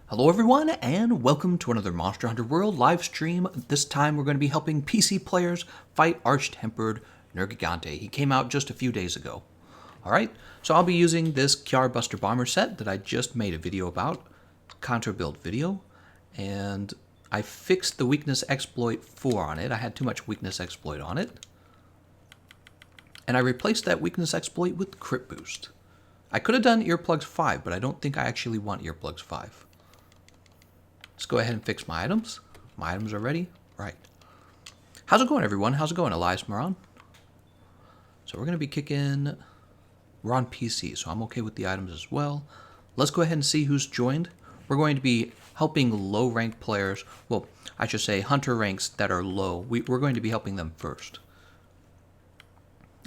Hello everyone, and welcome to another Monster Hunter World live stream. This time we're going to be helping PC players fight Arch-Tempered Nergigante. He came out just a few days ago. Alright, so I'll be using this Kiar Buster Bomber set that I just made a video about, Contra build video, and I fixed the weakness exploit 4 on it. I had too much weakness exploit on it. And I replaced that weakness exploit with crit boost. I could have done earplugs 5, but I don't think I actually want earplugs 5. Let's go ahead and fix my items. My items are ready. Right. How's it going, everyone? How's it going, Elias Moran? So we're going to be kicking... We're on PC, so I'm okay with the items as well. Let's go ahead and see who's joined. We're going to be helping low-ranked players. Well, I should say hunter ranks that are low. We're going to be helping them first.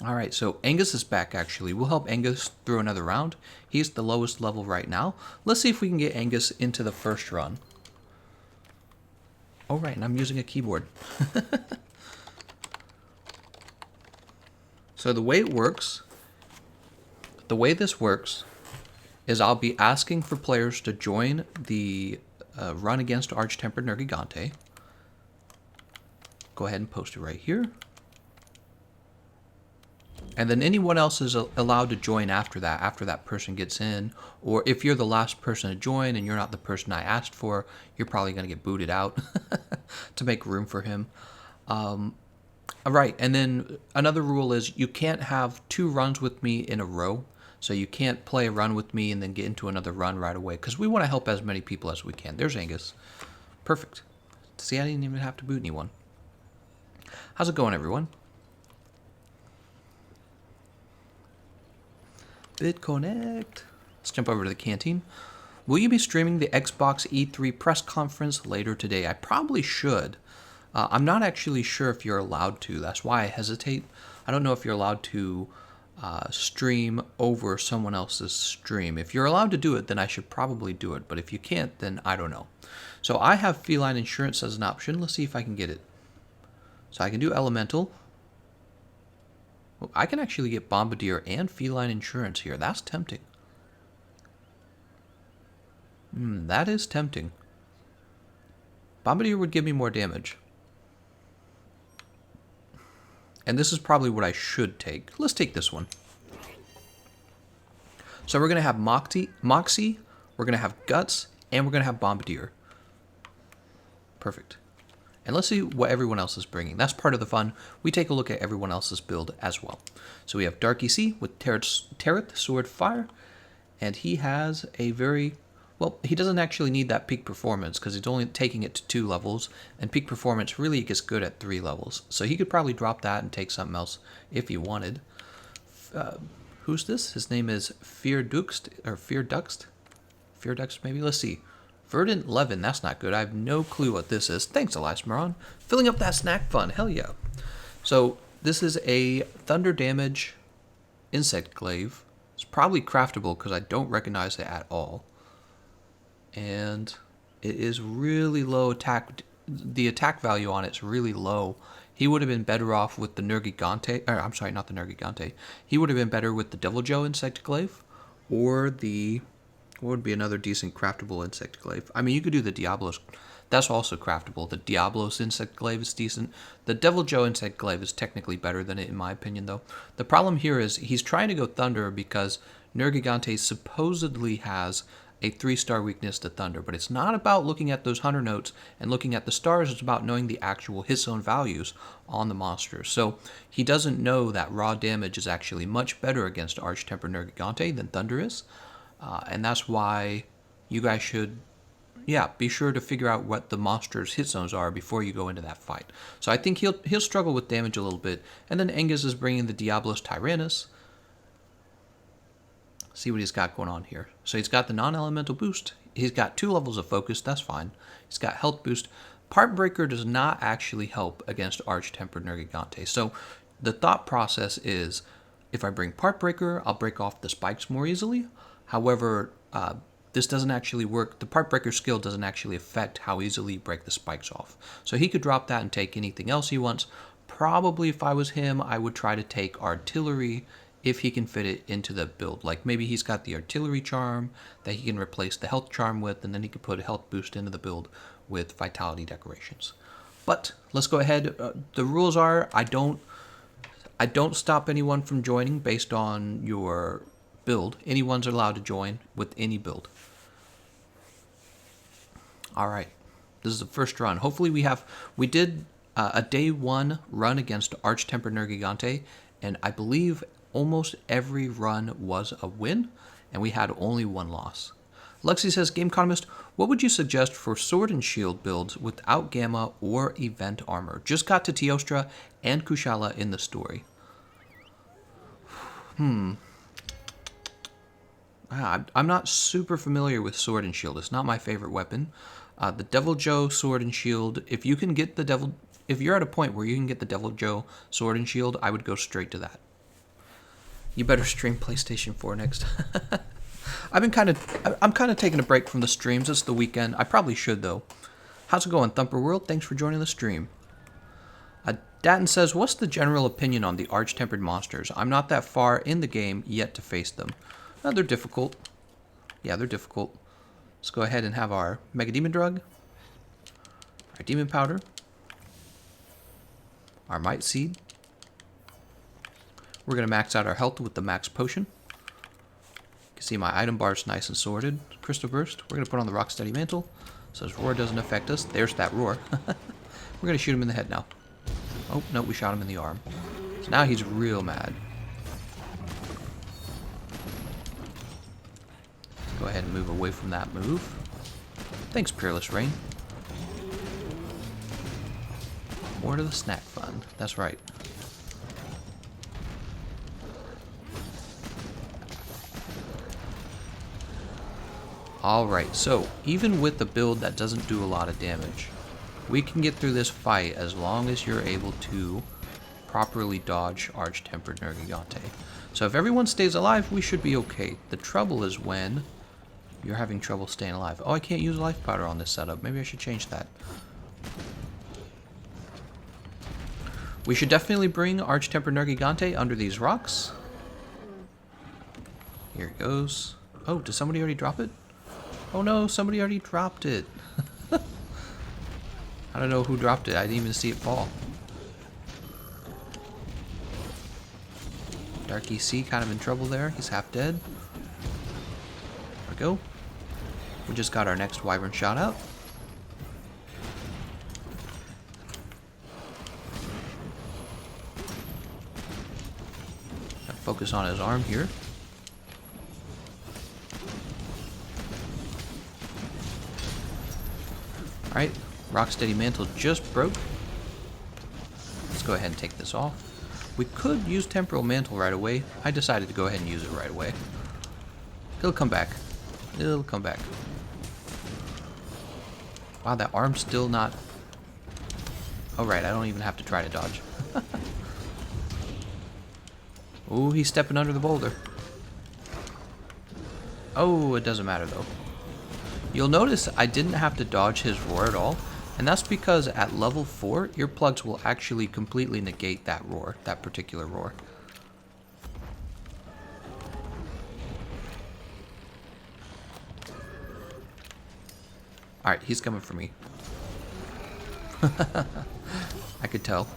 Alright, so Angus is back, actually. We'll help Angus through another round. He's the lowest level right now. Let's see if we can get Angus into the first run. Oh, right, and I'm using a keyboard. So the way this works is I'll be asking for players to join the run against Arch-Tempered Nergigante. Go ahead and post it right here. And then anyone else is allowed to join after that person gets in. Or if you're the last person to join and you're not the person I asked for, you're probably going to get booted out to make room for him. All right, and then another rule is you can't have 2 runs with me in a row. So you can't play a run with me and then get into another run right away, because we want to help as many people as we can. There's Angus. Perfect. See, I didn't even have to boot anyone. How's it going, everyone? BitConnect. Let's jump over to the canteen. Will you be streaming the Xbox E3 press conference later today? I probably should. I'm not actually sure if you're allowed to. That's why I hesitate. I don't know if you're allowed to stream over someone else's stream. If you're allowed to do it, then I should probably do it. But if you can't, then I don't know. So I have feline insurance as an option. Let's see if I can get it. So I can do elemental. Well, I can actually get Bombardier and Feline Insurance here. That's tempting. That is tempting. Bombardier would give me more damage. And this is probably what I should take. Let's take this one. So we're going to have Moxie, we're going to have Guts, and we're going to have Bombardier. Perfect. And let's see what everyone else is bringing. That's part of the fun. We take a look at everyone else's build as well. So we have Dark EC with Tereth Sword Fire. And he has a very... Well, he doesn't actually need that peak performance because he's only taking it to 2 levels. And peak performance really gets good at 3 levels. So he could probably drop that and take something else if he wanted. Who's this? His name is Fearduxt, or Fearduxt? Fearduxt, maybe? Let's see. Verdant Levin, that's not good. I have no clue what this is. Thanks, Elias Moran. Filling up that snack fun. Hell yeah. So this is a thunder damage insect glaive. It's probably craftable because I don't recognize it at all. And it is really low attack. The attack value on it's really low. He would have been better off with the Nergigante. Or, I'm sorry, not the Nergigante. He would have been better with the Devil Joe insect glaive or the... What would be another decent craftable insect glaive? I mean, you could do the Diablos. That's also craftable. The Diablos insect glaive is decent. The Devil Joe insect glaive is technically better than it, in my opinion, though. The problem here is he's trying to go Thunder because Nergigante supposedly has a 3-star weakness to Thunder. But it's not about looking at those hunter notes and looking at the stars. It's about knowing the actual his own values on the monsters. So he doesn't know that raw damage is actually much better against Arch-Tempered Nergigante than Thunder is. And that's why you guys should, be sure to figure out what the monster's hit zones are before you go into that fight. So I think he'll struggle with damage a little bit. And then Angus is bringing the Diablos Tyrannus. See what he's got going on here. So he's got the non-elemental boost. He's got 2 levels of focus. That's fine. He's got health boost. Part Breaker does not actually help against Arch-Tempered Nergigante. So the thought process is, if I bring Part Breaker, I'll break off the spikes more easily. However, this doesn't actually work. The Part Breaker skill doesn't actually affect how easily you break the spikes off. So he could drop that and take anything else he wants. Probably if I was him, I would try to take Artillery if he can fit it into the build. Like maybe he's got the artillery charm that he can replace the health charm with, and then he could put a health boost into the build with vitality decorations. But let's go ahead. The rules are I don't stop anyone from joining based on your build. Anyone's allowed to join with any build. All right, this is the first run. Hopefully we did a day 1 run against Arch-Tempered Nergigante, and I believe almost every run was a win, and we had only 1 loss. Lexi says, Gameconomist, what would you suggest for sword and shield builds without Gamma or event armor? Just got to Teostra and Kushala in the story. I'm not super familiar with sword and shield. It's not my favorite weapon. The Devil Joe sword and shield, if you're at a point where you can get the Devil Joe sword and shield, I would go straight to that. You better stream PlayStation 4 next. I'm kind of taking a break from the streams. It's the weekend. I probably should though. How's it going, Thumper World? Thanks for joining the stream. Datton says, what's the general opinion on the Arch-Tempered monsters? I'm not that far in the game yet to face them. They're difficult. Yeah, they're difficult. Let's go ahead and have our Mega Demon Drug, our Demon Powder, our Might Seed. We're going to max out our health with the Max Potion. You can see my item bar is nice and sorted. Crystal Burst. We're going to put on the Rocksteady Mantle so his roar doesn't affect us. There's that roar. We're going to shoot him in the head now. Oh, no, we shot him in the arm. So now he's real mad. Go ahead and move away from that move. Thanks, Peerless Rain. More to the snack fund. That's right. Alright, so even with the build that doesn't do a lot of damage, we can get through this fight as long as you're able to properly dodge Arch-Tempered Nergigante. So if everyone stays alive, we should be okay. The trouble is when you're having trouble staying alive. Oh, I can't use life powder on this setup. Maybe I should change that. We should definitely bring Arch-Tempered Nergigante under these rocks. Here it goes. Oh, did somebody already drop it? Oh no, somebody already dropped it. I don't know who dropped it. I didn't even see it fall. Dark EC kind of in trouble there. He's half dead. There we go. We just got our next Wyvern shot out. Focus on his arm here. Alright, Rocksteady Mantle just broke. Let's go ahead and take this off. We could use Temporal Mantle right away. I decided to go ahead and use it right away. It'll come back. It'll come back. Wow, that arm's still not... Oh right, I don't even have to try to dodge. Oh, he's stepping under the boulder. Oh, it doesn't matter though. You'll notice I didn't have to dodge his roar at all, and that's because at level 4, earplugs will actually completely negate that roar, that particular roar. Alright, he's coming for me. I could tell.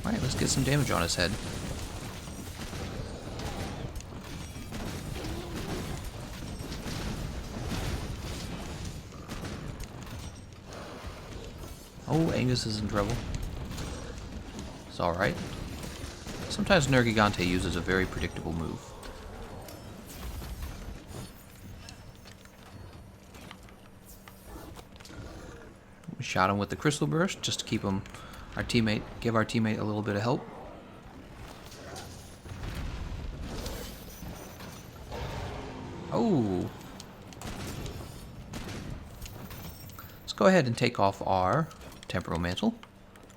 Alright, let's get some damage on his head. Oh, Angus is in trouble. It's alright. Sometimes Nergigante uses a very predictable move. We shot him with the Crystal Burst just to keep him, give our teammate a little bit of help. Oh! Let's go ahead and take off our Temporal Mantle.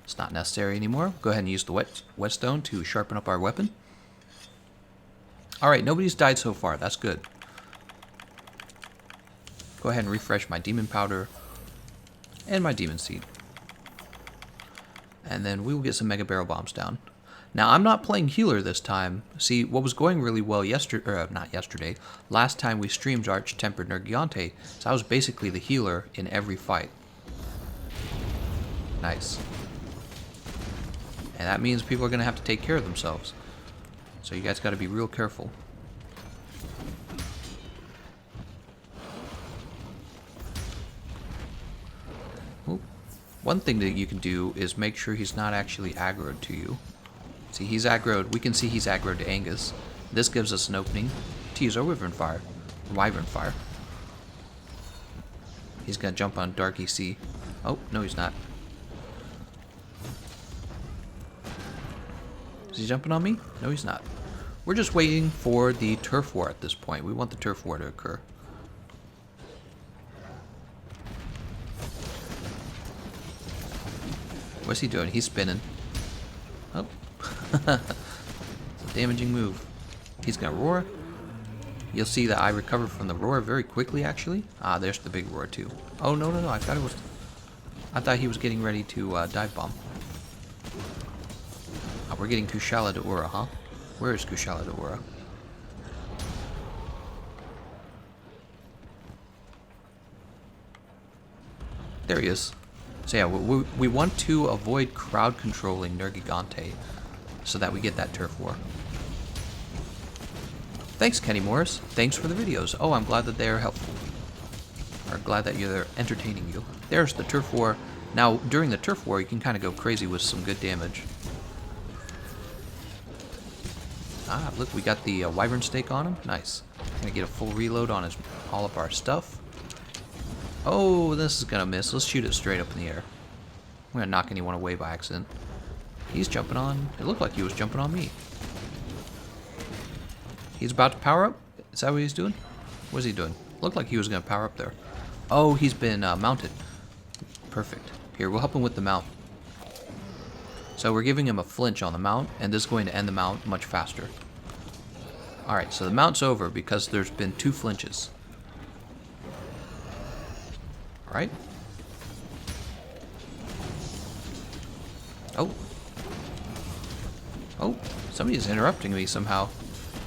It's not necessary anymore. Go ahead and use the whetstone to sharpen up our weapon. Alright, nobody's died so far. That's good. Go ahead and refresh my Demon Powder and my Demon Seed. And then we will get some Mega Barrel Bombs down. Now, I'm not playing healer this time. See, what was going really well last time we streamed Arch-Tempered Nergigante, so I was basically the healer in every fight. Nice. And that means people are going to have to take care of themselves. So you guys got to be real careful. Ooh. One thing that you can do is make sure he's not actually aggroed to you. See, he's aggroed. We can see he's aggroed to Angus. This gives us an opening to use our Wyvern Fire. He's going to jump on Dark EC. Oh, no he's not. Is he jumping on me? No, he's not. We're just waiting for the turf war at this point. We want the turf war to occur. What's he doing? He's spinning. Oh. It's a damaging move. He's gonna roar. You'll see that I recover from the roar very quickly, actually. Ah, there's the big roar, too. Oh, no. I thought he was getting ready to dive bomb. We're getting Kushala de Ura, huh? Where is Kushala de Ura? There he is. So yeah, we want to avoid crowd controlling Nergigante so that we get that turf war. Thanks, Kenny Morris. Thanks for the videos. Oh, I'm glad that they are helpful. Or glad that they're entertaining you. There's the turf war. Now, during the turf war, you can kind of go crazy with some good damage. Ah, look, we got the wyvern stake on him. Nice. Gonna get a full reload on all of our stuff. Oh, this is gonna miss. Let's shoot it straight up in the air. I'm gonna knock anyone away by accident. He's jumping on. It looked like he was jumping on me. He's about to power up. Is that what he's doing? What is he doing? Looked like he was gonna power up there. Oh, he's been mounted. Perfect. Here, we'll help him with the mount. So we're giving him a flinch on the mount, and this is going to end the mount much faster. Alright, so the mount's over because there's been 2 flinches. Alright. Oh. Oh, somebody's interrupting me somehow.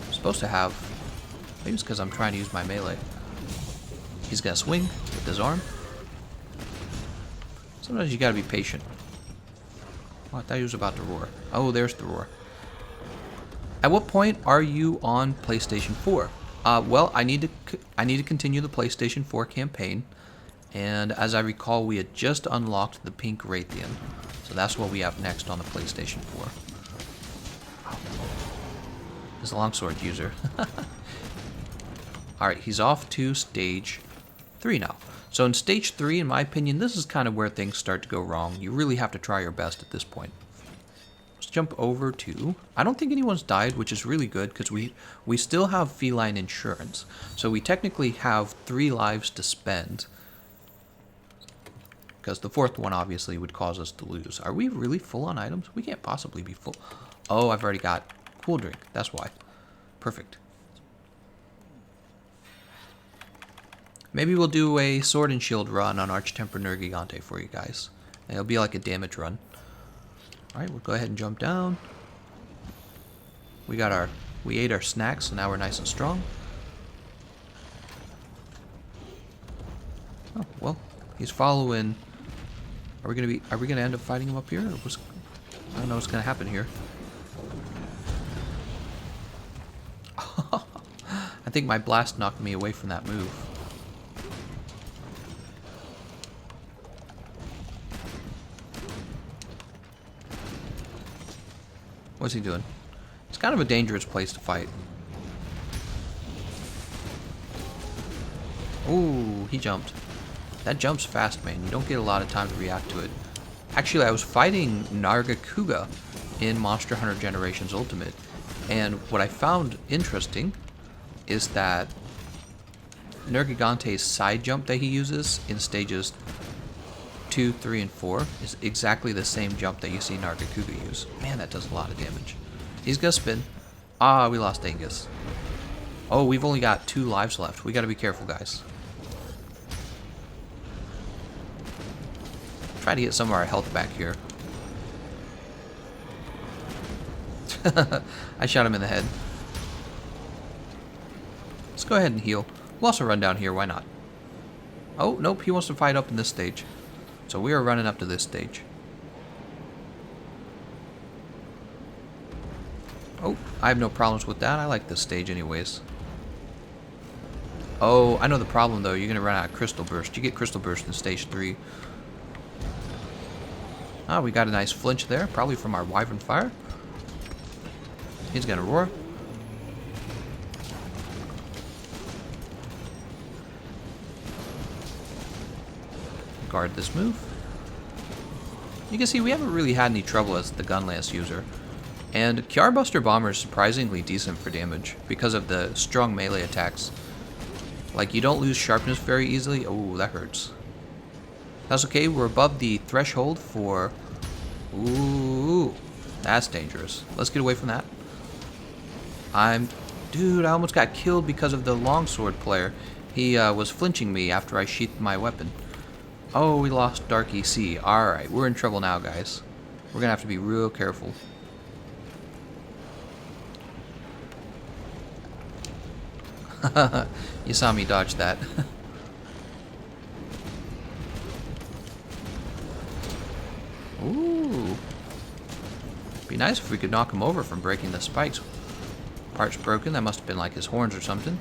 I'm supposed to have... Maybe it's because I'm trying to use my melee. He's gonna swing with his arm. Sometimes you gotta be patient. Oh, I thought he was about to roar. Oh, there's the roar. At what point are you on PlayStation 4? Well, I need to continue the PlayStation 4 campaign, and as I recall, we had just unlocked the Pink Raytheon, so that's what we have next on the PlayStation 4. He's a longsword user. All right, he's off to stage 3 now. So in stage 3, in my opinion, this is kind of where things start to go wrong. You really have to try your best at this point. Let's jump over to... I don't think anyone's died, which is really good, because we still have feline insurance. So we technically have 3 lives to spend. Because the 4th one, obviously, would cause us to lose. Are we really full on items? We can't possibly be full. Oh, I've already got cool drink. That's why. Perfect. Maybe we'll do a sword and shield run on Arch-Tempered Nergigante for you guys. And it'll be like a damage run. Alright, we'll go ahead and jump down. We ate our snacks, so now we're nice and strong. Oh, well, he's following. Are we gonna end up fighting him up here? I don't know what's gonna happen here. I think my blast knocked me away from that move. What's he doing? It's kind of a dangerous place to fight. Ooh, he jumped. That jumps fast, man. You don't get a lot of time to react to it. Actually, I was fighting Nergigante in Monster Hunter Generations Ultimate, and what I found interesting is that Nergigante's side jump that he uses in stages 2, 3, and 4 is exactly the same jump that you see Nergigante use. Man, that does a lot of damage. He's gonna spin. Ah, we lost Angus. Oh, we've only got 2 lives left. We gotta be careful, guys. Try to get some of our health back here. I shot him in the head. Let's go ahead and heal. We'll also run down here, why not? Oh, nope, he wants to fight up in this stage. So we are running up to this stage. Oh, I have no problems with that. I like this stage anyways. Oh, I know the problem though. You're going to run out of Crystal Burst. You get Crystal Burst in stage 3. Ah, we got a nice flinch there. Probably from our Wyvern Fire. He's going to roar. Guard this move. You can see we haven't really had any trouble as the Gunlance user. And Buster Bomber is surprisingly decent for damage because of the strong melee attacks. Like, you don't lose sharpness very easily. Oh, that hurts. That's okay, we're above the threshold for... Ooh, that's dangerous. Let's get away from that. Dude, I almost got killed because of the longsword player. He was flinching me after I sheathed my weapon. Oh, we lost Dark EC. Alright, we're in trouble now, guys. We're gonna have to be real careful. You saw me dodge that. Ooh. Be nice if we could knock him over from breaking the spikes. Part's broken. That must have been like his horns or something.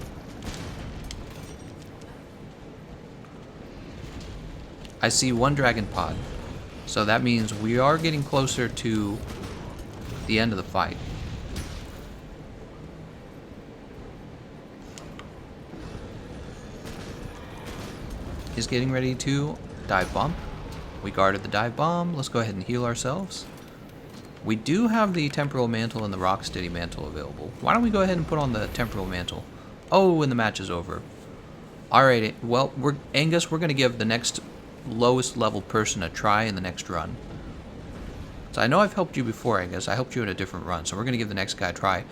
I see one dragon pod. So that means we are getting closer to the end of the fight. He's getting ready to dive bomb. We guarded the dive bomb. Let's go ahead and heal ourselves. We do have the Temporal Mantle and the Rocksteady Mantle available. Why don't we go ahead and put on the Temporal Mantle? Oh, and the match is over. Alright, well, Angus, we're going to give the next lowest level person a try in the next run. So I know I've helped you before, Angus. I helped you in a different run, so we're going to give the next guy a try.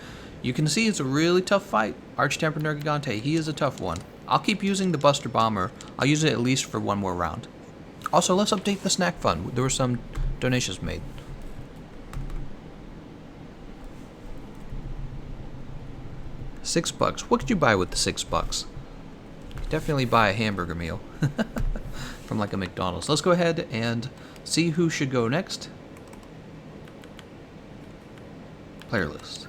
You can see it's a really tough fight. Arch-Tempered Nergigante, he is a tough one. I'll keep using the Buster Bomber. I'll use it at least for one more round. Also, let's update the snack fund. There were some donations made. $6. What could you buy with the $6? Definitely buy a hamburger meal from like a McDonald's. Let's go ahead and see who should go next. Player list.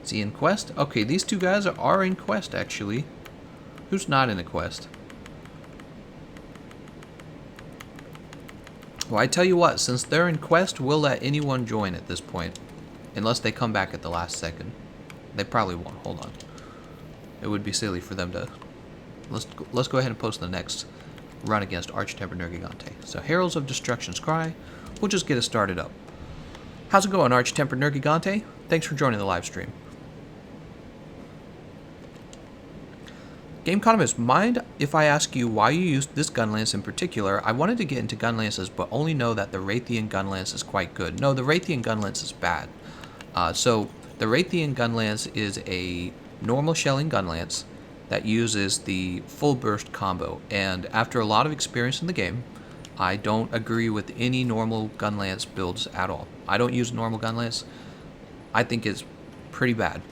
Is he in quest? Okay, these two guys are in quest, actually. Who's not in a quest? Well, I tell you what, since they're in quest, we'll let anyone join at this point. Unless they come back at the last second. They probably won't. Hold on. It would be silly for them to... Let's go ahead and post the next run against Arch-Tempered Nergigante. So, Heralds of Destruction's Cry. We'll just get us started up. How's it going, Arch-Tempered Nergigante? Thanks for joining the live stream. Gameconomist, mind if I ask you why you used this Gunlance in particular? I wanted to get into Gunlances, but only know that the Raytheon Gunlance is quite good. No, the Raytheon Gunlance is bad. So, the Raytheon Gunlance is a normal shelling Gunlance that uses the full burst combo. And after a lot of experience in the game, I don't agree with any normal Gunlance builds at all. I don't use normal Gunlance. I think it's pretty bad.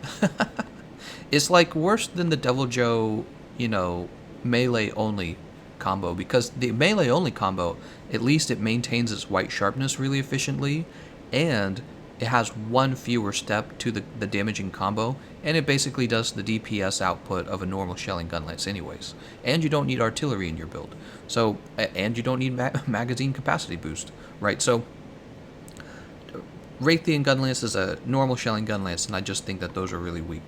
It's like worse than the Devil Joe, you know, melee only combo, because the melee only combo, at least it maintains its white sharpness really efficiently, and it has one fewer step to the damaging combo, and it basically does the DPS output of a normal shelling Gunlance anyways. And you don't need artillery in your build. So, and you don't need magazine capacity boost, right? So, Raytheon Gunlance is a normal shelling Gunlance, and I just think that those are really weak.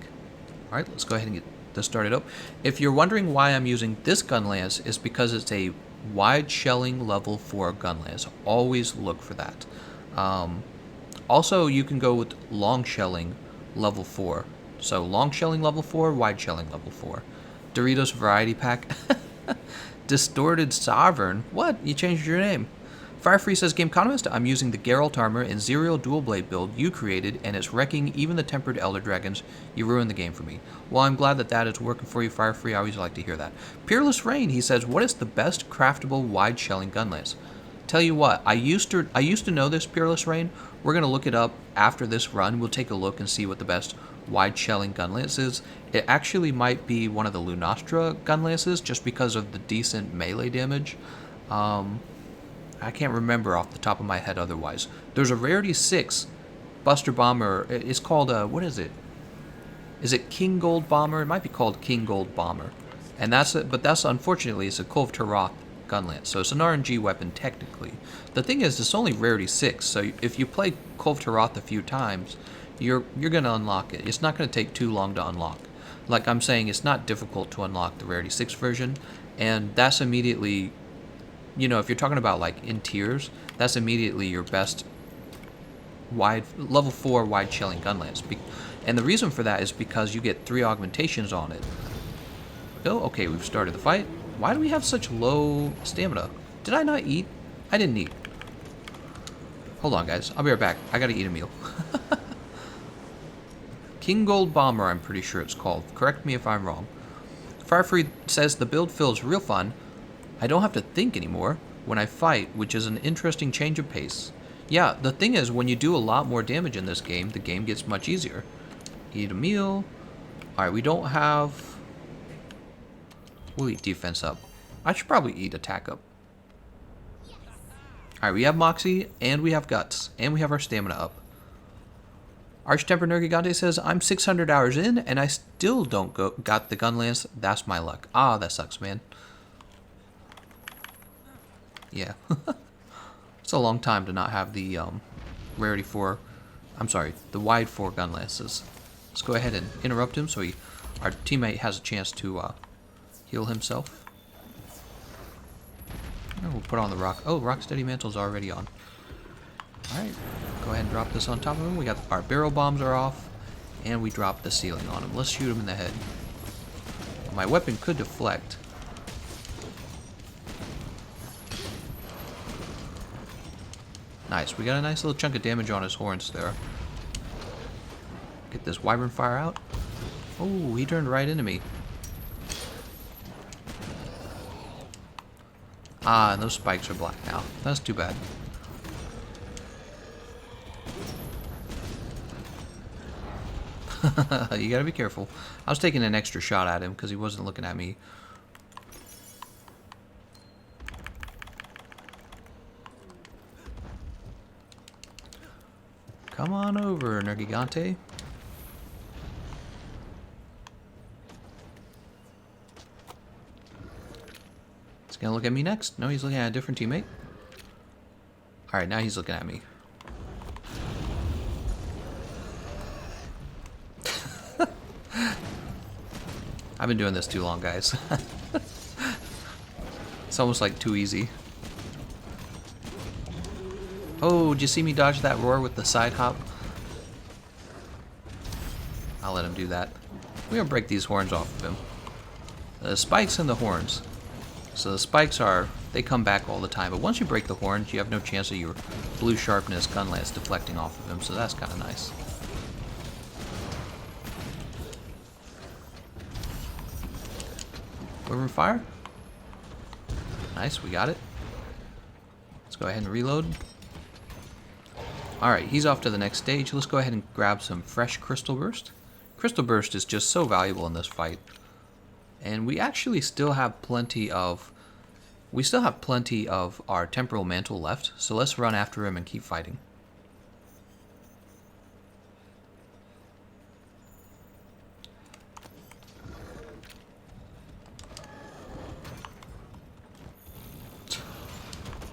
Alright, let's go ahead and get this started up. If you're wondering why I'm using this Gunlance, it's because it's a wide shelling level 4 Gunlance. Always look for that. Also, you can go with long shelling level 4. So, long shelling level 4, wide shelling level 4. Doritos Variety Pack. Distorted Sovereign. What? You changed your name. Firefree says, Gameconomist, I'm using the Geralt armor and Zerial dual blade build you created, and it's wrecking even the tempered Elder Dragons. You ruined the game for me. Well, I'm glad that that is working for you, Firefree. I always like to hear that. Peerless Rain, he says, what is the best craftable wide shelling Gunlance? Tell you what, I used to know this, Peerless Rain. We're gonna look it up after this run. We'll take a look and see what the best wide shelling gunlance is. It actually might be one of the Lunastra gunlances, just because of the decent melee damage. I can't remember off the top of my head otherwise. There's a rarity 6 Buster Bomber. It's called what is it? Is it King Gold Bomber? It might be called King Gold Bomber. And but that's unfortunately it's a Kulve Taroth gunlance, so it's an RNG weapon technically. The thing is, it's only rarity 6, so if you play Kulve Taroth a few times, you're gonna unlock it. It's not gonna take too long to unlock. Like I'm saying, it's not difficult to unlock the rarity 6 version, and that's immediately, you know, if you're talking about like in tiers, that's immediately your best level 4 wide shelling gunlance. And the reason for that is because you get 3 augmentations on it. Oh, okay, we've started the fight. Why do we have such low stamina? Did I not eat? I didn't eat. Hold on, guys. I'll be right back. I gotta eat a meal. King Gold Bomber, I'm pretty sure it's called. Correct me if I'm wrong. Firefree says the build feels real fun. I don't have to think anymore when I fight, which is an interesting change of pace. Yeah, the thing is, when you do a lot more damage in this game, the game gets much easier. Eat a meal. Alright, we don't have... We'll eat defense up. I should probably eat attack up. Alright, we have Moxie, and we have Guts, and we have our stamina up. Archtemper Nergigante says, I'm 600 hours in, and I still don't got the Gunlance. That's my luck. Ah, that sucks, man. Yeah. It's a long time to not have the rarity 4... I'm sorry, the wide 4 Gunlances. Let's go ahead and interrupt him so our teammate has a chance to heal himself. And we'll put on the rock. Oh, Rocksteady Mantle's already on. Alright, go ahead and drop this on top of him. We got our barrel bombs are off, and we dropped the ceiling on him. Let's shoot him in the head. My weapon could deflect. Nice, we got a nice little chunk of damage on his horns there. Get this Wyvern Fire out. Oh, he turned right into me. Ah, and those spikes are black now. That's too bad. You gotta be careful. I was taking an extra shot at him because he wasn't looking at me. Come on over, Nergigante. He's gonna look at me next. No, he's looking at a different teammate. Alright, now he's looking at me. I've been doing this too long, guys. It's almost like too easy. Oh, did you see me dodge that roar with the side hop? I'll let him do that. We're gonna break these horns off of him. The spikes and the horns. So the spikes they come back all the time, but once you break the horns, you have no chance of your blue sharpness gunlance deflecting off of him, so that's kind of nice. Wyvern Fire. Nice, we got it. Let's go ahead and reload. Alright, he's off to the next stage. Let's go ahead and grab some fresh Crystal Burst. Crystal Burst is just so valuable in this fight. And we actually still have plenty of... our Temporal Mantle left, so let's run after him and keep fighting.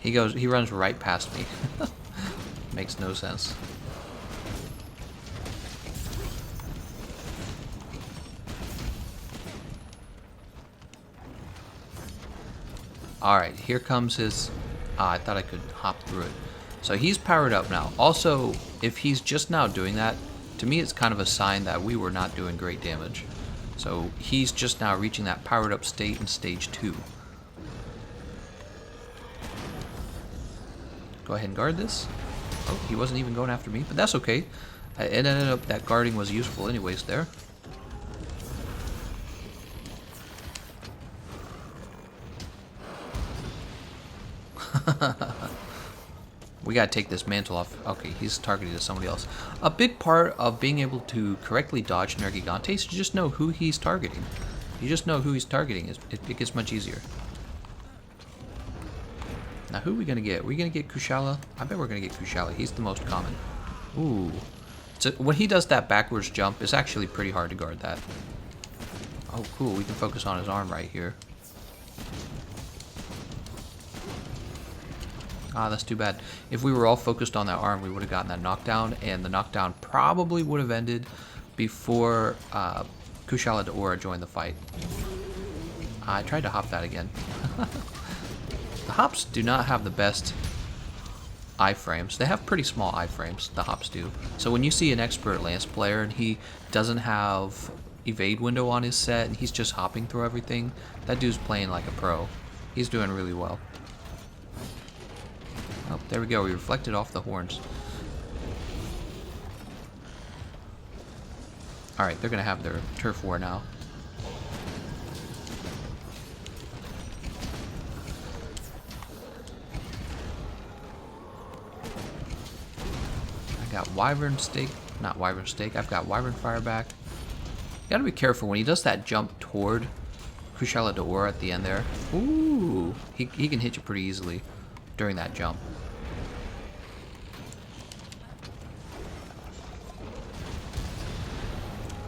He runs right past me. Makes no sense. Alright, here comes his... I thought I could hop through it. So he's powered up now. Also, if he's just now doing that, to me it's kind of a sign that we were not doing great damage. So he's just now reaching that powered up state in stage 2. Go ahead and guard this. Oh, he wasn't even going after me, but that's okay. It ended up that guarding was useful anyways there. We gotta take this mantle off. Okay, he's targeted to somebody else. A big part of being able to correctly dodge Nergigante is to just know who he's targeting. You just know who he's targeting, it gets much easier. Now who are we gonna get? Are we gonna get Kushala? I bet we're gonna get Kushala. He's the most common. Ooh. So when he does that backwards jump, it's actually pretty hard to guard that. Oh, cool. We can focus on his arm right here. Ah, that's too bad. If we were all focused on that arm, we would have gotten that knockdown, and the knockdown probably would have ended before Kushala Daora joined the fight. I tried to hop that again. The hops do not have the best iframes. They have pretty small iframes, the hops do. So when you see an expert Lance player and he doesn't have evade window on his set and he's just hopping through everything, that dude's playing like a pro. He's doing really well. Oh, there we go. We reflected off the horns. Alright, they're going to have their turf war now. I got Wyvern Stake. Not Wyvern Stake. I've got Wyvern Fire back. You gotta be careful when he does that jump toward Kushala Daora at the end there. Ooh! He can hit you pretty easily during that jump.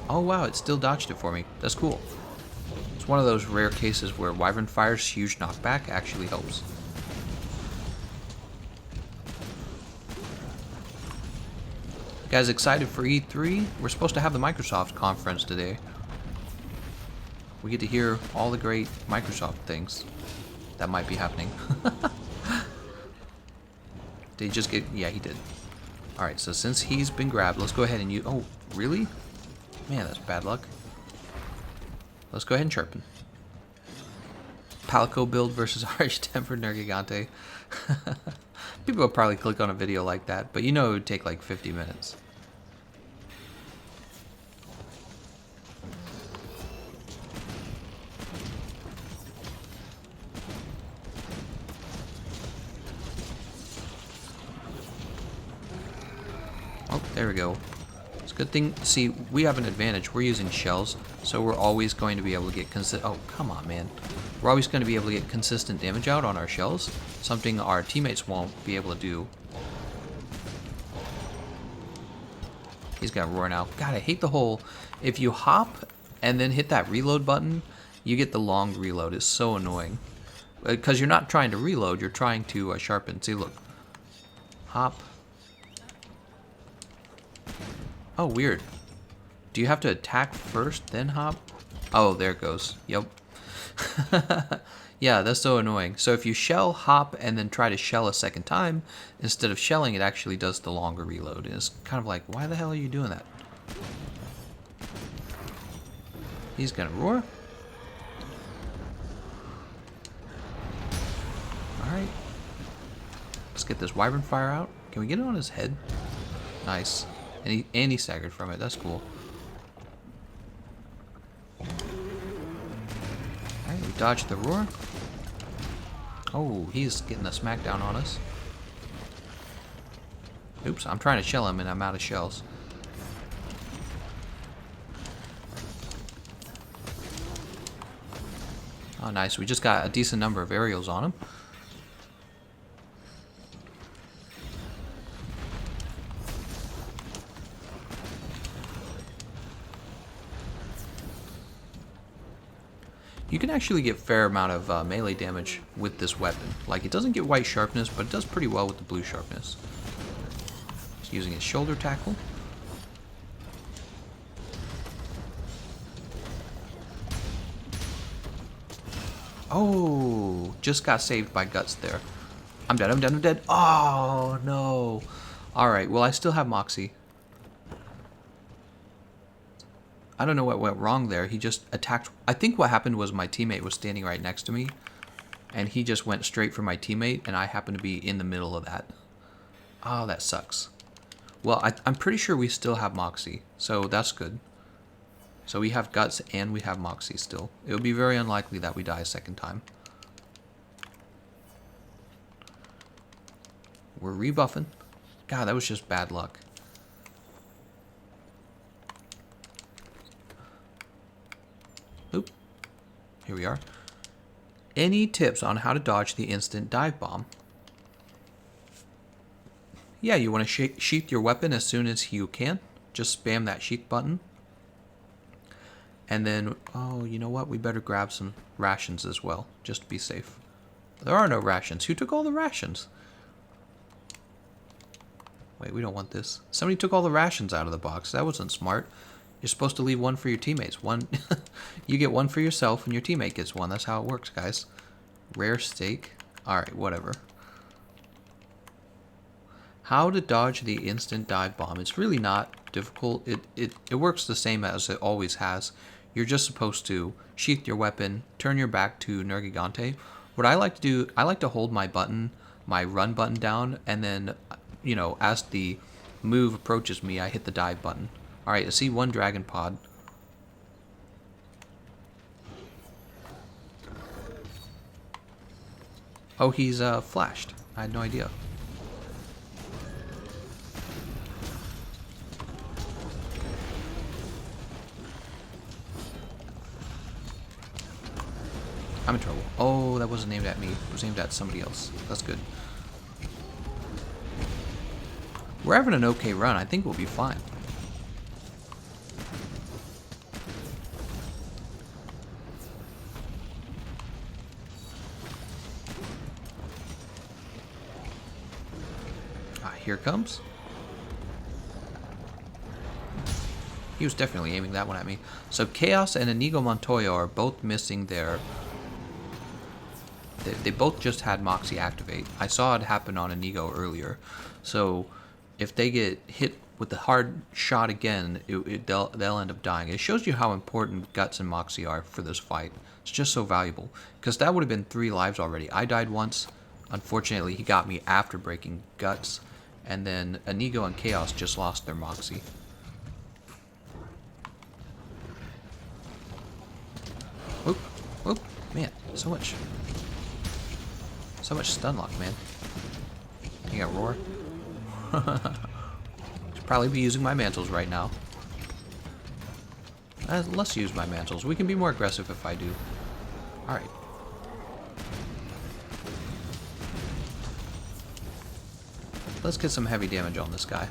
Oh wow, it still dodged it for me. That's cool. It's one of those rare cases where Wyvern Fire's huge knockback actually helps. You guys excited for E3? We're supposed to have the Microsoft conference today. We get to hear all the great Microsoft things that might be happening. Did he just get... Yeah, he did. Alright, so since he's been grabbed, let's go ahead and use... Oh, really? Man, that's bad luck. Let's go ahead and sharpen. Palico build versus RH10 Nergigante. People will probably click on a video like that, but you know it would take like 50 minutes. Oh, there we go. It's a good thing. See, we have an advantage. We're using shells, so we're always going to be able to get oh, come on, man. We're always going to be able to get consistent damage out on our shells, something our teammates won't be able to do. He's got roar now. God, I hate the whole... If you hop and then hit that reload button, you get the long reload. It's so annoying. Because you're not trying to reload, you're trying to sharpen. See, look. Hop. Oh, weird. Do you have to attack first, then hop? Oh, there it goes. Yep. Yeah, that's so annoying. So if you shell, hop, and then try to shell a second time, instead of shelling, it actually does the longer reload. And it's kind of like, why the hell are you doing that? He's gonna roar. Alright. Let's get this Wyvern Fire out. Can we get it on his head? Nice. And he staggered from it. That's cool. Alright, we dodged the roar. Oh, he's getting a smackdown on us. Oops, I'm trying to shell him and I'm out of shells. Oh, nice. We just got a decent number of aerials on him. You can actually get a fair amount of melee damage with this weapon. Like, it doesn't get white sharpness, but it does pretty well with the blue sharpness. He's using his shoulder tackle. Oh, just got saved by guts there. I'm dead, I'm dead, I'm dead. Oh, no. Alright, well, I still have Moxie. I don't know what went wrong there. He just attacked. I think what happened was my teammate was standing right next to me, and he just went straight for my teammate, and I happened to be in the middle of that. Oh, that sucks. Well, I'm pretty sure we still have Moxie, so that's good. So we have Guts and we have Moxie still. It would be very unlikely that we die a second time. we're rebuffing. God, that was just bad luck. Oop. Here we are. Any tips on how to dodge the instant dive bomb? Yeah, you want to sheath your weapon as soon as you can. Just spam that sheath button. And then, oh, you know what? We better grab some rations as well, just to be safe. There are no rations. Who took all the rations? Wait, we don't want this. Somebody took all the rations out of the box. That wasn't smart. You're supposed to leave one for your teammates. One, you get one for yourself and your teammate gets one. That's how it works, guys. Rare steak. Alright, whatever. How to dodge the instant dive bomb. It's really not difficult. It works the same as it always has. You're just supposed to sheath your weapon, turn your back to Nergigante. What I like to do, I like to hold my button, my run button down, and then, you know, as the move approaches me, I hit the dive button. Alright, I see one dragon pod. Oh, he's flashed. I had no idea. I'm in trouble. Oh, that wasn't aimed at me. It was aimed at somebody else. That's good. We're having an okay run. I think we'll be fine. Here it comes. He was definitely aiming that one at me. So Chaos and Inigo Montoya are both missing their... They both just had Moxie activate. I saw it happen on Inigo earlier. So if they get hit with the hard shot again, they'll end up dying. It shows you how important Guts and Moxie are for this fight. It's just so valuable. Because that would have been 3 lives already. I died once. Unfortunately, he got me after breaking Guts. And then Inigo and Chaos just lost their Moxie. Whoop, whoop, man, so much stun lock, man. You got roar. Should probably be using my mantles right now. Let's use my mantles. We can be more aggressive if I do. All right. Let's get some heavy damage on this guy.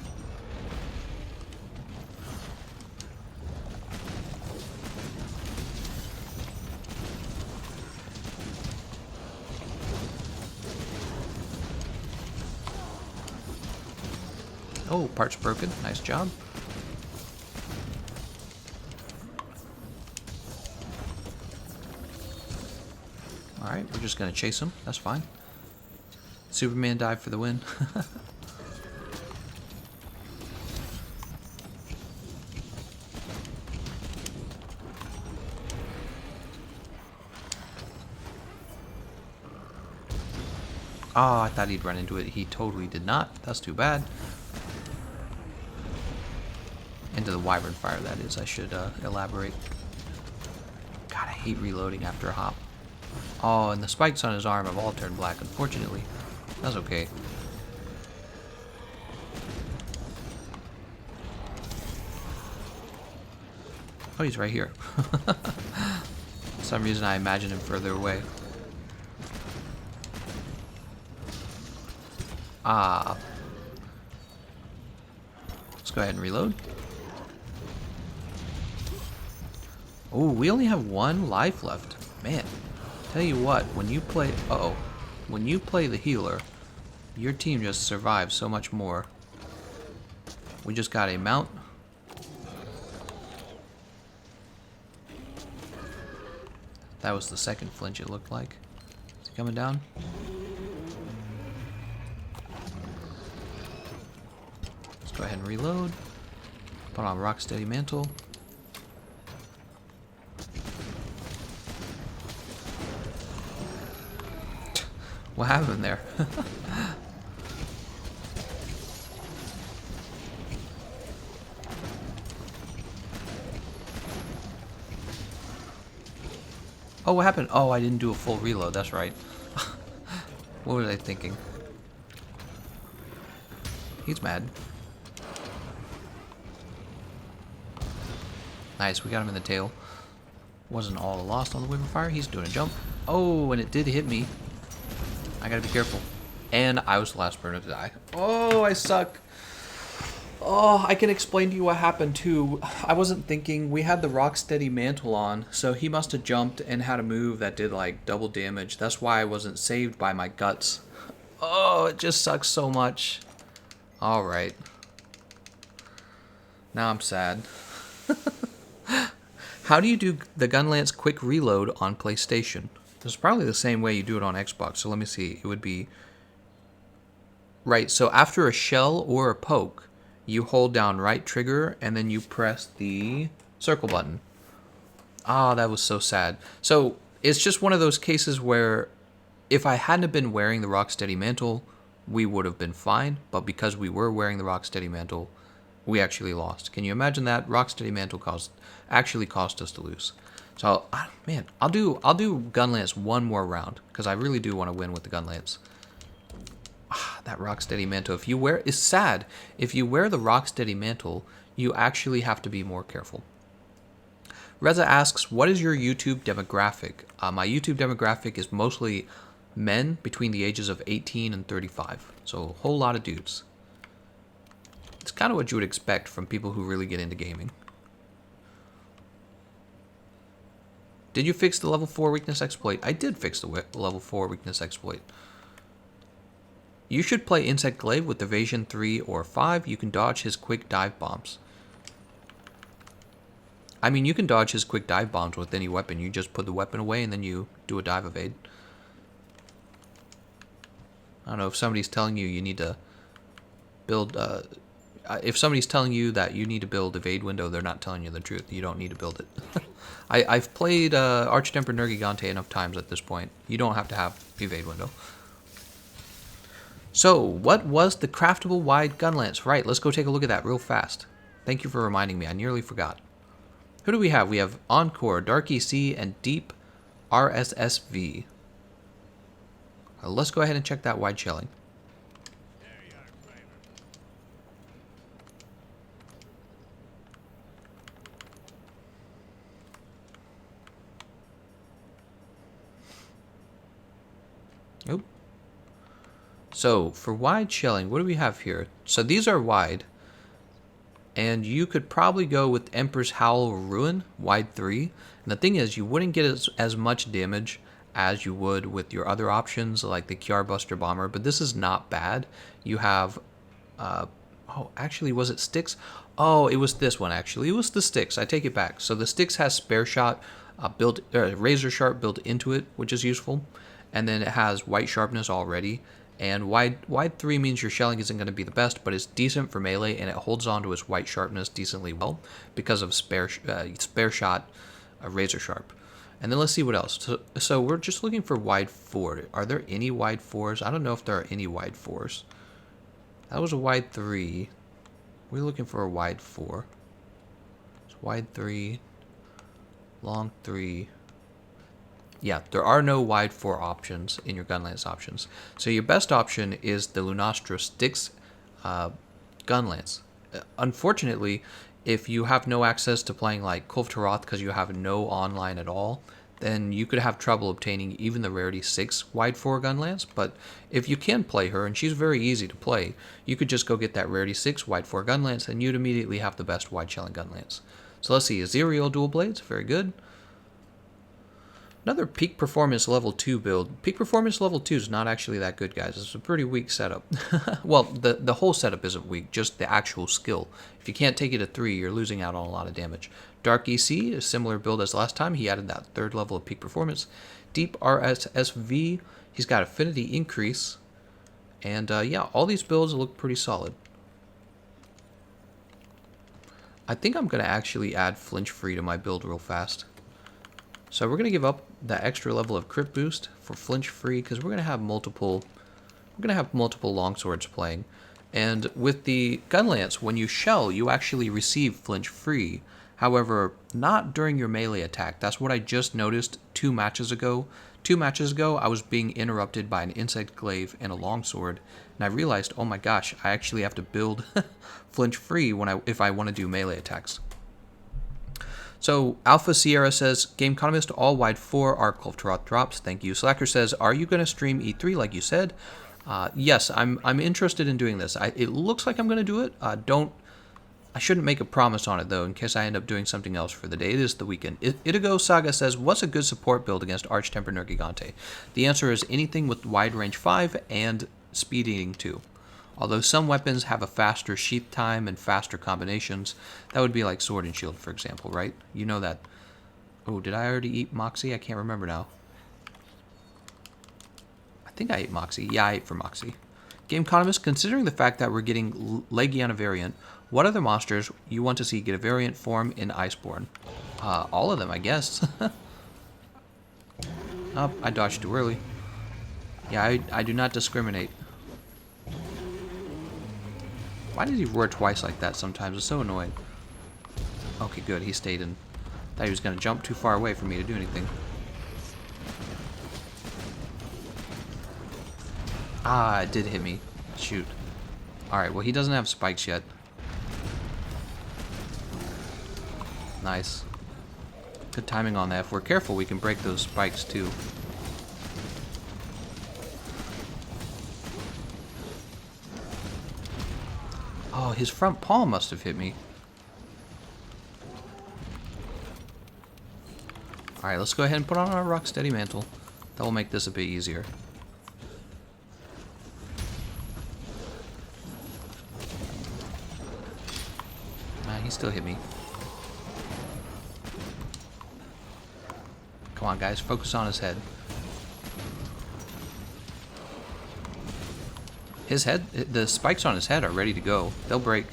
Oh, parts broken. Nice job. Alright, we're just going to chase him. That's fine. Superman dive for the win. Oh, I thought he'd run into it. He totally did not. That's too bad. Into the Wyvern Fire, that is. I should elaborate. God, I hate reloading after a hop. Oh, and the spikes on his arm have all turned black, unfortunately. That's okay. Oh, he's right here. For some reason, I imagine him further away. Ah. Let's go ahead and reload. Oh, we only have 1 life left. Man, tell you what, when you play... Uh-oh. When you play the healer, your team just survives so much more. We just got a mount. That was the second flinch, it looked like. Is he coming down? Let's go ahead and reload. Put on Rocksteady Mantle. What happened there? Oh, what happened? Oh, I didn't do a full reload. That's right. What was I thinking? He's mad. Nice, we got him in the tail. Wasn't all lost on the Wyvern Fire. He's doing a jump. Oh, and it did hit me. I gotta be careful. And I was the last burner to die. Oh, I suck. Oh, I can explain to you what happened too. I wasn't thinking. We had the Rocksteady Mantle on, so he must have jumped and had a move that did like double damage. That's why I wasn't saved by my guts. Oh, it just sucks so much. Alright. Now I'm sad. How do you do the Gunlance quick reload on PlayStation? This is probably the same way you do it on Xbox, so let me see. It would be... Right, so after a shell or a poke, you hold down right trigger, and then you press the circle button. Ah, that was so sad. So, it's just one of those cases where if I hadn't been wearing the Rocksteady Mantle, we would have been fine, but because we were wearing the Rocksteady Mantle, we actually lost. Can you imagine that? Rocksteady Mantle actually cost us to lose. So, man, I'll do Gunlance one more round, because I really do want to win with the Gunlance. That Rocksteady Mantle, it's sad. If you wear the Rocksteady Mantle, you actually have to be more careful. Reza asks, what is your YouTube demographic? My YouTube demographic is mostly men between the ages of 18 and 35. So a whole lot of dudes. It's kind of what you would expect from people who really get into gaming. Did you fix the level 4 weakness exploit? I did fix the level 4 weakness exploit. You should play Insect Glaive with evasion 3 or 5. You can dodge his quick dive bombs. I mean, you can dodge his quick dive bombs with any weapon. You just put the weapon away and then you do a dive evade. I don't know, if somebody's telling you need to build... if somebody's telling you that you need to build evade window, they're not telling you the truth. You don't need to build it. I've played Archtemper Nergigante enough times at this point. You don't have to have evade window. So, what was the craftable wide Gunlance? Right, let's go take a look at that real fast. Thank you for reminding me. I nearly forgot. Who do we have? We have Encore, Dark EC, and Deep RSSV. Let's go ahead and check that wide shelling. Nope. So, for wide shelling, what do we have here? So these are wide. And you could probably go with Emperor's Howl or Ruin, wide 3. And the thing is, you wouldn't get as much damage as you would with your other options, like the QR Buster Bomber. But this is not bad. You have... oh, actually, was it Sticks? Oh, it was this one, actually. It was the Sticks. I take it back. So the Sticks has Spare Shot, Razor Sharp built into it, which is useful. And then it has White Sharpness already. And wide 3 means your shelling isn't going to be the best, but it's decent for melee, and it holds on to its White Sharpness decently well because of Spare Shot, Razor Sharp. And then let's see what else. So we're just looking for wide 4. Are there any wide 4s? I don't know if there are any wide 4s. That was a wide 3. We're looking for a wide 4. It's wide 3, long 3. Yeah, there are no wide 4 options in your Gunlance options. So your best option is the Lunastra Sticks Gunlance. Unfortunately, if you have no access to playing like Kulf Taroth because you have no online at all, then you could have trouble obtaining even the Rarity 6 wide 4 Gunlance. But if you can play her, and she's very easy to play, you could just go get that Rarity 6 wide 4 Gunlance, and you'd immediately have the best wide shelling Gunlance. So let's see, Azerial Dual Blades, very good. Another Peak Performance Level 2 build. Peak Performance Level 2 is not actually that good, guys. It's a pretty weak setup. Well, the whole setup isn't weak, just the actual skill. If you can't take it to 3, you're losing out on a lot of damage. Dark EC, a similar build as last time. He added that 3rd level of Peak Performance. Deep RSSV, he's got Affinity Increase. And yeah, all these builds look pretty solid. I think I'm going to actually add Flinch Free to my build real fast. So we're going to give up that extra level of crit boost for Flinch Free because we're going to have multiple longswords playing. And with the Gunlance, when you shell, you actually receive Flinch Free. However, not during your melee attack. That's what I just noticed 2 matches ago. 2 matches ago, I was being interrupted by an insect glaive and a longsword, and I realized, oh my gosh, I actually have to build flinch free if I want to do melee attacks. So Alpha Sierra says, Gameconomist, all wide 4 Arc Kulturot drops. Thank you. Slacker says, are you going to stream E3 like you said? Yes, I'm interested in doing this. It looks like I'm going to do it. I shouldn't make a promise on it, though, in case I end up doing something else for the day. It is the weekend. Itigo Saga says, what's a good support build against Arch-Temper Nergigante? The answer is anything with wide range 5 and speed eating 2. Although some weapons have a faster sheath time and faster combinations, that would be like Sword and Shield, for example, right? You know that. Oh, did I already eat Moxie? I can't remember now. I think I ate Moxie. Yeah, I ate for Moxie. Gameconomist, considering the fact that we're getting Legiana variant, what other monsters you want to see get a variant form in Iceborne? All of them, I guess. Oh, I dodged too early. Yeah, I do not discriminate. Why does he roar twice like that sometimes? It's so annoying. Okay, good. He stayed in. Thought he was going to jump too far away for me to do anything. Ah, it did hit me. Shoot. Alright, well, he doesn't have spikes yet. Nice. Good timing on that. If we're careful, we can break those spikes, too. Oh, his front paw must have hit me. Alright, let's go ahead and put on our Rocksteady Mantle. That will make this a bit easier. Nah, he still hit me. Come on, guys, focus on his head. His head, the spikes on his head are ready to go. They'll break.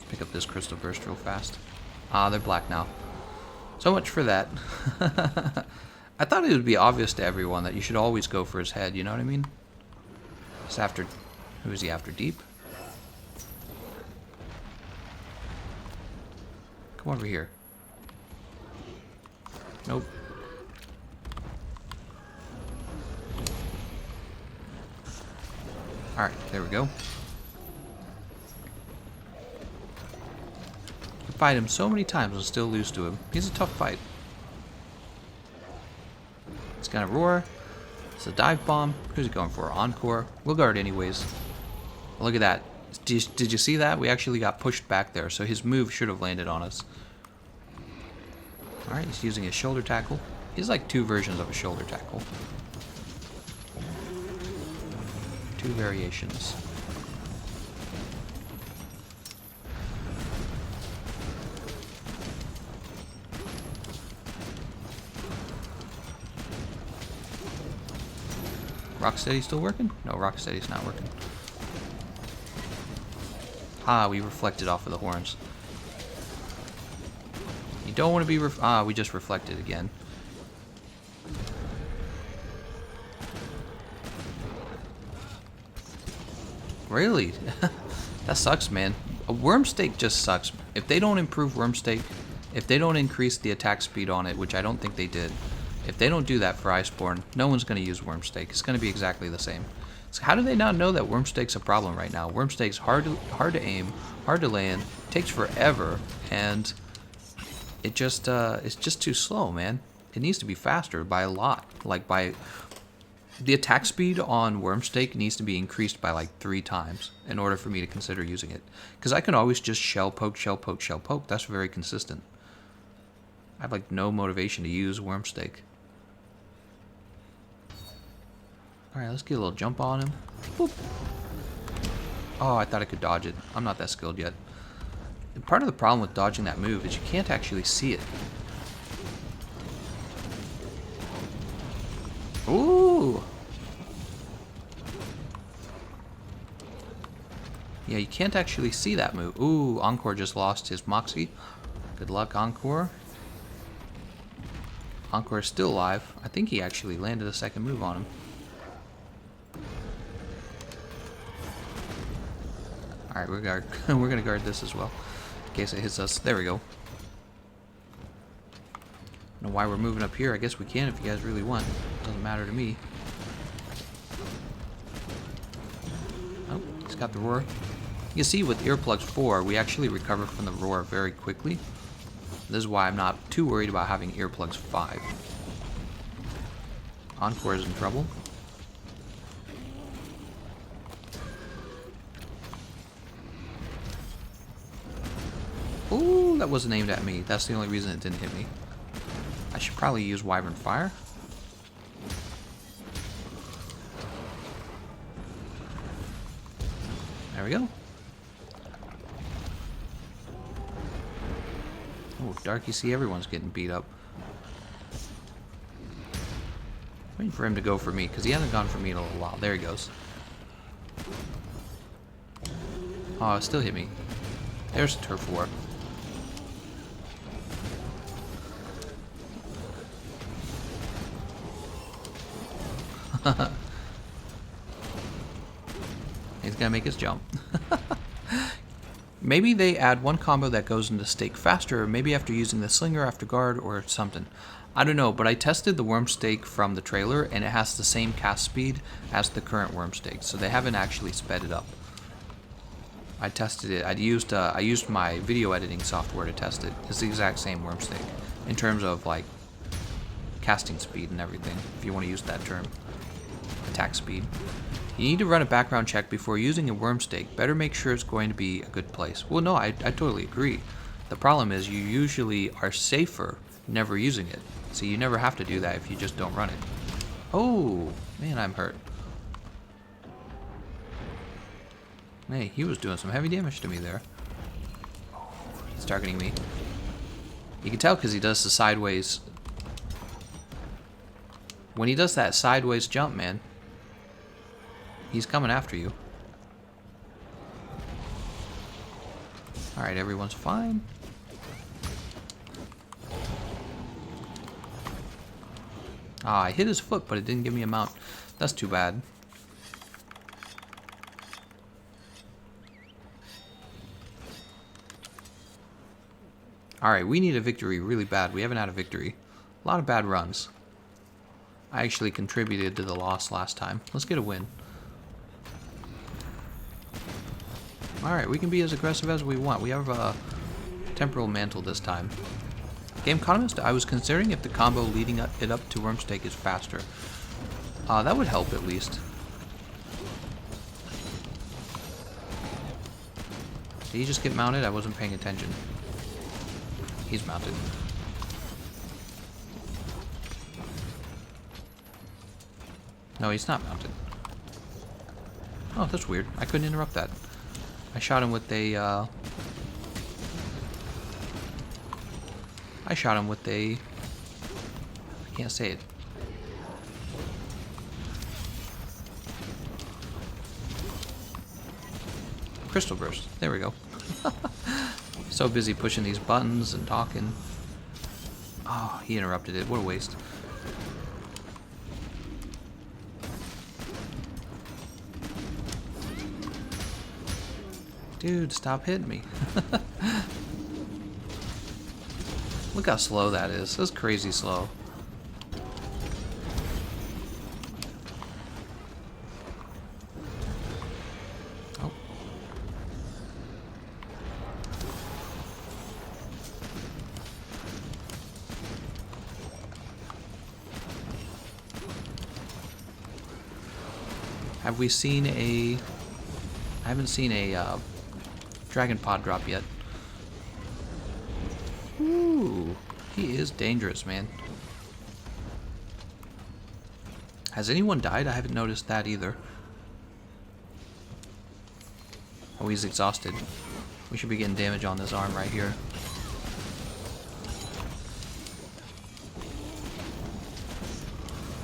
Pick up this crystal burst real fast. Ah, they're black now. So much for that. I thought it would be obvious to everyone that you should always go for his head, you know what I mean? He's after... Who is he after? Deep? Come over here. Nope. Alright, there we go. I fight him so many times and still lose to him. He's a tough fight. He's gonna roar. It's a dive bomb. Who's he going for? Encore. We'll guard anyways. Look at that. Did you see that? We actually got pushed back there, so his move should have landed on us. Alright, he's using his shoulder tackle. He's like 2 versions of a shoulder tackle. 2 variations. Rocksteady still working? No, Rocksteady's not working. Ah, we reflected off of the horns. You don't want to be we just reflected again. Really? That sucks, man. A Wormstake just sucks. If they don't improve Wormstake, if they don't increase the attack speed on it, which I don't think they did, if they don't do that for Iceborne, no one's going to use Wormstake. It's going to be exactly the same. So how do they not know that Wormstake's a problem right now? Wormstake's hard to aim, hard to land, takes forever, and it just it's just too slow, man. It needs to be faster by a lot. Like by the attack speed on Wormstake needs to be increased by like 3 times in order for me to consider using it. Because I can always just shell poke, shell poke, shell poke. That's very consistent. I have like no motivation to use Wormstake. Alright, let's get a little jump on him. Boop. Oh, I thought I could dodge it. I'm not that skilled yet. And part of the problem with dodging that move is you can't actually see it. Ooh! Yeah, you can't actually see that move. Ooh, Encore just lost his Moxie. Good luck, Encore. Encore is still alive. I think he actually landed a second move on him. Alright, we're gonna guard this as well. In case it hits us. There we go. know why we're moving up here. I guess we can if you guys really want. Doesn't matter to me. Oh, he's got the roar. You can see with earplugs 4, we actually recover from the roar very quickly. This is why I'm not too worried about having earplugs 5. Encore is in trouble. Ooh, that wasn't aimed at me. That's the only reason it didn't hit me. I should probably use Wyvern Fire. There we go. Oh, Dark, you see everyone's getting beat up. Waiting for him to go for me, because he hasn't gone for me in a little while. There he goes. Oh, it still hit me. There's Turf War. He's gonna make his jump. Maybe they add one combo that goes into stake faster, or maybe after using the slinger after guard or something. I don't know, but I tested the worm stake from the trailer and it has the same cast speed as the current worm stake, so they haven't actually sped it up. I tested it. I used my video editing software to test it. It's the exact same worm stake in terms of like casting speed and everything, if you want to use that term. Attack speed. You need to run a background check before using a worm stake. Better make sure it's going to be a good place. Well, no, I totally agree. The problem is you usually are safer never using it. So you never have to do that if you just don't run it. Oh, man, I'm hurt. Hey, he was doing some heavy damage to me there. He's targeting me. You can tell because he does the sideways. When he does that sideways jump, man, he's coming after you. Alright, everyone's fine. Ah, I hit his foot, but it didn't give me a mount. That's too bad. Alright, we need a victory really bad. We haven't had a victory. A lot of bad runs. I actually contributed to the loss last time. Let's get a win. Alright, we can be as aggressive as we want. We have a Temporal Mantle this time. Gameconomist, I was considering if the combo leading it up to Wormstake is faster. That would help at least. Did he just get mounted? I wasn't paying attention. He's mounted. No, he's not mounted. Oh, that's weird. I couldn't interrupt that. I shot him with a, I can't say it. Crystal Burst. There we go. So busy pushing these buttons and talking. Oh, he interrupted it. What a waste. Dude, stop hitting me. Look how slow that is. That's crazy slow. Oh. Have we seen a... I haven't seen a Dragon Pod drop yet. Ooh, he is dangerous, man. Has anyone died? I haven't noticed that either. Oh, he's exhausted. We should be getting damage on this arm right here.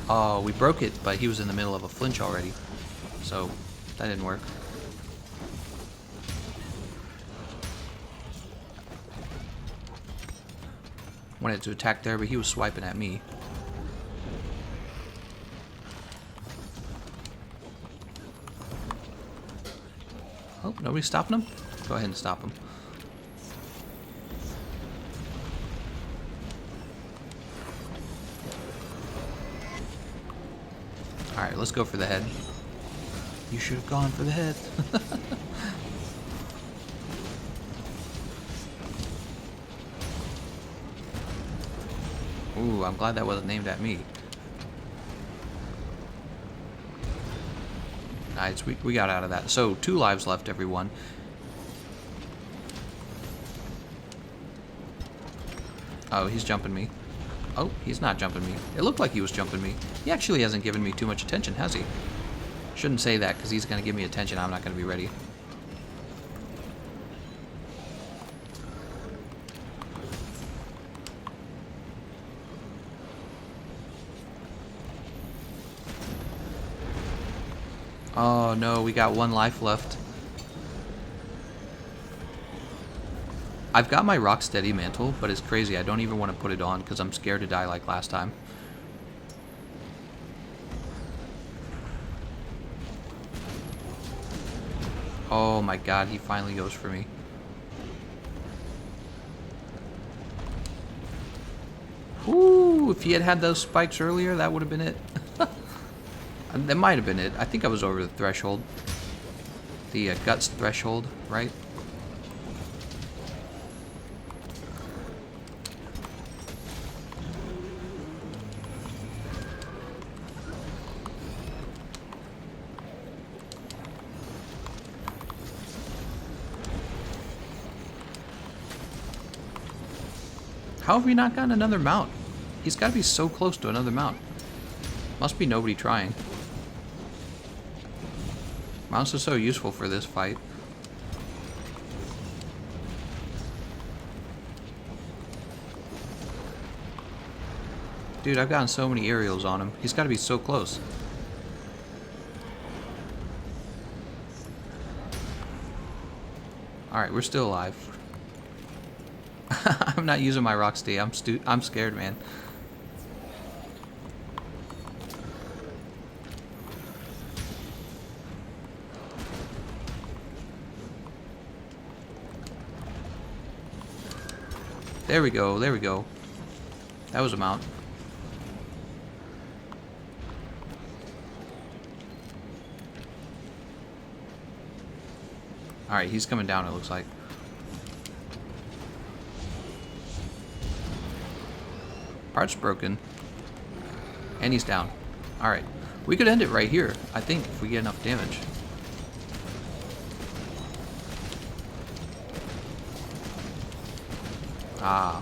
Oh, we broke it, but he was in the middle of a flinch already. So, that didn't work. Wanted to attack there, but he was swiping at me. Oh, nobody's stopping him? Go ahead and stop him. Alright, let's go for the head. You should have gone for the head. Ooh, I'm glad that wasn't aimed at me. Nice, we got out of that. So, 2 lives left, everyone. Oh, he's jumping me. Oh, he's not jumping me. It looked like he was jumping me. He actually hasn't given me too much attention, has he? Shouldn't say that, because he's going to give me attention. I'm not going to be ready. Oh no, we got 1 life left. I've got my Rocksteady mantle, but it's crazy. I don't even want to put it on because I'm scared to die like last time. Oh my god, he finally goes for me. Ooh, if he had had those spikes earlier, that would have been it. That might have been it. I think I was over the threshold. The guts threshold, right? How have we not gotten another mount? He's got to be so close to another mount. Must be nobody trying. Mounts are so useful for this fight. Dude, I've gotten so many aerials on him. He's got to be so close. Alright, we're still alive. I'm not using my Rocksteady. I'm scared, man. There we go, there we go. That was a mount. Alright, he's coming down, it looks like. Part's broken. And he's down. Alright. We could end it right here, I think, if we get enough damage. Ah.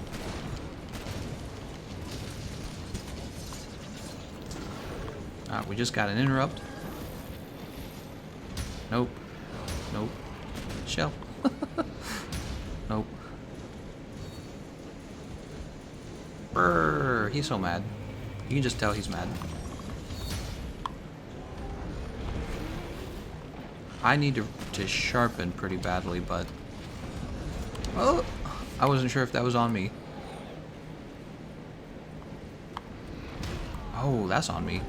We just got an interrupt. Nope. Nope. Shell. Nope. Brrr, he's so mad. You can just tell he's mad. I need to sharpen pretty badly, but... Oh! I wasn't sure if that was on me. Oh, that's on me.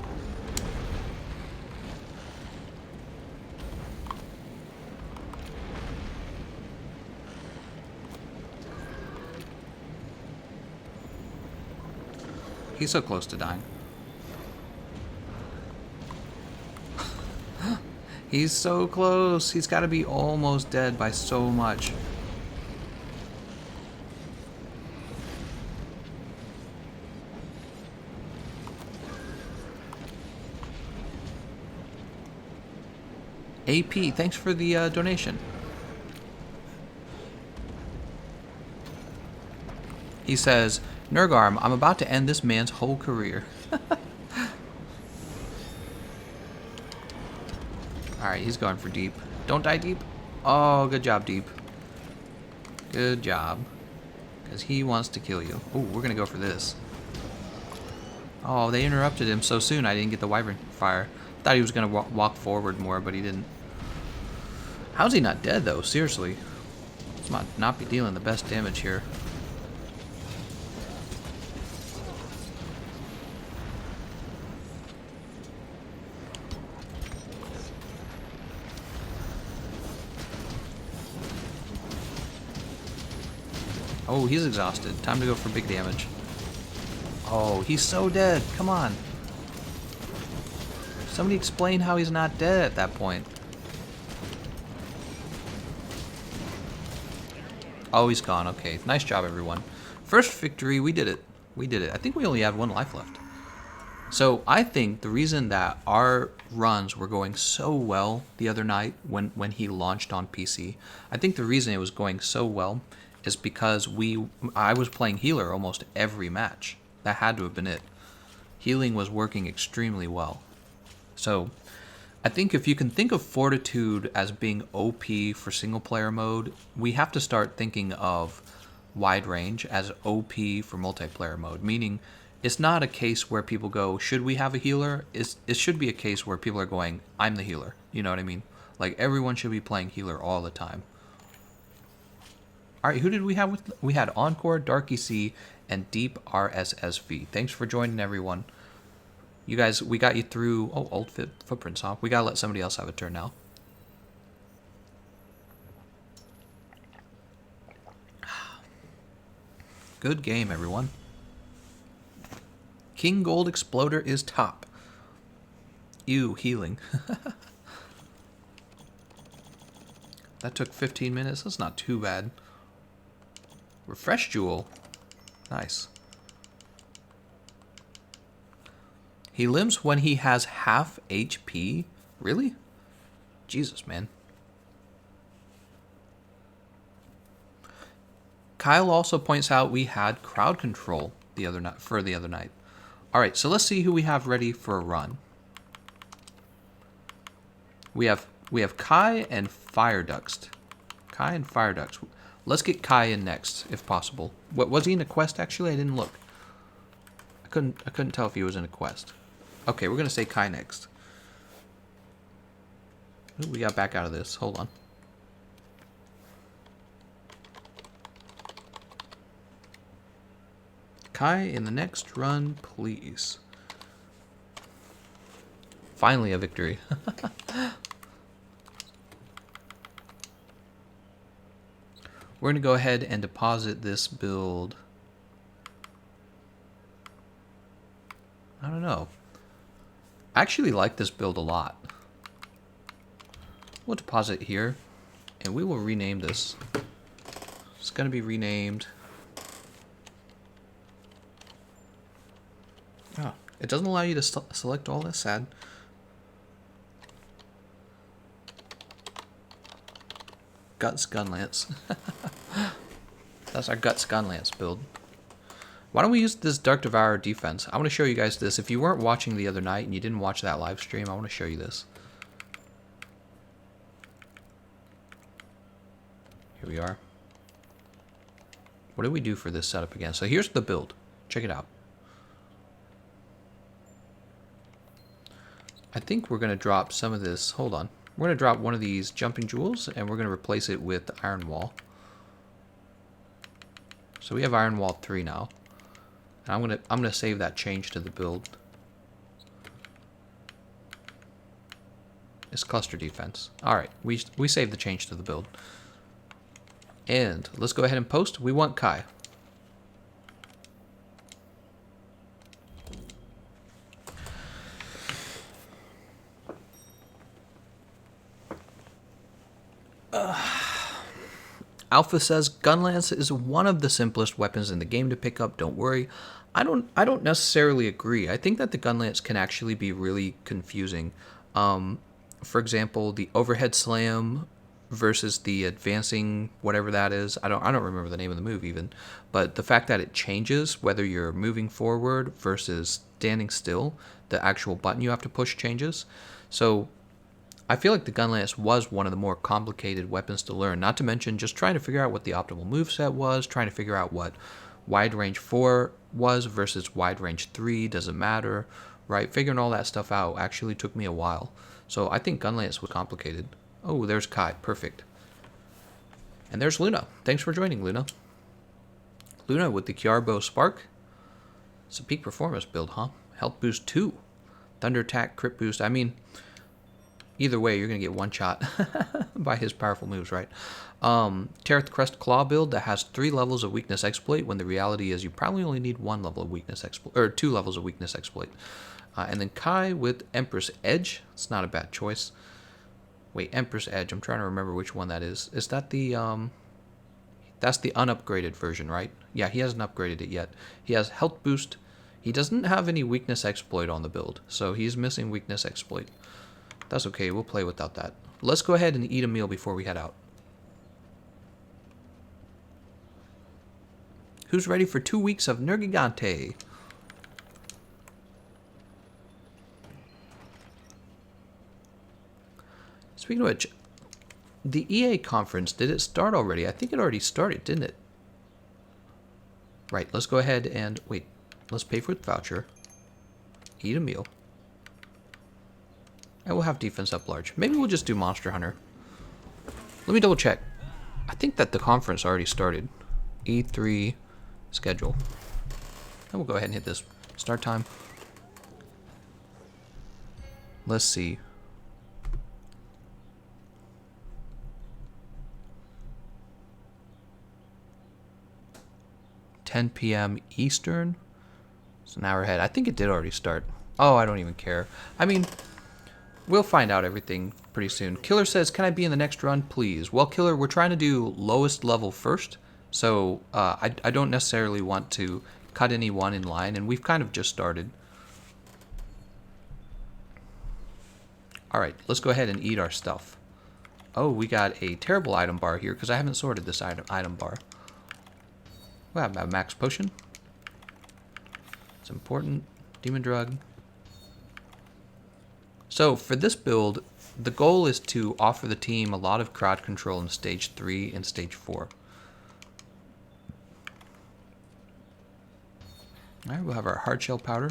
He's so close to dying. He's so close. He's got to be almost dead by so much. AP, thanks for the donation. He says, Nergarm, I'm about to end this man's whole career. Alright, he's going for deep. Don't die deep. Oh, good job, deep. Good job. Because he wants to kill you. Oh, we're going to go for this. Oh, they interrupted him so soon I didn't get the wyvern fire. Thought he was going to walk forward more, but he didn't. How's he not dead, though? Seriously. This might not be dealing the best damage here. Oh, he's exhausted. Time to go for big damage. Oh, he's so dead. Come on. Somebody explain how he's not dead at that point. Oh, he's gone. Okay. Nice job, everyone. First victory. We did it. We did it. I think we only had 1 life left. So I think the reason that our runs were going so well the other night when he launched on PC, I think the reason it was going so well is because I was playing healer almost every match. That had to have been it. Healing was working extremely well. So I think if you can think of Fortitude as being OP for single player mode, we have to start thinking of wide range as OP for multiplayer mode, meaning it's not a case where people go, should we have a healer? It should be a case where people are going, I'm the healer. You know what I mean? Like, everyone should be playing healer all the time. All right, who did we have? We had Encore, Dark EC, and Deep RSSV. Thanks for joining, everyone. You guys, we got you through... Oh, old footprints, huh? We got to let somebody else have a turn now. Good game, everyone. King Gold Exploder is top. Ew, healing. That took 15 minutes. That's not too bad. Refresh Jewel. Nice. He limps when he has half HP? Really? Jesus, man. Kyle also points out we had crowd control the other night. All right, so let's see who we have ready for a run. We have Kai and Fireduxt. Kai and Fireduxt. Let's get Kai in next, if possible. What was he in a quest? Actually, I didn't look. I couldn't tell if he was in a quest. Okay, we're gonna say Kai next. Ooh, we got back out of this. Hold on. Kai in the next run, please. Finally a victory. We're going to go ahead and deposit this build. I don't know. I actually like this build a lot. We'll deposit here, and we will rename this. It's going to be renamed... Oh, it doesn't allow you to select all this. Sad. Guts Gunlance. That's our Guts Gunlance build. Why don't we use this Dark Devourer defense? I want to show you guys this. If you weren't watching the other night and you didn't watch that live stream, I want to show you this. Here we are. What do we do for this setup again? So here's the build. Check it out. I think we're going to drop some of this. Hold on. We're going to drop one of these jumping jewels, and we're going to replace it with Iron Wall. So we have Iron Wall 3 now. And I'm gonna save that change to the build. It's cluster defense. All right, we saved the change to the build. And let's go ahead and post. We want Kai. Alpha says Gunlance is one of the simplest weapons in the game to pick up. Don't worry. I don't necessarily agree. I think that the Gunlance can actually be really confusing. For example, the overhead slam versus the advancing whatever that is. I don't remember the name of the move even, but the fact that it changes whether you're moving forward versus standing still, the actual button you have to push changes. So I feel like the Gunlance was one of the more complicated weapons to learn, not to mention just trying to figure out what the optimal moveset was, trying to figure out what wide range 4 was versus wide range 3, doesn't matter, right? Figuring all that stuff out actually took me a while. So I think Gunlance was complicated. Oh, there's Kai, perfect. And there's Luna. Thanks for joining, Luna. Luna with the Kiarbo Spark. It's a peak performance build, huh? Health boost 2. Thunder attack, crit boost. I mean, either way, you're going to get one shot by his powerful moves, right? Terith Crest Claw build that has 3 levels of weakness exploit, when the reality is you probably only need 1 level of weakness exploit, or 2 levels of weakness exploit. And then Kai with Empress Edge. It's not a bad choice. Wait, Empress Edge. I'm trying to remember which one that is. Is that the... That's the unupgraded version, right? Yeah, he hasn't upgraded it yet. He has health boost. He doesn't have any weakness exploit on the build, so he's missing weakness exploit. That's okay, we'll play without that. Let's go ahead and eat a meal before we head out. Who's ready for 2 weeks of Nergigante? Speaking of which, the EA conference, did it start already? I think it already started, didn't it? Right, let's go ahead and... Wait, let's pay for the voucher. Eat a meal. And we'll have defense up large. Maybe we'll just do Monster Hunter. Let me double check. I think that the conference already started. E3 schedule. And we'll go ahead and hit this start time. Let's see. $10 p.m. Eastern. It's an hour ahead. I think it did already start. Oh, I don't even care. I mean, we'll find out everything pretty soon. Killer says, can I be in the next run, please? Well, Killer, we're trying to do lowest level first. So I don't necessarily want to cut anyone in line. And we've kind of just started. All right, let's go ahead and eat our stuff. Oh, we got a terrible item bar here because I haven't sorted this item bar. We'll have a max potion. It's important. Demon drug. So for this build, the goal is to offer the team a lot of crowd control in stage 3 and stage 4. Alright, we'll have our hard shell powder.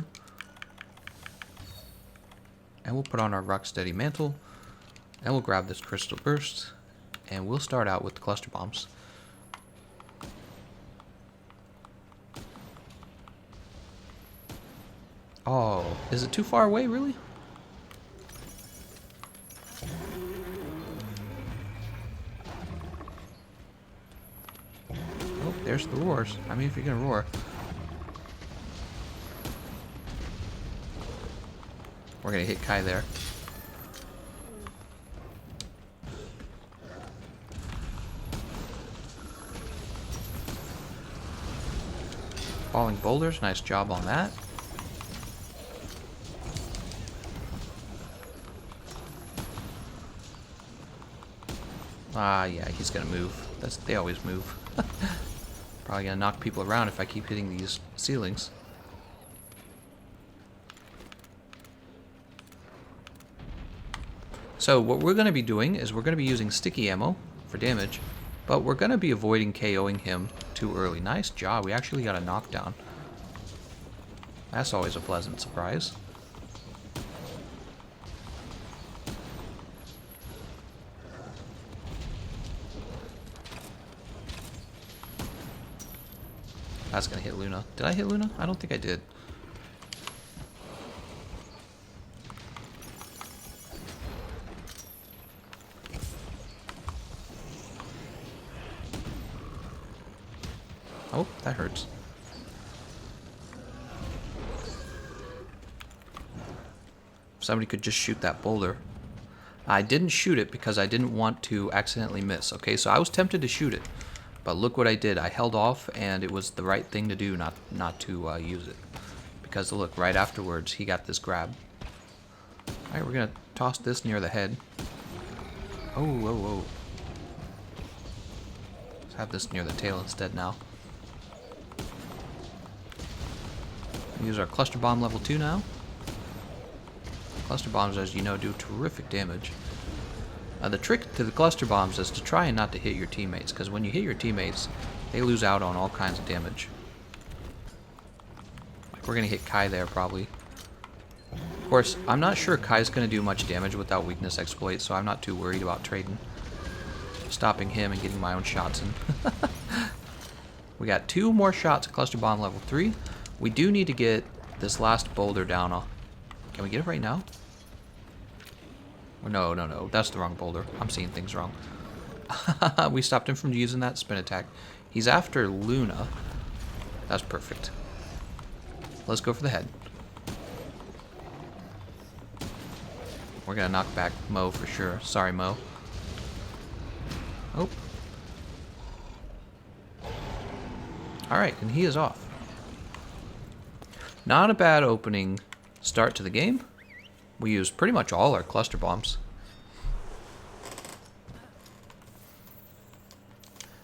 And we'll put on our Rocksteady mantle. And we'll grab this crystal burst. And we'll start out with the cluster bombs. Oh, is it too far away, really? Oh, there's the roars. I mean, if you're gonna roar. We're gonna hit Kai there. Falling boulders, nice job on that. Ah, yeah, he's gonna move. They always move. Probably gonna knock people around if I keep hitting these ceilings. So what we're gonna be doing is we're gonna be using sticky ammo for damage, but we're gonna be avoiding KOing him too early. Nice job, we actually got a knockdown. That's always a pleasant surprise. That's gonna hit Luna. Did I hit Luna? I don't think I did. Oh, that hurts. Somebody could just shoot that boulder. I didn't shoot it because I didn't want to accidentally miss. Okay, so I was tempted to shoot it. But look what I did. I held off, and it was the right thing to do not to use it. Because look, right afterwards, he got this grab. Alright, we're going to toss this near the head. Oh, whoa, whoa. Let's have this near the tail instead now. Use our cluster bomb level 2 now. Cluster bombs, as you know, do terrific damage. The trick to the cluster bombs is to try and not to hit your teammates, because when you hit your teammates, they lose out on all kinds of damage. Like we're going to hit Kai there, probably. Of course, I'm not sure Kai's going to do much damage without weakness exploit, so I'm not too worried about trading. Stopping him and getting my own shots in. We got 2 more shots at cluster bomb level 3. We do need to get this last boulder down. Can we get it right now? No, no, no. That's the wrong boulder. I'm seeing things wrong. We stopped him from using that spin attack. He's after Luna. That's perfect. Let's go for the head. we're gonna knock back Mo for sure. Sorry, Mo. Oh. Alright, and he is off. Not a bad opening start to the game. We used pretty much all our cluster bombs.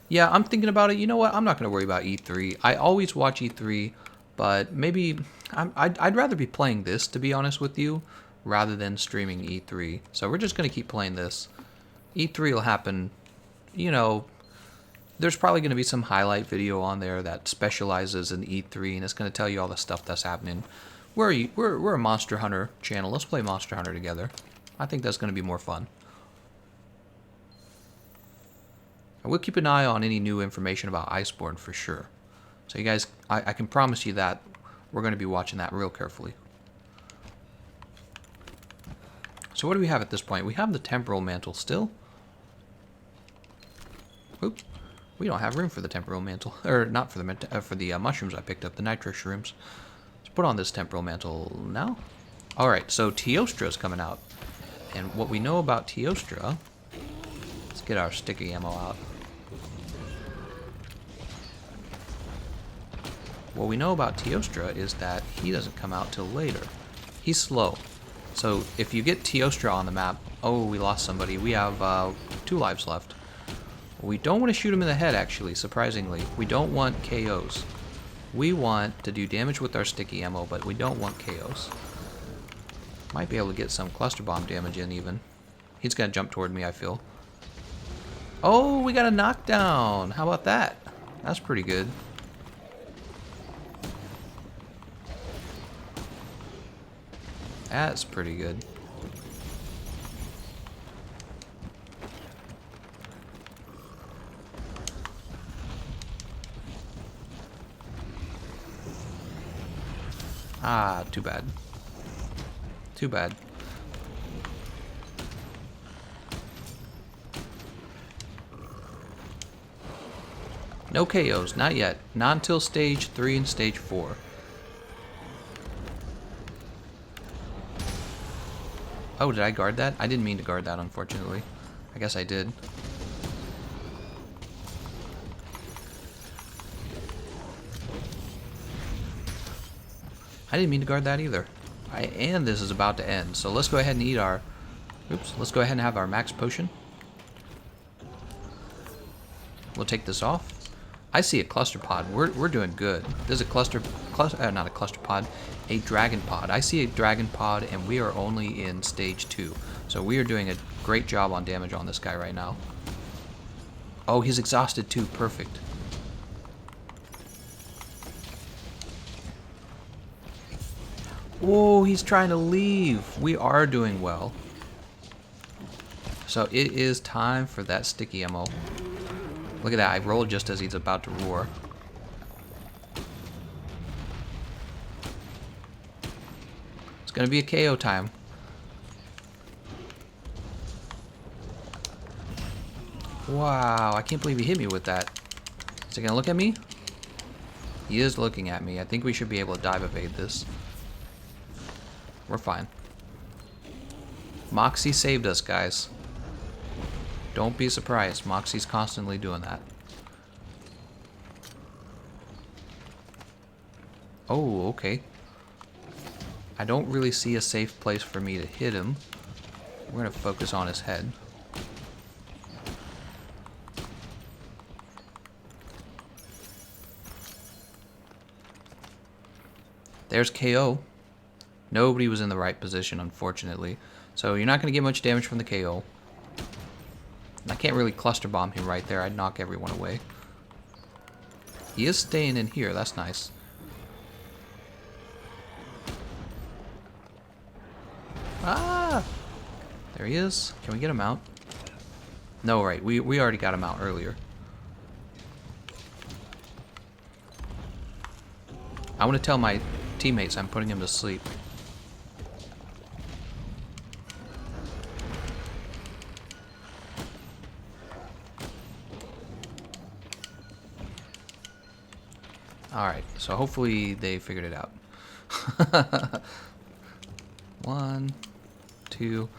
Yeah, I'm thinking about it. You know what? I'm not going to worry about E3. I always watch E3, but maybe I'd rather be playing this, to be honest with you, rather than streaming E3. So we're just going to keep playing this. E3 will happen, you know, there's probably going to be some highlight video on there that specializes in E3, and it's going to tell you all the stuff that's happening. We're a Monster Hunter channel. Let's play Monster Hunter together. I think that's going to be more fun. And we'll keep an eye on any new information about Iceborne for sure. So you guys, I can promise you that we're going to be watching that real carefully. So what do we have at this point? We have the Temporal Mantle still. Oop. We don't have room for the Temporal Mantle. Or not for the mushrooms I picked up, the Nitro Shrooms. Let's put on this Temporal Mantle now. Alright, so Teostra is coming out. And what we know about Teostra... Let's get our sticky ammo out. What we know about Teostra is that he doesn't come out till later. He's slow. So if you get Teostra on the map... Oh, we lost somebody. We have 2 lives left. We don't want to shoot him in the head, actually, surprisingly. We don't want KOs. We want to do damage with our sticky ammo, but we don't want KOs. Might be able to get some cluster bomb damage in, even. He's going to jump toward me, I feel. Oh, we got a knockdown! How about that? That's pretty good. That's pretty good. Ah, too bad. Too bad. No KOs, not yet. Not until stage 3 and stage 4. Oh, did I guard that? I didn't mean to guard that, unfortunately. I guess I did. I didn't mean to guard that either. And this is about to end, so let's go ahead and eat our... Oops, let's go ahead and have our max potion. We'll take this off. I see a cluster pod. We're doing good. There's a not a cluster pod, a dragon pod. I see a dragon pod, and we are only in stage 2. So we are doing a great job on damage on this guy right now. Oh, he's exhausted too. Perfect. Oh, he's trying to leave. We are doing well. So it is time for that sticky ammo. Look at that. I rolled just as he's about to roar. It's going to be a KO time. Wow, I can't believe he hit me with that. Is he going to look at me? He is looking at me. I think we should be able to dive evade this. We're fine. Moxie saved us, guys. Don't be surprised. Moxie's constantly doing that. Oh, okay. I don't really see a safe place for me to hit him. We're going to focus on his head. There's KO. Nobody was in the right position, unfortunately. So you're not going to get much damage from the KO. And I can't really cluster bomb him right there. I'd knock everyone away. He is staying in here. That's nice. Ah! There he is. Can we get him out? No, right. We already got him out earlier. I want to tell my teammates I'm putting him to sleep. Alright, so hopefully they figured it out. 1, 2.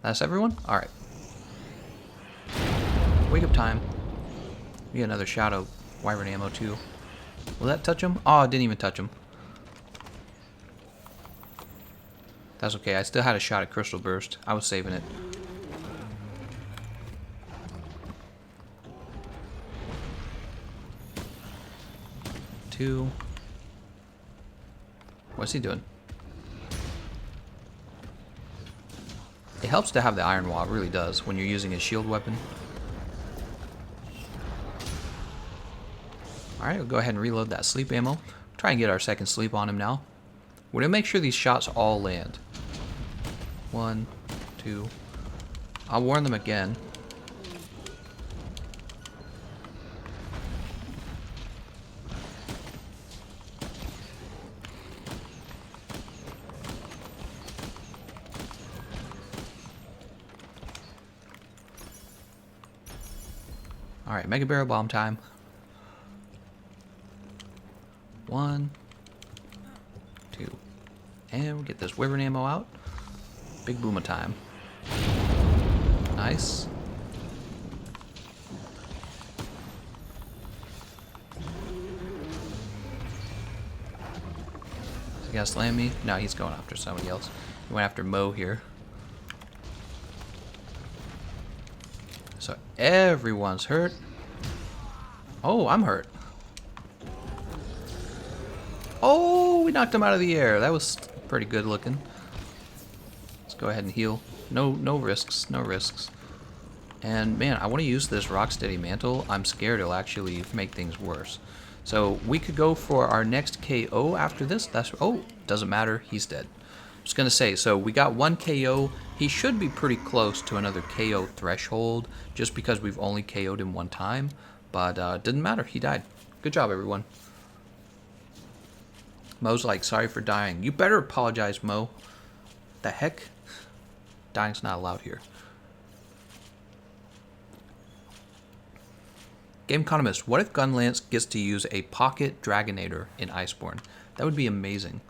That's everyone? Alright. Wake up time. We get another shot of wyvern ammo too. Will that touch him? Oh, it didn't even touch him. That's okay. I still had a shot at crystal burst. I was saving it. Two. What's he doing? It helps to have the iron wall, it really does, when you're using a shield weapon. Alright, we'll go ahead and reload that sleep ammo. Try and get our second sleep on him now. We're going to make sure these shots all land. 1, 2. I'll warn them again. Alright, Mega Barrel Bomb time. 1, 2. And we'll get this wyvern ammo out. Big boomer time. Nice. Is he gonna slam me? No, he's going after somebody else. He went after Mo here. So everyone's hurt. Oh, I'm hurt. Oh, we knocked him out of the air. That was pretty good looking. Let's go ahead and heal. No risks, no risks. And man, I want to use this Rocksteady Mantle. I'm scared it'll actually make things worse. So we could go for our next KO after this. Oh, doesn't matter. He's dead. I was gonna say, so we got one KO. He should be pretty close to another KO threshold, just because we've only KO'd him one time. But didn't matter. He died. Good job, everyone. Mo's like, sorry for dying. You better apologize, Mo. The heck? Dying's not allowed here. Gameconomist, what if Gunlance gets to use a pocket Dragonator in Iceborne? That would be amazing.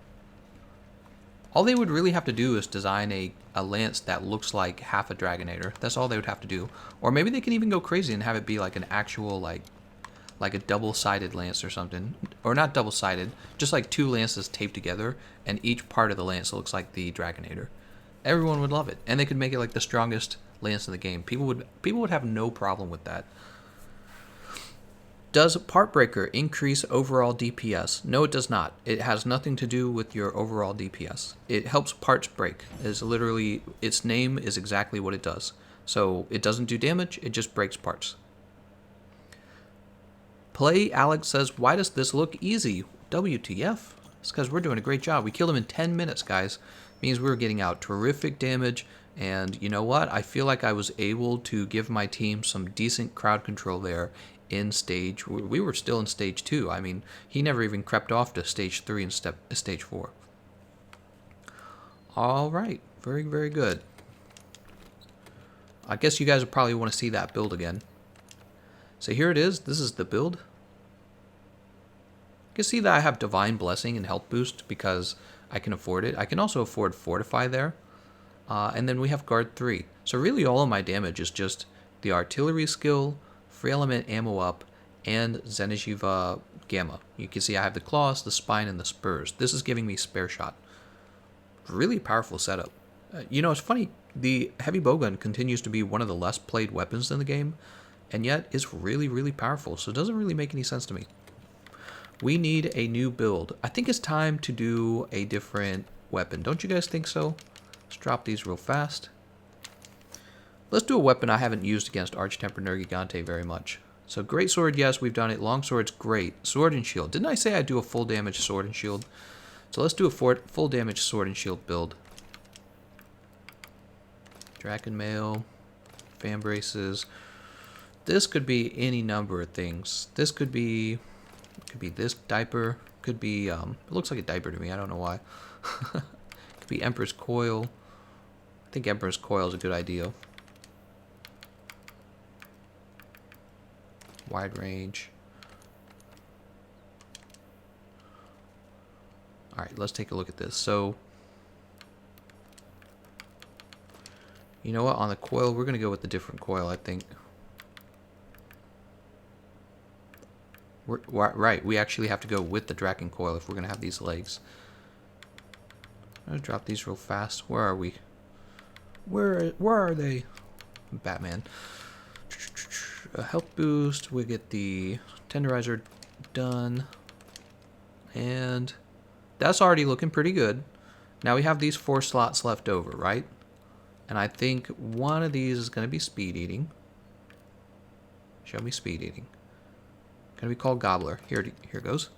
All they would really have to do is design a lance that looks like half a Dragonator. That's all they would have to do. Or maybe they can even go crazy and have it be like an actual, like a double-sided lance or something. Or not double-sided, just like two lances taped together, and each part of the lance looks like the Dragonator. Everyone would love it. And they could make it like the strongest lance in the game. People would have no problem with that. Does Part Breaker increase overall DPS? No, it does not. It has nothing to do with your overall DPS. It helps parts break. It's literally, its name is exactly what it does. So it doesn't do damage, it just breaks parts. Play Alex says, why does this look easy? WTF? It's because we're doing a great job. We killed him in 10 minutes, guys. Means we were getting out terrific damage. And you know what? I feel like I was able to give my team some decent crowd control there in stage. We were still in stage 2. I mean, he never even crept off to stage 3 and stage 4. All right. Very, very good. I guess you guys will probably want to see that build again. So here it is. This is the build. You can see that I have Divine Blessing and Health Boost because I can afford it. I can also afford Fortify there. And then we have Guard 3. So really all of my damage is just the Artillery skill, Free Element Ammo Up, and Zenitjiva Gamma. You can see I have the Claws, the Spine, and the Spurs. This is giving me Spare Shot. Really powerful setup. You know, it's funny. The Heavy Bowgun continues to be one of the less played weapons in the game. And yet, it's really, really powerful. So it doesn't really make any sense to me. We need a new build. I think it's time to do a different weapon. Don't you guys think so? Let's drop these real fast. Let's do a weapon I haven't used against Arch-Tempered Nergigante very much. So Greatsword, yes, we've done it. Longsword's great. Sword and Shield. Didn't I say I'd do a full damage Sword and Shield? So let's do a full damage Sword and Shield build. Dragon Mail. Fan Braces. This could be any number of things. This could be this diaper. Could be, it looks like a diaper to me. I don't know why. Could be Emperor's Coil. I think Emperor's Coil is a good idea. Wide range. Alright, let's take a look at this. So, You know what? On the coil, we're going to go with the different coil, I think. Right, we actually have to go with the Draken coil if we're going to have these legs. I'm going to drop these real fast. Where are we? Where are they? Batman. A health boost. We get the tenderizer done. And that's already looking pretty good. Now we have these 4 slots left over, right? And I think one of these is going to be speed eating. Show me speed eating. Going to be called Gobbler. Here goes.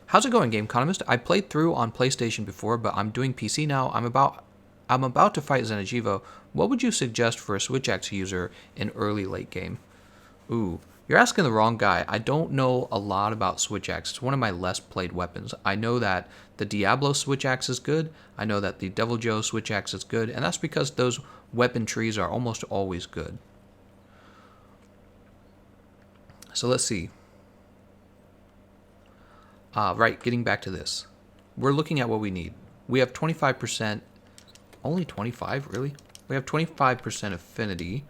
How's it going, Gameconomist? I played through on PlayStation before, but I'm doing PC now. I'm about to fight Xeno'jiivo. What would you suggest for a Switch X user in early late game? Ooh, you're asking the wrong guy. I don't know a lot about Switch Axe. It's one of my less played weapons. I know that the Diablo Switch Axe is good. I know that the Devil Joe Switch Axe is good, and that's because those weapon trees are almost always good. So let's see. Right, getting back to this. We're looking at what we need. We have 25%. Only 25, really? We have 25% affinity.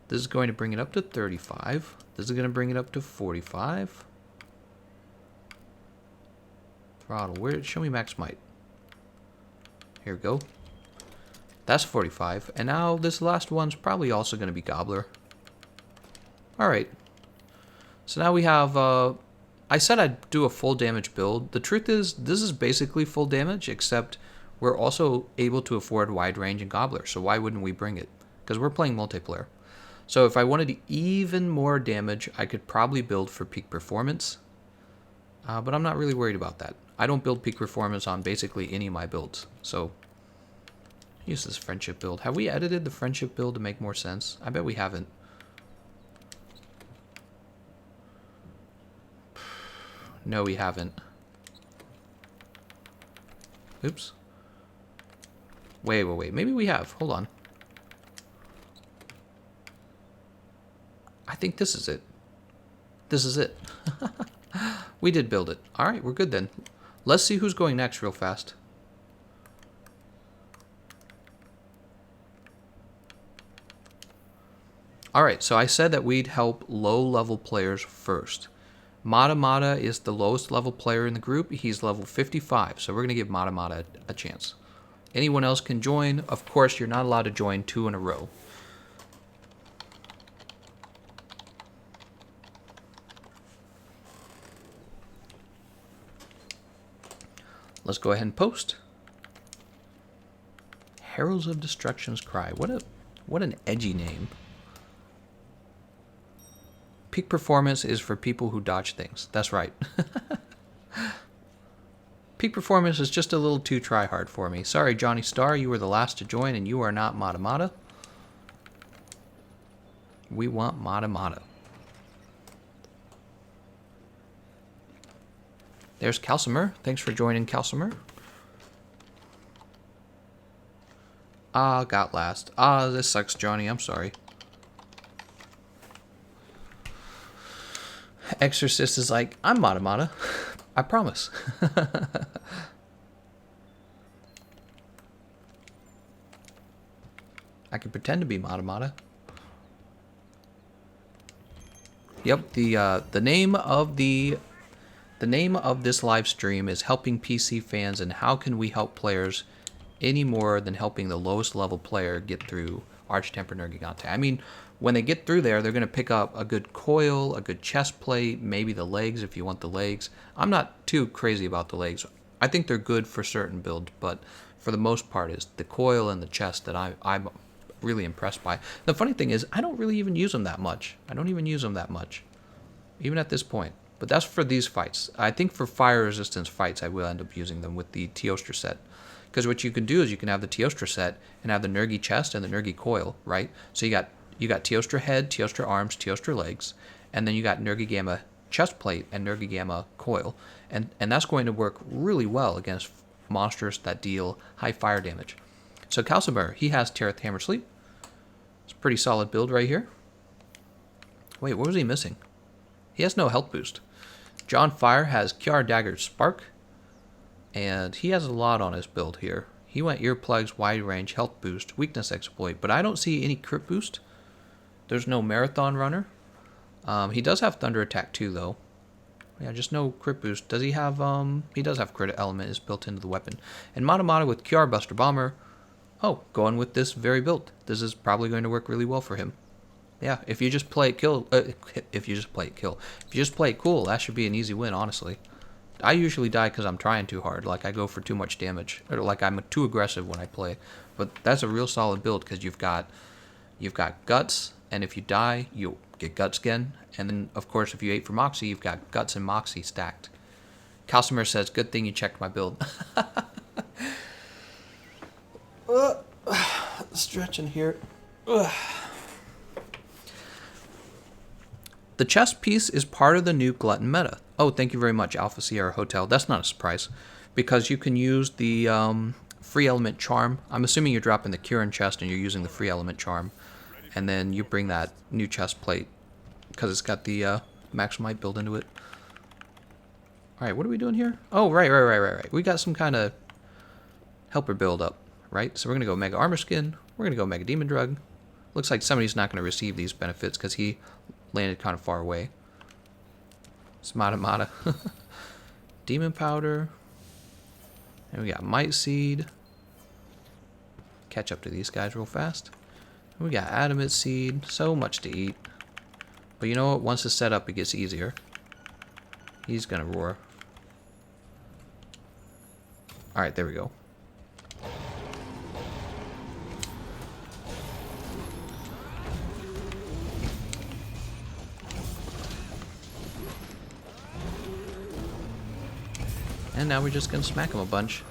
This is going to bring it up to 35. This is going to bring it up to 45. Throttle. Where? Show me max might. Here we go. That's 45. And now this last one's probably also going to be Gobbler. Alright. So now we have... I said I'd do a full damage build. The truth is, this is basically full damage, except we're also able to afford wide range and Gobbler. So why wouldn't we bring it? Because we're playing multiplayer. So if I wanted even more damage, I could probably build for peak performance. But I'm not really worried about that. I don't build peak performance on basically any of my builds. So use this friendship build. Have we edited the friendship build to make more sense? I bet we haven't. No, we haven't. Oops. Wait. Maybe we have. Hold on. I think this is it. This is it. We did build it. Alright, we're good then. Let's see who's going next real fast. Alright, so I said that we'd help low-level players first. Mata is the lowest level player in the group. He's level 55, so we're going to give Mata a chance. Anyone else can join. Of course, you're not allowed to join 2 in a row. Let's go ahead and post. Heralds of Destruction's Cry. What an edgy name. Peak performance is for people who dodge things. That's right. Peak performance is just a little too try-hard for me. Sorry, Johnny Star, you were the last to join, and you are not Mata. We want Mata. There's Calcimer. Thanks for joining, Calcimer. Got last. This sucks, Johnny. I'm sorry. Exorcist is like, I'm Mata. I promise. I can pretend to be Mata. Yep, the name of this live stream is Helping PC Fans, and how can we help players any more than helping the lowest level player get through Arch-Tempered Nergigante. I mean, when they get through there, they're going to pick up a good coil, a good chest plate, maybe the legs if you want the legs. I'm not too crazy about the legs. I think they're good for certain builds, but for the most part, it's the coil and the chest that I'm really impressed by. The funny thing is, I don't really even use them that much. Even at this point. But that's for these fights. I think for fire resistance fights, I will end up using them with the Teostra set. Because what you can do is you can have the Teostra set and have the Nergi chest and the Nergi coil, right? So you got Teostra head, Teostra arms, Teostra legs, and then you got Nergigama chest plate and Nergigama coil. And that's going to work really well against monsters that deal high fire damage. So Calcimer, he has Tereth Hammer Sleep. It's a pretty solid build right here. Wait, what was he missing? He has no health boost. John Fire has Kiar Dagger Spark, and he has a lot on his build here. He went earplugs, wide range, health boost, weakness exploit, but I don't see any crit boost. There's no marathon runner. He does have thunder attack too, though. Yeah, just no crit boost. Does he have, he does have crit element is built into the weapon. And Mata with QR Buster Bomber. Oh, going with this very build. This is probably going to work really well for him. Yeah, if you just play it cool, if you just play it cool, that should be an easy win, honestly. I usually die because I'm trying too hard. Like, I go for too much damage. Or, like, I'm too aggressive when I play. But that's a real solid build because you've got Guts, and if you die, you'll get Guts again. And then, of course, if you ate for Moxie, you've got Guts and Moxie stacked. Calcimer says, good thing you checked my build. Stretching here. The chest piece is part of the new Glutton meta. Oh, thank you very much, Alpha Sierra Hotel. That's not a surprise, because you can use the free element charm. I'm assuming you're dropping the Kieran chest and you're using the free element charm, and then you bring that new chest plate because it's got the Maximite built into it. All right, what are we doing here? Oh, right. We got some kind of helper build up, right? So we're gonna go Mega Armor Skin. We're gonna go Mega Demon Drug. Looks like somebody's not gonna receive these benefits because he landed kind of far away. Mata. Demon Powder. And we got Might Seed. Catch up to these guys real fast. And we got Adamant Seed. So much to eat. But you know what? Once it's set up, it gets easier. He's gonna roar. Alright, there we go. And now we're just gonna smack him a bunch.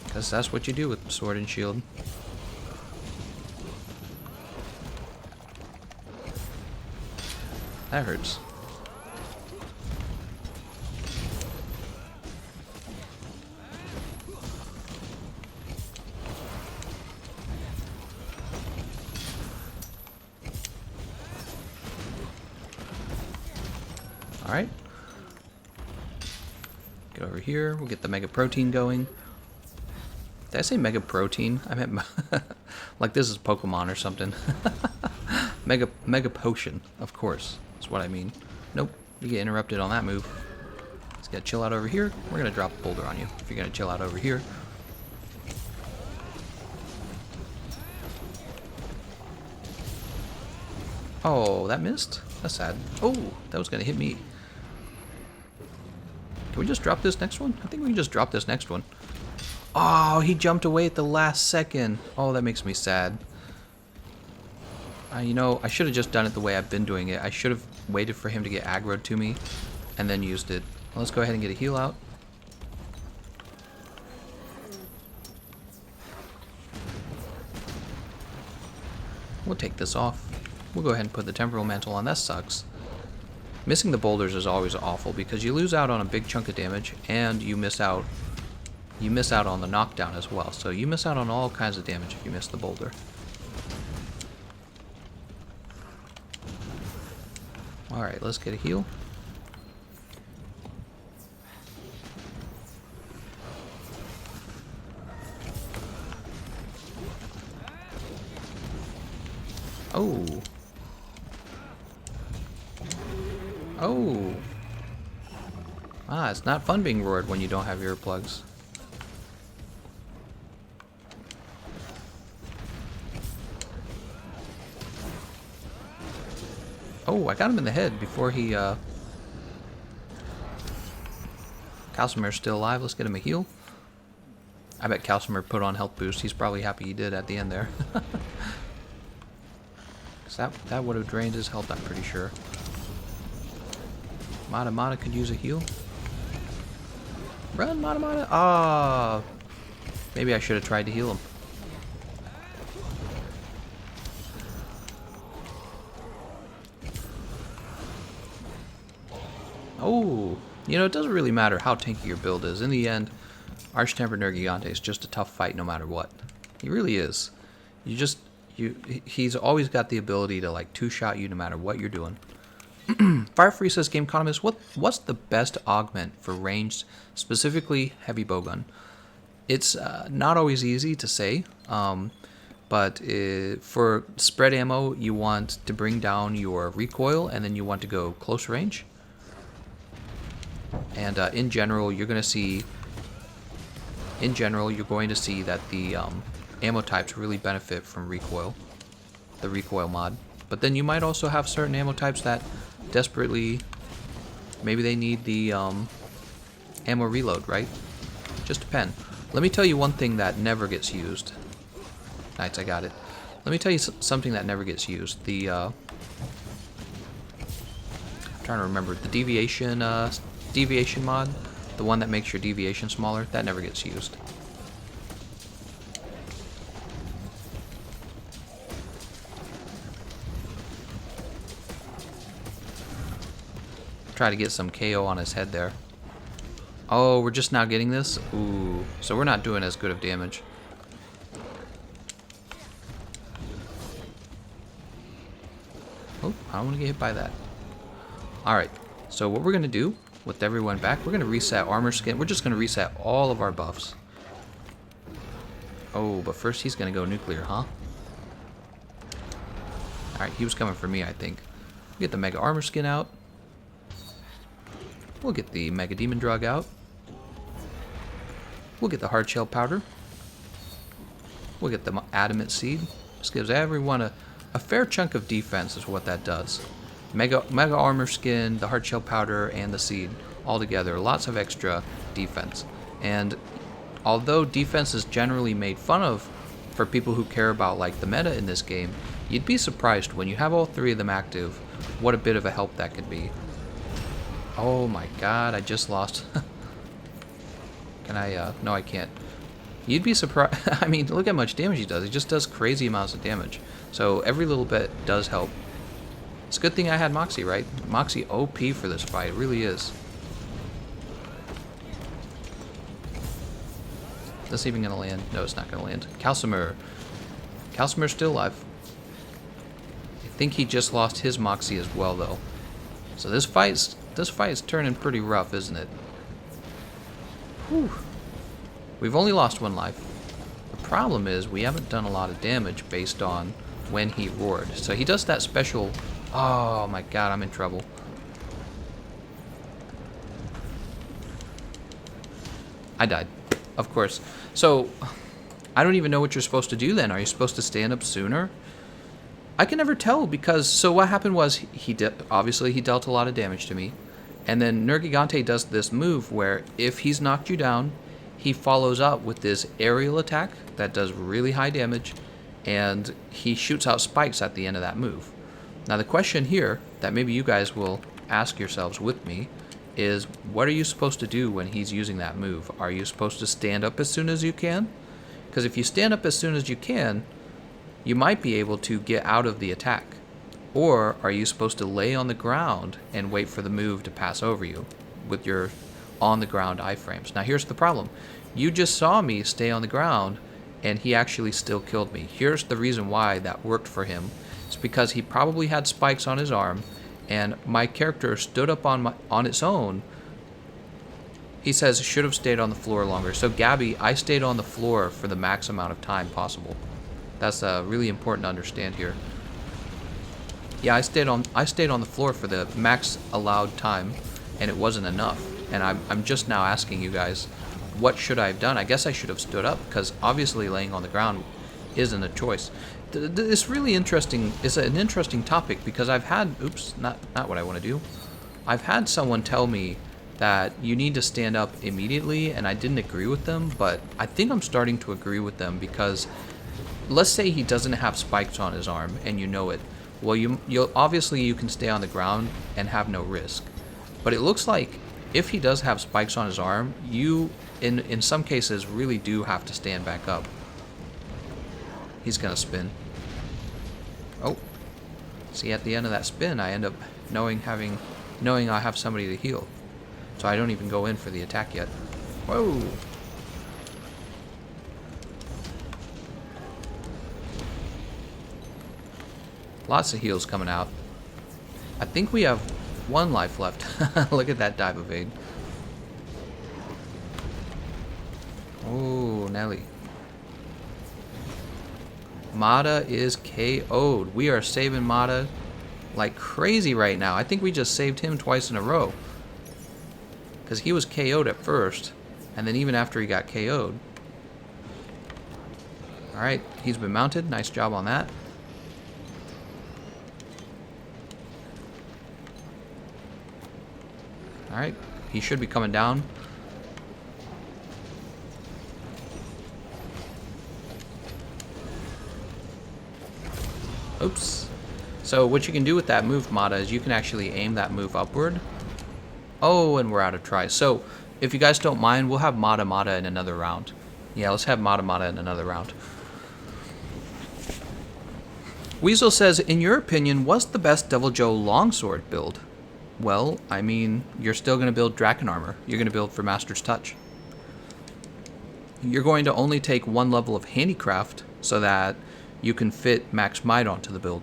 Because that's what you do with Sword and Shield. That hurts. Alright. Get over here. We'll get the Mega Protein going. Did I say Mega Protein? I meant like this is Pokemon or something. Mega Potion, of course. That's what I mean. Nope. You get interrupted on that move. Let's get chill out over here. We're gonna drop a boulder on you if you're gonna chill out over here. Oh, that missed? That's sad. Oh, that was gonna hit me. Can we just drop this next one? I think we can just drop this next one. Oh, he jumped away at the last second. Oh, that makes me sad. You know, I should have just done it the way I've been doing it. I should have waited for him to get aggroed to me and then used it. Well, let's go ahead and get a heal out. We'll take this off. We'll go ahead and put the Temporal Mantle on. That sucks. Missing the boulders is always awful because you lose out on a big chunk of damage and you miss out on the knockdown as well. So you miss out on all kinds of damage if you miss the boulder. Alright, let's get a heal. Oh. Oh. Ah, it's not fun being roared when you don't have earplugs. Oh, I got him in the head before he, Calcimer's still alive. Let's get him a heal. I bet Calcimer put on health boost. He's probably happy he did at the end there. Cause that would have drained his health, I'm pretty sure. Mata could use a heal. Run, Mata! Ah, maybe I should have tried to heal him. Oh, you know, it doesn't really matter how tanky your build is. In the end, Arch-Tempered Nergigante is just a tough fight no matter what. He really is. He's always got the ability to, like, two-shot you no matter what you're doing. Firefree says, Gameconomist, what's the best augment for ranged, specifically heavy bowgun? It's not always easy to say, but for spread ammo, you want to bring down your recoil, and then you want to go close range. And in general, you're going to see. In general, you're going to see that the ammo types really benefit from recoil, the recoil mod. But then you might also have certain ammo types that desperately, maybe they need the ammo reload, right? Just depend. Let me tell you one thing that never gets used. Nice, I got it. Let me tell you something that never gets used. The I'm trying to remember the deviation mod, the one that makes your deviation smaller. That never gets used. Try to get some KO on his head there. Oh, we're just now getting this? Ooh, so we're not doing as good of damage. Oh, I don't want to get hit by that. Alright, so what we're going to do, with everyone back, we're going to reset armor skin. We're just going to reset all of our buffs. Oh, but first he's going to go nuclear, huh? Alright, he was coming for me, I think. We'll get the mega armor skin out. We'll get the mega demon drug out. We'll get the hard shell powder. We'll get the adamant seed. This gives everyone a fair chunk of defense is what that does. Mega armor skin, the hard shell powder, and the seed all together. Lots of extra defense. And although defense is generally made fun of for people who care about like the meta in this game, you'd be surprised when you have all three of them active what a bit of a help that could be. Oh my god, I just lost. Can I, no I can't. You'd be surprised. I mean, look how much damage he does. He just does crazy amounts of damage. So every little bit does help. It's a good thing I had Moxie, right? Moxie OP for this fight, it really is. Is this even gonna land? No, it's not gonna land. Calcimer. Calcimer's still alive. I think he just lost his Moxie as well, though. So this fight's turning pretty rough, isn't it? Whew. We've only lost one life. The problem is we haven't done a lot of damage based on when he roared. So he does that special... Oh my god, I'm in trouble. I died, of course. So, I don't even know what you're supposed to do then. Are you supposed to stand up sooner? I can never tell because, so what happened was, obviously he dealt a lot of damage to me. And then Nergigante does this move where if he's knocked you down, he follows up with this aerial attack that does really high damage, and he shoots out spikes at the end of that move. Now the question here, that maybe you guys will ask yourselves with me, is what are you supposed to do when he's using that move? Are you supposed to stand up as soon as you can? Because if you stand up as soon as you can, you might be able to get out of the attack. Or are you supposed to lay on the ground and wait for the move to pass over you with your on the ground iframes? Now here's the problem. You just saw me stay on the ground and he actually still killed me. Here's the reason why that worked for him. It's because he probably had spikes on his arm and my character stood up on its own. He says should have stayed on the floor longer. So Gabby, I stayed on the floor for the max amount of time possible. That's really important to understand here. Yeah, I stayed on the floor for the max allowed time, and it wasn't enough. And I'm just now asking you guys, what should I have done? I guess I should have stood up, because obviously laying on the ground isn't a choice. It's really interesting. It's an interesting topic because I've had, oops, not what I want to do. I've had someone tell me that you need to stand up immediately, and I didn't agree with them, but I think I'm starting to agree with them because let's say he doesn't have spikes on his arm, and you know it. Well, you'll obviously you can stay on the ground and have no risk. But it looks like if he does have spikes on his arm, you, in some cases, really do have to stand back up. He's gonna spin. Oh, see, at the end of that spin, I end up knowing I have somebody to heal, so I don't even go in for the attack yet. Whoa. Lots of heals coming out. I think we have one life left. Look at that dive evade. Oh, Nelly. Mata is KO'd. We are saving Mata like crazy right now. I think we just saved him twice in a row. Because he was KO'd at first. And then even after he got KO'd. Alright, he's been mounted. Nice job on that. Alright, he should be coming down. Oops. So what you can do with that move, Mata, is you can actually aim that move upward. Oh, and we're out of tries. So if you guys don't mind, we'll have Mata in another round. Yeah, let's have Mata in another round. Weasel says, in your opinion, what's the best Devil Joe longsword build? Well, I mean, you're still going to build Draken Armor. You're going to build for Master's Touch. You're going to only take one level of Handicraft so that you can fit Max Might onto the build.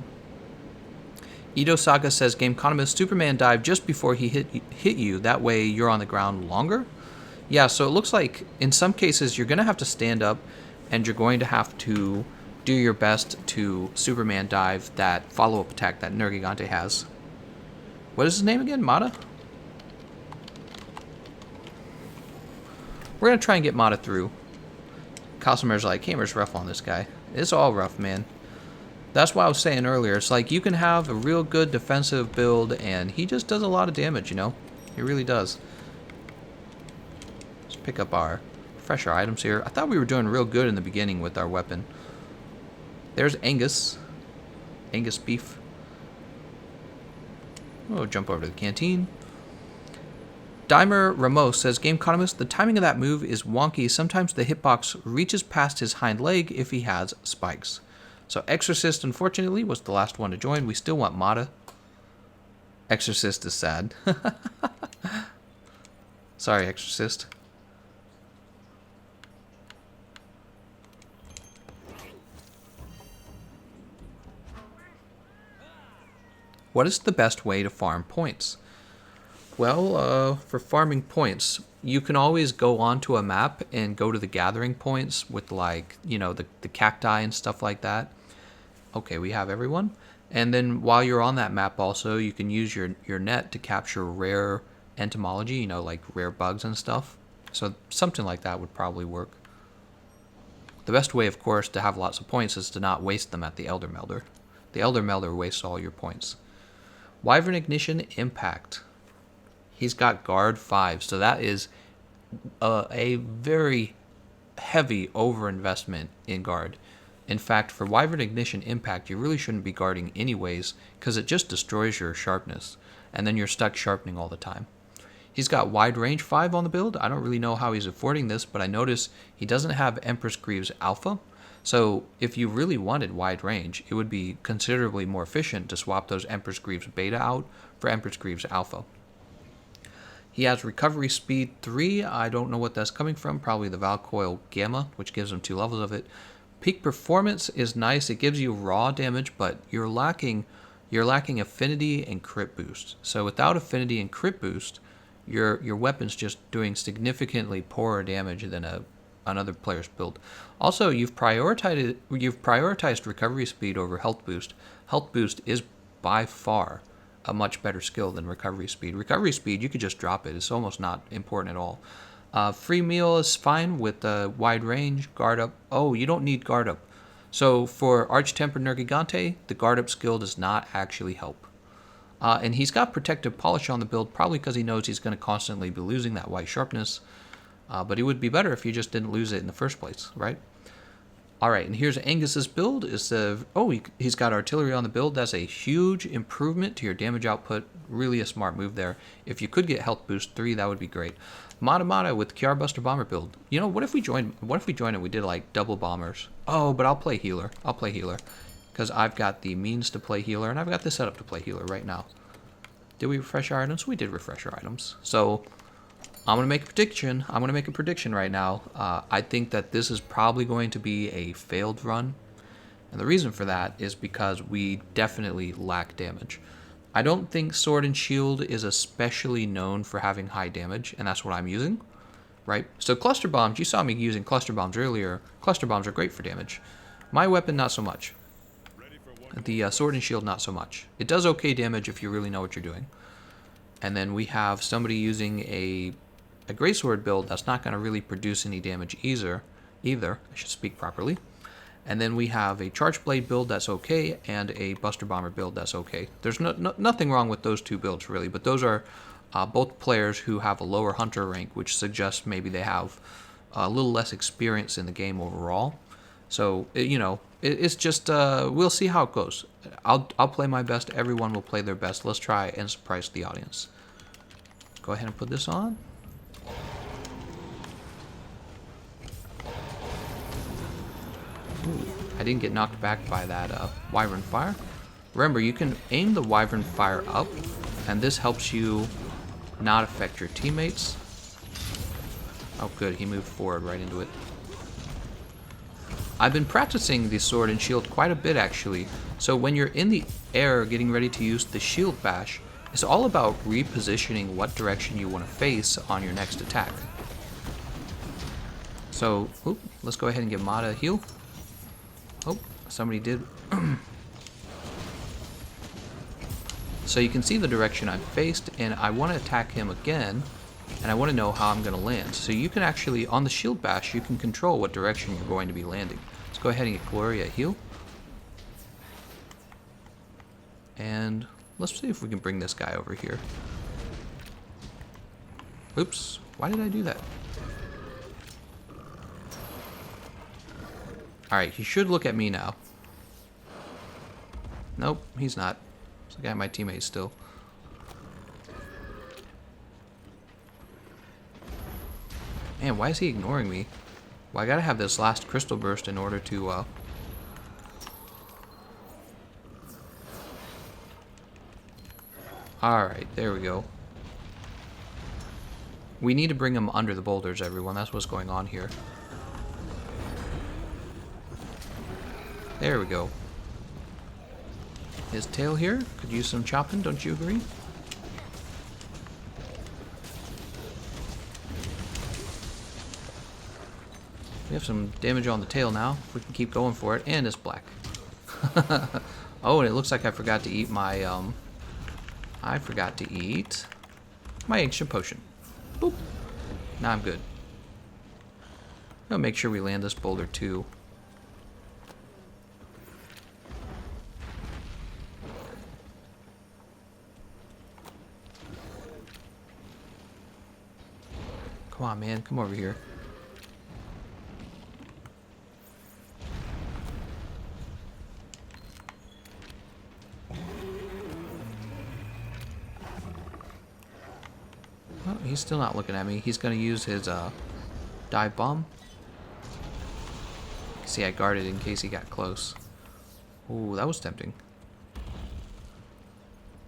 Edo Saga says, Gameconomist, Superman dive just before he hit you. That way you're on the ground longer? Yeah, so it looks like in some cases you're going to have to stand up and you're going to have to do your best to Superman dive that follow-up attack that Nergigante has. What is his name again? Mata? We're going to try and get Mata through. Cosmer's like, Gamer's rough on this guy. It's all rough, man. That's what I was saying earlier. It's like you can have a real good defensive build and he just does a lot of damage, you know? He really does. Let's pick up our fresher items here. I thought we were doing real good in the beginning with our weapon. There's Angus. Angus beef. We'll jump over to the canteen. Dimer Ramos says, Gameconomist, the timing of that move is wonky. Sometimes the hitbox reaches past his hind leg if he has spikes. So Exorcist, unfortunately, was the last one to join. We still want Mata. Exorcist is sad. Sorry, Exorcist. What is the best way to farm points? Well, for farming points, you can always go onto a map and go to the gathering points with, like, you know, the cacti and stuff like that. Okay, we have everyone. And then while you're on that map also, you can use your net to capture rare entomology, you know, like rare bugs and stuff. So something like that would probably work. The best way, of course, to have lots of points is to not waste them at the Elder Melder. The Elder Melder wastes all your points. Wyvern Ignition Impact. He's got guard 5, so that is a very heavy overinvestment in guard. In fact, for Wyvern Ignition Impact, you really shouldn't be guarding anyways, because it just destroys your sharpness, and then you're stuck sharpening all the time. He's got wide range 5 on the build. I don't really know how he's affording this, but I notice he doesn't have Empress Greaves Alpha. So if you really wanted wide range, it would be considerably more efficient to swap those Empress Greaves Beta out for Empress Greaves Alpha. He has recovery speed 3. I don't know what that's coming from. Probably the Valcoil Gamma, which gives him 2 levels of it. Peak performance is nice. It gives you raw damage, but you're lacking affinity and crit boost. So without affinity and crit boost, your weapon's just doing significantly poorer damage than another player's build. Also, you've prioritized recovery speed over health boost. Health boost is by far a much better skill than recovery speed. Recovery speed, you could just drop it. It's almost not important at all. Free meal is fine with wide range, guard up. Oh, you don't need guard up. So for Arch-Tempered Nergigante, the guard up skill does not actually help. And he's got protective polish on the build, probably because he knows he's going to constantly be losing that white sharpness. But it would be better if you just didn't lose it in the first place, right? All right, and here's Angus's build. He's got artillery on the build. That's a huge improvement to your damage output. Really a smart move there. If you could get health boost 3, that would be great. Mata with Kiara Buster Bomber build. You know, what if we joined and we did like double bombers? Oh, but I'll play healer. Because I've got the means to play healer, and I've got the setup to play healer right now. Did we refresh our items? We did refresh our items. So I'm going to make a prediction. I'm going to make a prediction right now. I think that this is probably going to be a failed run. And the reason for that is because we definitely lack damage. I don't think Sword and Shield is especially known for having high damage, and that's what I'm using. right? So cluster bombs, you saw me using cluster bombs earlier. Cluster bombs are great for damage. My weapon, not so much. The sword and shield, not so much. It does okay damage if you really know what you're doing. And then we have somebody using a greatsword build that's not going to really produce any damage either. I should speak properly. And then we have a charge blade build that's okay, and a buster bomber build that's okay. There's nothing wrong with those two builds really, but those are both players who have a lower hunter rank, which suggests maybe they have a little less experience in the game overall. So it's just we'll see how it goes. I'll play my best. Everyone will play their best. Let's try and surprise the audience. Go ahead and put this on. Ooh, I didn't get knocked back by that wyvern fire. Remember, you can aim the wyvern fire up, and this helps you not affect your teammates. Oh good, he moved forward right into it. I've been practicing the sword and shield quite a bit actually, so when you're in the air getting ready to use the shield bash, it's all about repositioning what direction you want to face on your next attack. So, let's go ahead and give Mata a heal. Oh, somebody did. So you can see the direction I've faced, and I want to attack him again, and I want to know how I'm going to land. So you can actually, on the shield bash, you can control what direction you're going to be landing. Let's go ahead and get Gloria a heal. And let's see if we can bring this guy over here. Oops, why did I do that? Alright, he should look at me now. Nope, he's not. He's looking at my teammates still. Man, why is he ignoring me? Well, I gotta have this last crystal burst in order to, Alright, there we go. We need to bring him under the boulders, everyone. That's what's going on here. There we go. His tail here could use some chopping, don't you agree? We have some damage on the tail now. We can keep going for it, and it's black. Oh, and it looks like I forgot to eat my, I forgot to eat my ancient potion. Boop. Now I'm good. I'll make sure we land this boulder too. Come on, man. Come over here. Oh, he's still not looking at me. He's going to use his dive bomb. See, I guarded in case he got close. Ooh, that was tempting.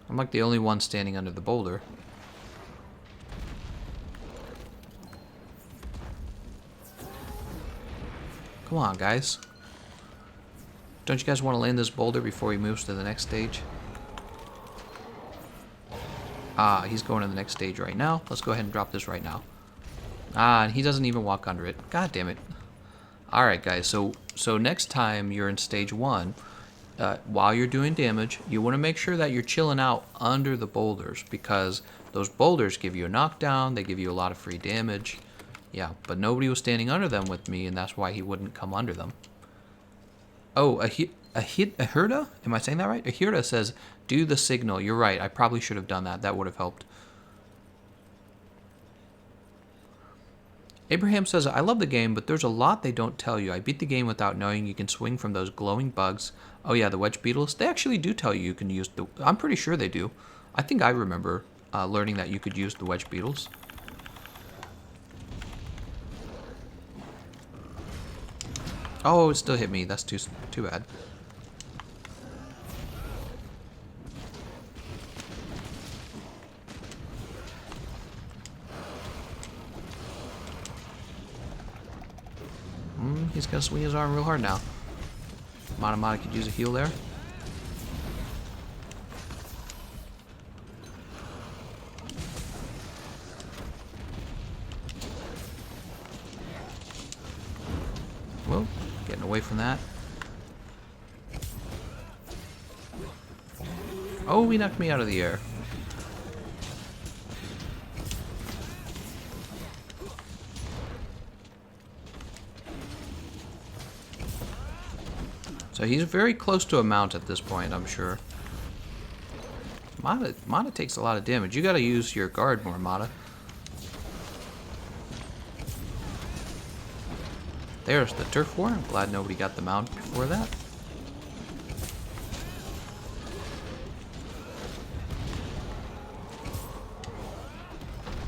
I'm like the only one standing under the boulder. Come on, guys. Don't you guys want to land this boulder before he moves to the next stage? Ah, he's going to the next stage right now. Let's go ahead and drop this right now. Ah, and he doesn't even walk under it. God damn it. Alright, guys. So next time you're in stage 1, while you're doing damage, you want to make sure that you're chilling out under the boulders, because those boulders give you a knockdown. They give you a lot of free damage. Yeah, but nobody was standing under them with me, and that's why he wouldn't come under them. Oh, Ahirda? Am I saying that right? Ahirda says, do the signal. You're right. I probably should have done that. That would have helped. Abraham says, I love the game, but there's a lot they don't tell you. I beat the game without knowing you can swing from those glowing bugs. Oh yeah, the wedge beetles. They actually do tell you can use the... I'm pretty sure they do. I think I remember learning that you could use the wedge beetles. Oh, it still hit me. That's too bad. He's gonna swing his arm real hard now. Mata could use a heal there. from that. Oh, he knocked me out of the air. So he's very close to a mount at this point, I'm sure. Mata takes a lot of damage. You gotta use your guard more, Mata. There's the turf war. I'm glad nobody got the mount before that.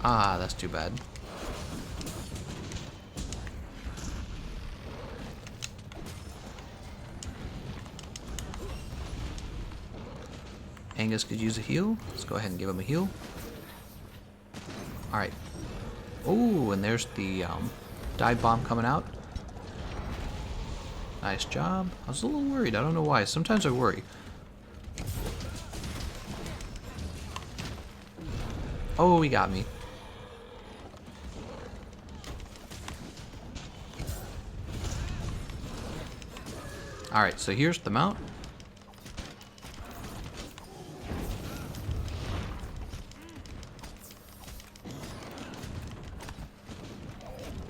Ah, that's too bad. Angus could use a heal. Let's go ahead and give him a heal. Alright. Oh, and there's the dive bomb coming out. Nice job. I was a little worried. I don't know why. Sometimes I worry. Oh, he got me. Alright, so here's the mount.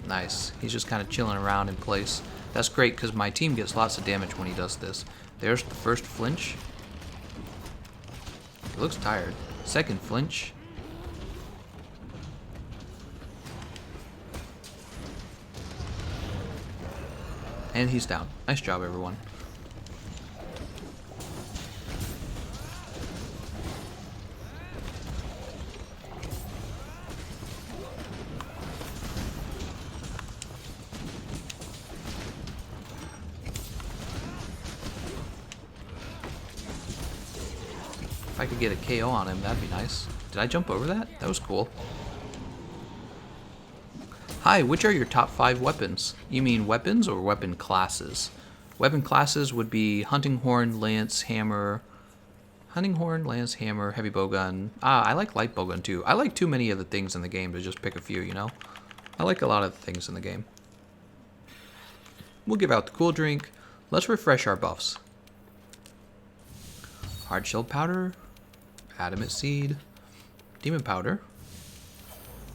Nice. He's just kind of chilling around in place. That's great because my team gets lots of damage when he does this. There's the first flinch. He looks tired. Second flinch. And he's down. Nice job, everyone. If I could get a KO on him, that'd be nice. Did I jump over that? That was cool. Hi, which are your top 5 weapons? You mean weapons or weapon classes? Weapon classes would be hunting horn, lance, hammer. Hunting horn, lance, hammer, heavy bowgun. Ah, I like light bowgun too. I like too many of the things in the game to just pick a few, you know? I like a lot of the things in the game. We'll give out the cool drink. Let's refresh our buffs. Hard shell powder, adamant seed, demon powder,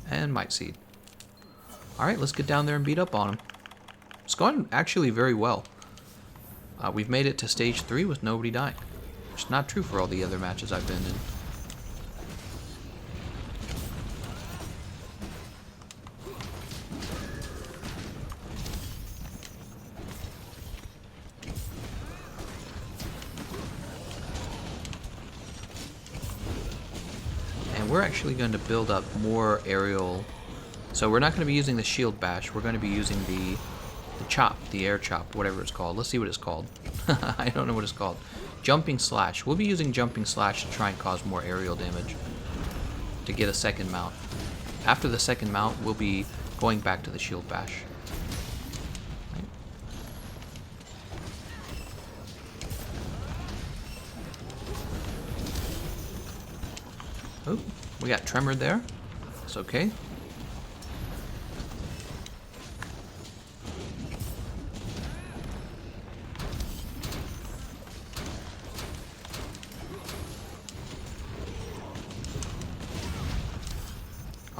and might seed. Alright, let's get down there and beat up on him. It's going actually very well. We've made it to stage 3 with nobody dying. Which is not true for all the other matches I've been in. And we're actually going to build up more aerial. So we're not going to be using the shield bash. We're going to be using the chop, the air chop, whatever it's called. Let's see what it's called. I don't know what it's called. Jumping slash. We'll be using jumping slash to try and cause more aerial damage to get a second mount. After the second mount, we'll be going back to the shield bash. Right. Oh, we got tremored there. It's okay.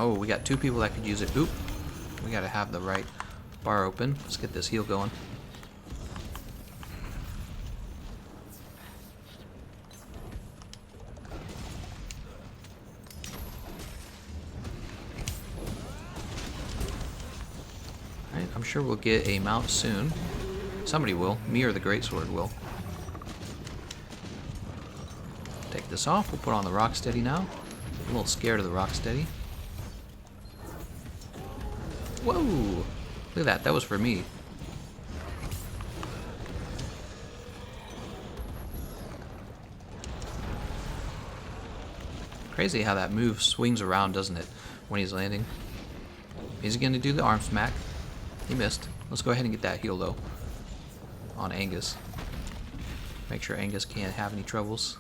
Oh, we got 2 people that could use it. Oop. We gotta have the right bar open. Let's get this heal going. Alright, I'm sure we'll get a mount soon. Somebody will. Me or the greatsword will. Take this off. We'll put on the rocksteady now. I'm a little scared of the rocksteady. Whoa! Look at that. That was for me. Crazy how that move swings around, doesn't it, when he's landing. Is he going to do the arm smack? He missed. Let's go ahead and get that heal, though, on Angus. Make sure Angus can't have any troubles.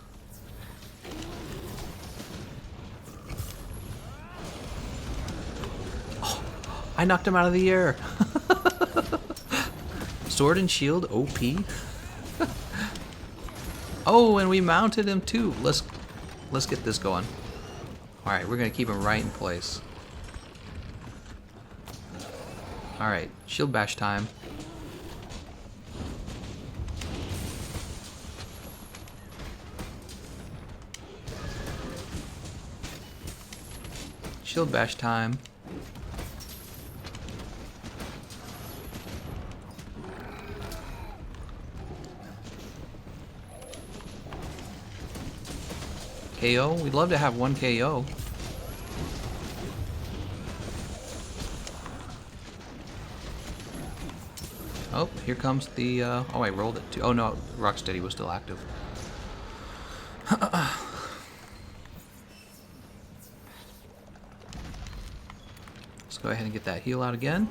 I knocked him out of the air. Sword and shield, OP. Oh, and we mounted him too. Let's get this going. All right, we're gonna keep him right in place. All right, shield bash time. Shield bash time. KO. We'd love to have one KO. Oh, here comes the, oh, I rolled it too. Oh no, Rocksteady was still active. Let's go ahead and get that heal out again.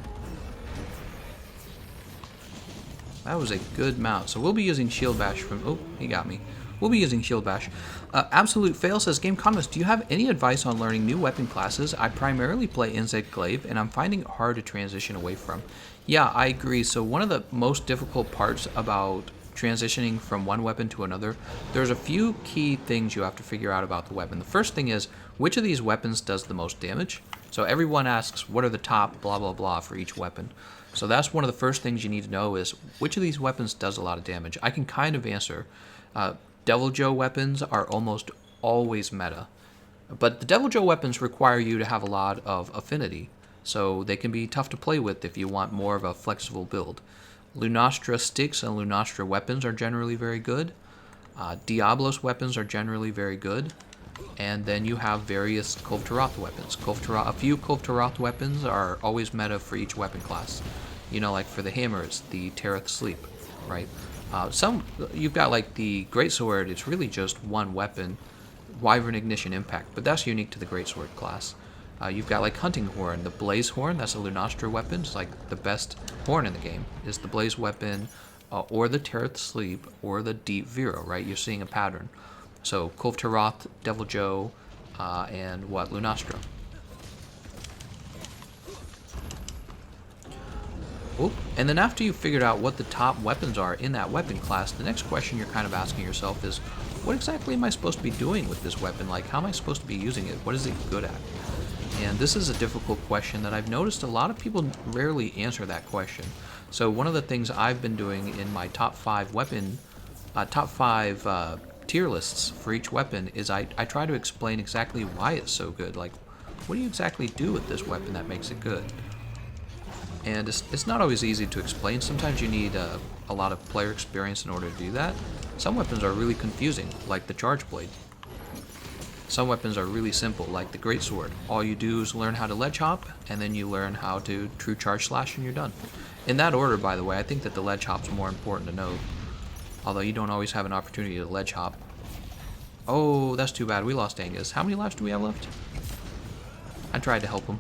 That was a good mount. So we'll be using Shield Bash from, oh, he got me. We'll be using Shield Bash. Absolute Fail says, Gameconomist, do you have any advice on learning new weapon classes? I primarily play NZ Glaive, and I'm finding it hard to transition away from. Yeah, I agree. So one of the most difficult parts about transitioning from one weapon to another, there's a few key things you have to figure out about the weapon. The first thing is, which of these weapons does the most damage? So everyone asks, what are the top blah blah blah for each weapon? So that's one of the first things you need to know is, which of these weapons does a lot of damage? I can kind of answer. Devil Joe weapons are almost always meta. But the Devil Joe weapons require you to have a lot of affinity, so they can be tough to play with if you want more of a flexible build. Lunastra sticks and Lunastra weapons are generally very good. Diablos weapons are generally very good. And then you have various Kulv-Taroth weapons. A few Kulv-Taroth weapons are always meta for each weapon class. You know, like for the hammers, the Terath Sleep, right? You've got like the Greatsword, it's really just one weapon, Wyvern Ignition Impact, but that's unique to the Greatsword class. You've got like Hunting Horn, the Blaze Horn, that's a Lunastra weapon. It's like the best horn in the game, is the Blaze weapon, or the Terath Sleep, or the Deep Vero, right? You're seeing a pattern. So Kulv-Taroth, Devil Joe, and what? Lunastra. Oop. And then after you've figured out what the top weapons are in that weapon class, the next question you're kind of asking yourself is, what exactly am I supposed to be doing with this weapon? Like, how am I supposed to be using it? What is it good at? And this is a difficult question that I've noticed a lot of people rarely answer that question. So one of the things I've been doing in my top 5 tier lists for each weapon is I try to explain exactly why it's so good. Like, what do you exactly do with this weapon that makes it good? And it's not always easy to explain. Sometimes you need a lot of player experience in order to do that. Some weapons are really confusing, like the Charge Blade. Some weapons are really simple, like the Greatsword. All you do is learn how to ledge hop, and then you learn how to true charge slash, and you're done. In that order, by the way, I think that the ledge hop's more important to know. Although you don't always have an opportunity to ledge hop. Oh, that's too bad. We lost Angus. How many lives do we have left? I tried to help him.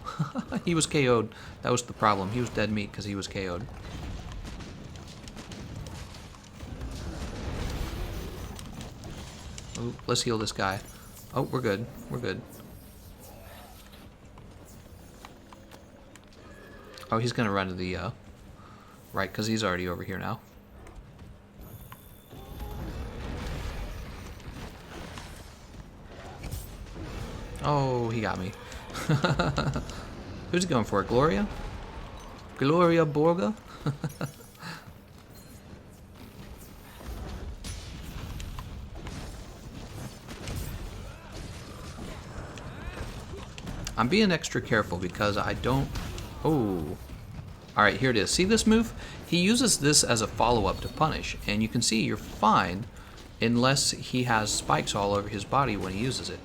He was KO'd. That was the problem. He was dead meat because he was KO'd. Oh, let's heal this guy. Oh, we're good. We're good. Oh, he's going to run to the right because he's already over here now. Oh, he got me. Who's he going for? Gloria? Gloria Borga? I'm being extra careful because I don't... Oh. Alright, here it is. See this move? He uses this as a follow-up to punish. And you can see you're fine unless he has spikes all over his body when he uses it.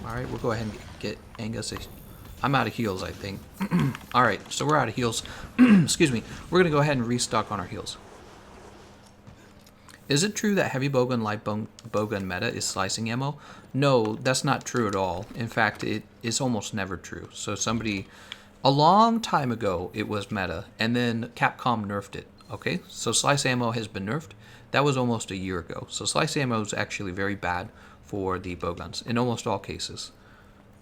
Alright, we'll go ahead and get Angus. I'm out of heals, I think. Alright, so we're out of heals. Excuse me. We're going to go ahead and restock on our heals. Is it true that heavy bowgun, light bowgun meta is slicing ammo? No, that's not true at all. In fact, it is almost never true. So somebody, a long time ago, it was meta, and then Capcom nerfed it. Okay, so slice ammo has been nerfed. that was almost a year ago. So slice ammo is actually very bad for the bowguns in almost all cases.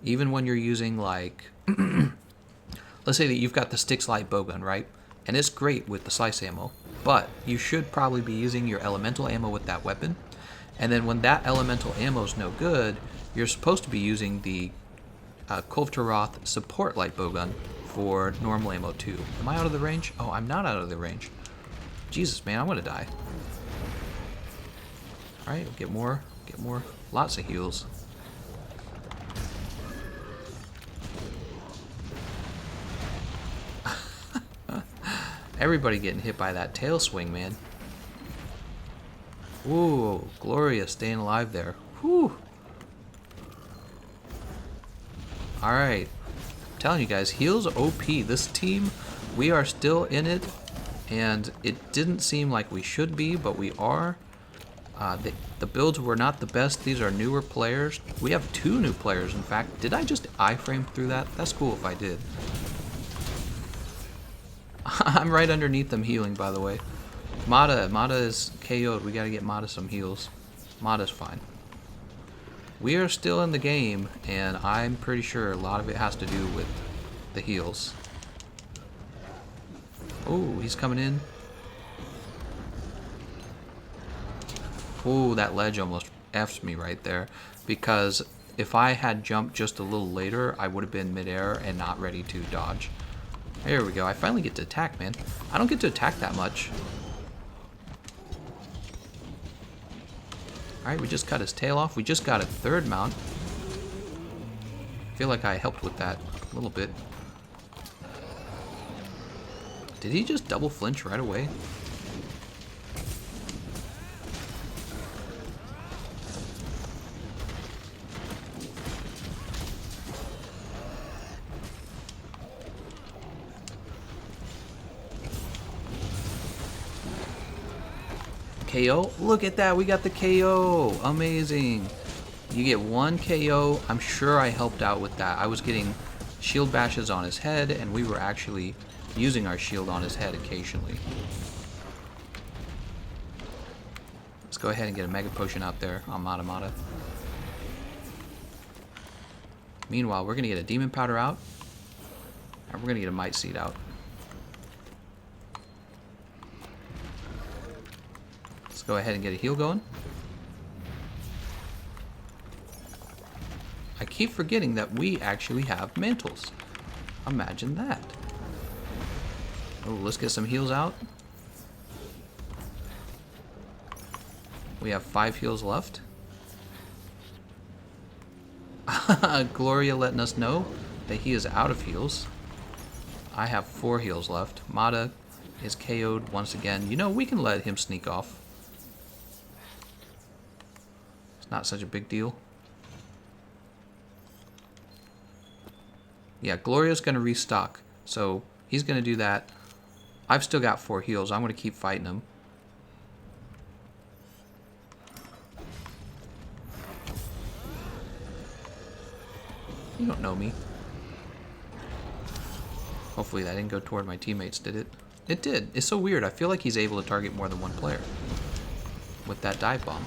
Even when you're using like, let's say that you've got the Sticks Light bowgun, right? And it's great with the slice ammo, but you should probably be using your elemental ammo with that weapon. And then when that elemental ammo is no good, you're supposed to be using the Kulvtaroth support light bowgun for normal ammo too. Am I out of the range? Oh, I'm not out of the range. Jesus, man, I'm gonna die. All right, get more, lots of heals. Everybody getting hit by that tail swing, man. Ooh, Gloria staying alive there. Whew. Alright. I'm telling you guys, heals OP. This team, we are still in it. And it didn't seem like we should be, but we are. The builds were not the best. These are newer players. We have 2 new players, in fact. Did I just iframe through that? That's cool if I did. I'm right underneath them healing, by the way. Mata is KO'd. We gotta get Mata some heals. Mata's fine. We are still in the game, and I'm pretty sure a lot of it has to do with the heals. Oh, he's coming in. Oh, that ledge almost F's me right there. Because if I had jumped just a little later, I would have been midair and not ready to dodge. There we go. I finally get to attack, man. I don't get to attack that much. Alright, we just cut his tail off. We just got a 3rd mount. I feel like I helped with that a little bit. Did he just double flinch right away? KO? Look at that, we got the KO. Amazing. You get 1 KO. I'm sure I helped out with that. I was getting shield bashes on his head, and we were actually using our shield on his head occasionally. Let's go ahead and get a mega potion out there on Mata. Meanwhile, we're gonna get a demon powder out, and we're gonna get a might seed out. Go ahead and get a heal going. I keep forgetting that we actually have mantles. Imagine that. Oh, let's get some heals out. We have 5 heals left. Gloria letting us know that he is out of heals. I have 4 heals left. Mata is KO'd once again. You know, we can let him sneak off. Not such a big deal. Yeah, Gloria's going to restock, so he's going to do that. I've still got 4 heals. I'm going to keep fighting him. You don't know me. Hopefully that didn't go toward my teammates, did it? It did. It's so weird. I feel like he's able to target more than one player with that dive bomb.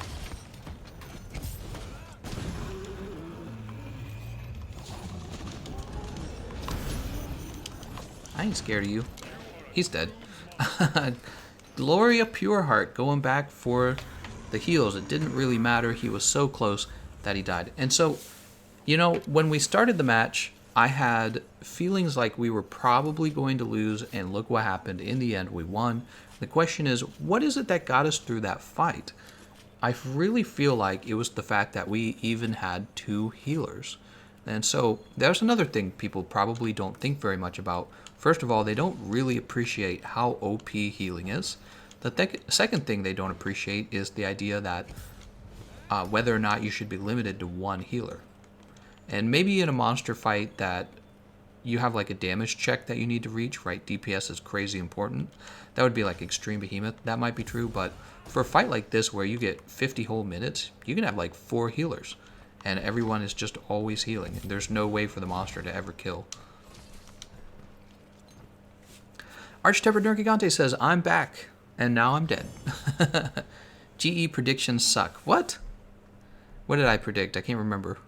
I ain't scared of you. He's dead. Gloria Pureheart going back for the heals. It didn't really matter. He was so close that he died. And so, you know, when we started the match, I had feelings like we were probably going to lose, and look what happened. In the end, we won. The question is, what is it that got us through that fight? I really feel like it was the fact that we even had 2 healers. And so there's another thing people probably don't think very much about. First of all, they don't really appreciate how OP healing is. The second thing they don't appreciate is the idea that whether or not you should be limited to 1 healer. And maybe in a monster fight that you have like a damage check that you need to reach, right? DPS is crazy important. That would be like Extreme Behemoth. That might be true, but for a fight like this where you get 50 whole minutes, you can have like 4 healers. And everyone is just always healing. There's no way for the monster to ever kill. Arch Nergigante says, I'm back, and now I'm dead. GE predictions suck. What? What did I predict? I can't remember.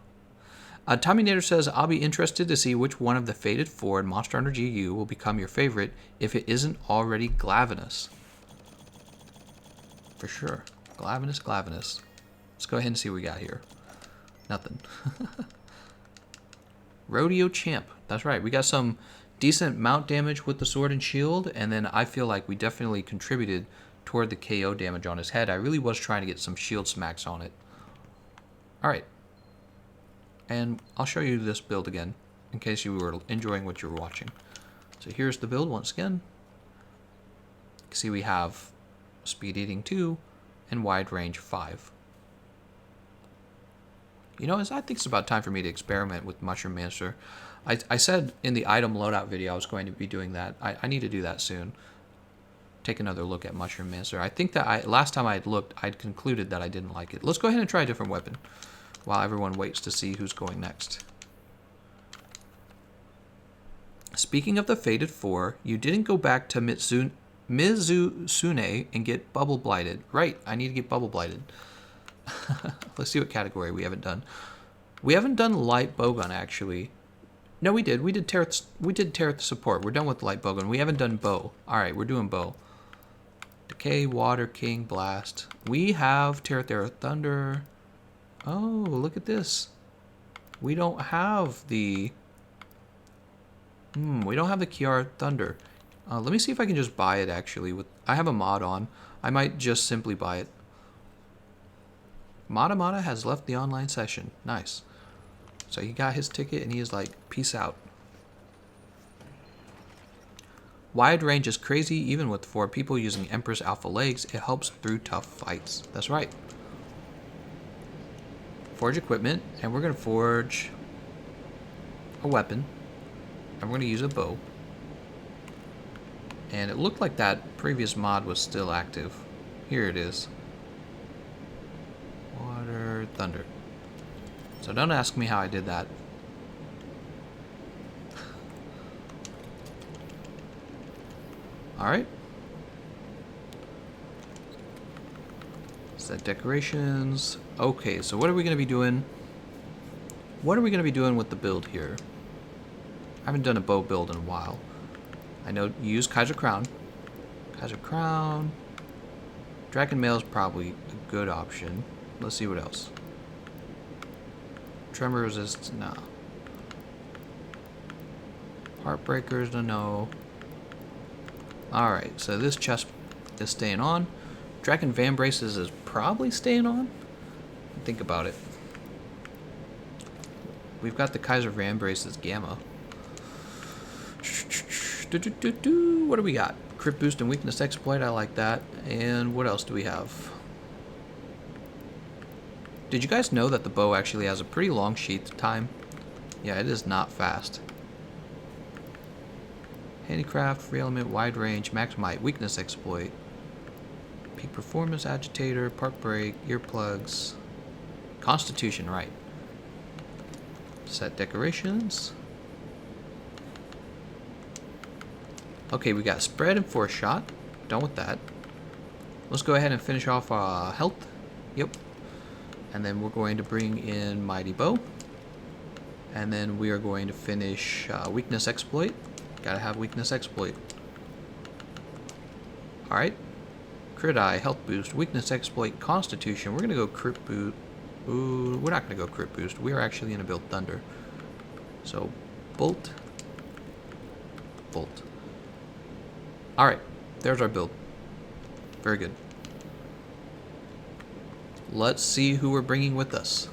Tommy Nader says, I'll be interested to see which one of the Fated 4 in Monster Hunter GU will become your favorite if it isn't already Glavenus. For sure. Glavenus. Let's go ahead and see what we got here. Nothing. Rodeo Champ. That's right. We got some decent mount damage with the sword and shield, and then I feel like we definitely contributed toward the KO damage on his head. I really was trying to get some shield smacks on it. Alright. And I'll show you this build again, in case you were enjoying what you were watching. So here's the build once again. You can see we have Speed Eating 2 and Wide Range 5. You know, I think it's about time for me to experiment with Mushroom Mancer. I said in the item loadout video I was going to be doing that. I need to do that soon. Take another look at Mushroom Mancer. I think that last time I had looked, I'd concluded that I didn't like it. Let's go ahead and try a different weapon while everyone waits to see who's going next. Speaking of the Fated 4, you didn't go back to Mizusune and get Bubble Blighted. Right, I need to get Bubble Blighted. Let's see what category we haven't done. We haven't done Light Bowgun, actually. No, we did. We did Terrath Support. We're done with Light Bowgun. We haven't done Bow. Alright, we're doing Bow. Decay, Water, King, Blast. We have Terra Thunder. Oh, look at this. We don't have the... we don't have the Kiara Thunder. Let me see if I can just buy it, actually. I have a mod on. I might just simply buy it. Mata has left the online session. Nice. So he got his ticket and he is like, peace out. Wide range is crazy, even with 4 people using Empress Alpha legs. It helps through tough fights. That's right. Forge equipment, and we're going to forge a weapon, and we're going to use a bow. And it looked like that previous mod was still active. Here it is. Water, thunder. So don't ask me how I did that. Alright. Set decorations. Okay, so what are we going to be doing? What are we going to be doing with the build here? I haven't done a bow build in a while. I know you use Kaiser Crown. Kaiser Crown. Dragon Mail is probably a good option. Let's see what else. Tremor resist, no. Heartbreakers, no. Alright, so this chest is staying on. Dragon Van Braces is probably staying on. Think about it. We've got the Kaiser Van Braces Gamma. What do we got? Crit Boost and Weakness Exploit, I like that. And what else do we have? Did you guys know that the bow actually has a pretty long sheath time? Yeah, it is not fast. Handicraft, Free Element, Wide Range, Max Might, Weakness Exploit. Peak Performance, Agitator, Park Break, Earplugs. Constitution, right. Set decorations. Okay, we got Spread and Force Shot. Done with that. Let's go ahead and finish off health. Yep. And then we're going to bring in Mighty Bow. And then we are going to finish Weakness Exploit. Gotta have Weakness Exploit. Alright. Crit Eye, Health Boost, Weakness Exploit, Constitution. We're gonna go Crit Boost. Ooh, we're not gonna go Crit Boost. We are actually gonna build Thunder. So, Bolt. Bolt. Alright. There's our build. Very good. Let's see who we're bringing with us.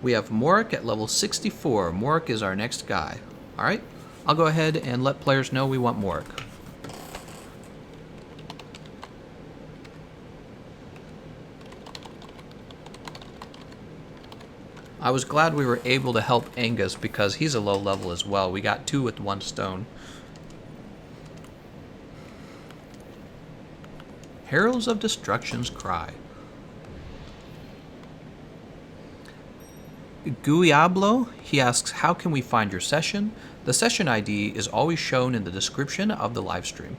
We have Morik at level 64. Morik is our next guy. Alright, I'll go ahead and let players know we want Morik. I was glad we were able to help Angus because he's a low level as well. We got 2 with 1 stone. Heralds of Destruction's Cry. Guiablo, he asks, how can we find your session? The session ID is always shown in the description of the live stream.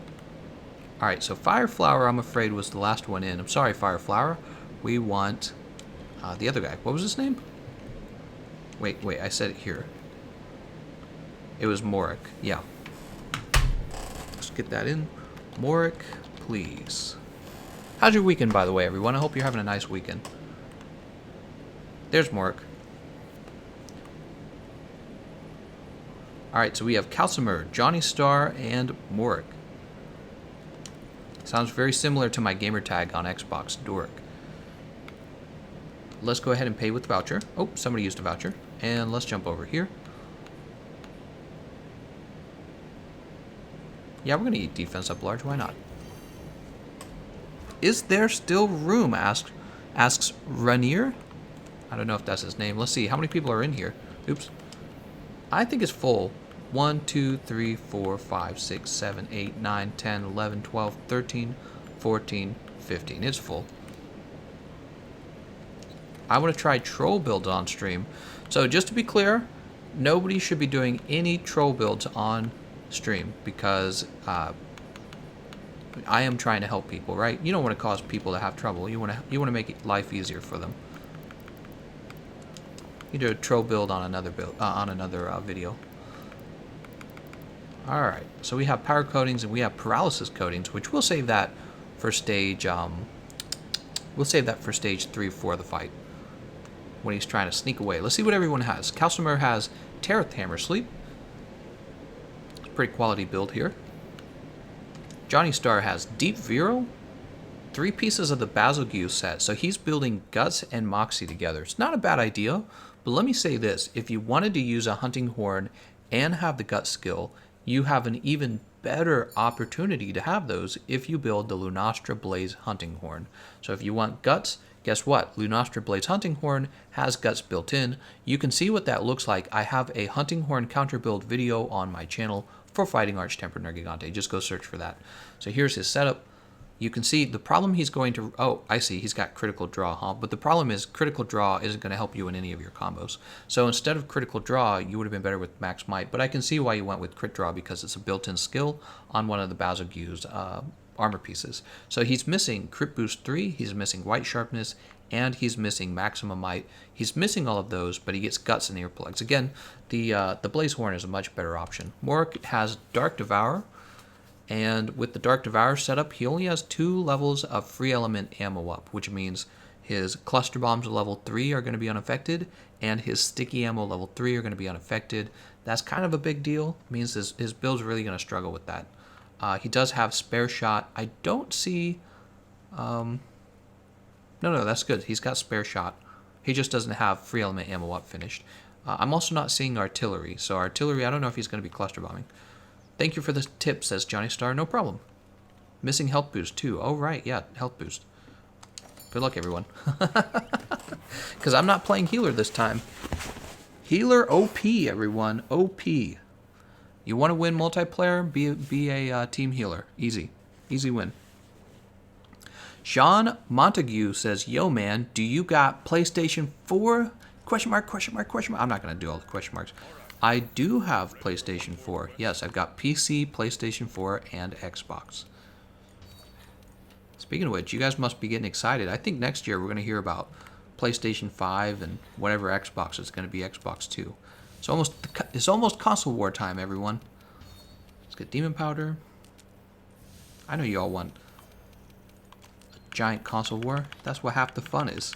Alright, so Fire Flower, I'm afraid, was the last one in. I'm sorry, Fire Flower. We want the other guy. What was his name? Wait, I said it here. It was Morik. Yeah. Let's get that in. Morik, please. How's your weekend, by the way, everyone? I hope you're having a nice weekend. There's Morik. Alright, so we have Calcimer, Johnny Star, and Morik. Sounds very similar to my gamer tag on Xbox, Doric. Let's go ahead and pay with voucher. Oh, somebody used a voucher. And let's jump over here. Yeah, we're going to eat defense up large. Why not? Is there still room? Asks Ranier. I don't know if that's his name. Let's see. How many people are in here? Oops. I think it's full. 1, 2, 3, 4, 5, 6, 7, 8, 9, 10, 11, 12, 13, 14, 15. It's full. I want to try troll builds on stream. So just to be clear, nobody should be doing any troll builds on stream because I am trying to help people, right? You don't want to cause people to have trouble. You want to make life easier for them. You do a troll build on another video. All right, so we have power coatings and we have paralysis coatings, which we'll save that for stage. We'll save that for stage 3 for the fight when he's trying to sneak away. Let's see what everyone has. Calcimer has Tereth Hammer Sleep. It's a pretty quality build here. Johnny Star has Deep Viral. 3 pieces of the Bazilgue set, so he's building Guts and Moxie together. It's not a bad idea, but let me say this. If you wanted to use a Hunting Horn and have the Guts skill, you have an even better opportunity to have those if you build the Lunastra Blaze Hunting Horn. So if you want Guts, guess what? Lunastra Blaze Hunting Horn has Guts built in. You can see what that looks like. I have a Hunting Horn counter build video on my channel for fighting Arch-Tempered Nergigante. Just go search for that. So here's his setup. You can see the problem he's going to... Oh, I see. He's got critical draw, huh? But the problem is critical draw isn't going to help you in any of your combos. So instead of critical draw, you would have been better with max might. But I can see why you went with crit draw because it's a built-in skill on one of the Bazilgue's armor pieces. So he's missing crit boost 3, he's missing white sharpness, and he's missing maximum might. He's missing all of those, but he gets guts and earplugs. Again, the Blaze Horn is a much better option. Morik has Dark Devour. And with the Dark Devour setup, he only has 2 levels of free element ammo up, which means his cluster bombs level 3 are going to be unaffected, and his sticky ammo level 3 are going to be unaffected. That's kind of a big deal. It means his build's really going to struggle with that. He does have spare shot. I don't see... No, that's good. He's got spare shot. He just doesn't have free element ammo up finished. I'm also not seeing artillery. So artillery, I don't know if he's going to be cluster bombing. Thank you for the tip, says Johnny Star. No problem. Missing health boost, too. Oh, right. Yeah, health boost. Good luck, everyone. Because I'm not playing healer this time. Healer OP, everyone. OP. You want to win multiplayer? Be a team healer. Easy. Easy win. Sean Montague says, yo, man, do you got PlayStation 4? Question mark, question mark, question mark. I'm not going to do all the question marks. I do have PlayStation 4. Yes, I've got PC, PlayStation 4, and Xbox. Speaking of which, you guys must be getting excited. I think next year we're going to hear about PlayStation 5 and whatever Xbox is going to be Xbox 2. It's almost console war time, everyone. Let's get Demon Powder. I know you all want a giant console war. That's what half the fun is.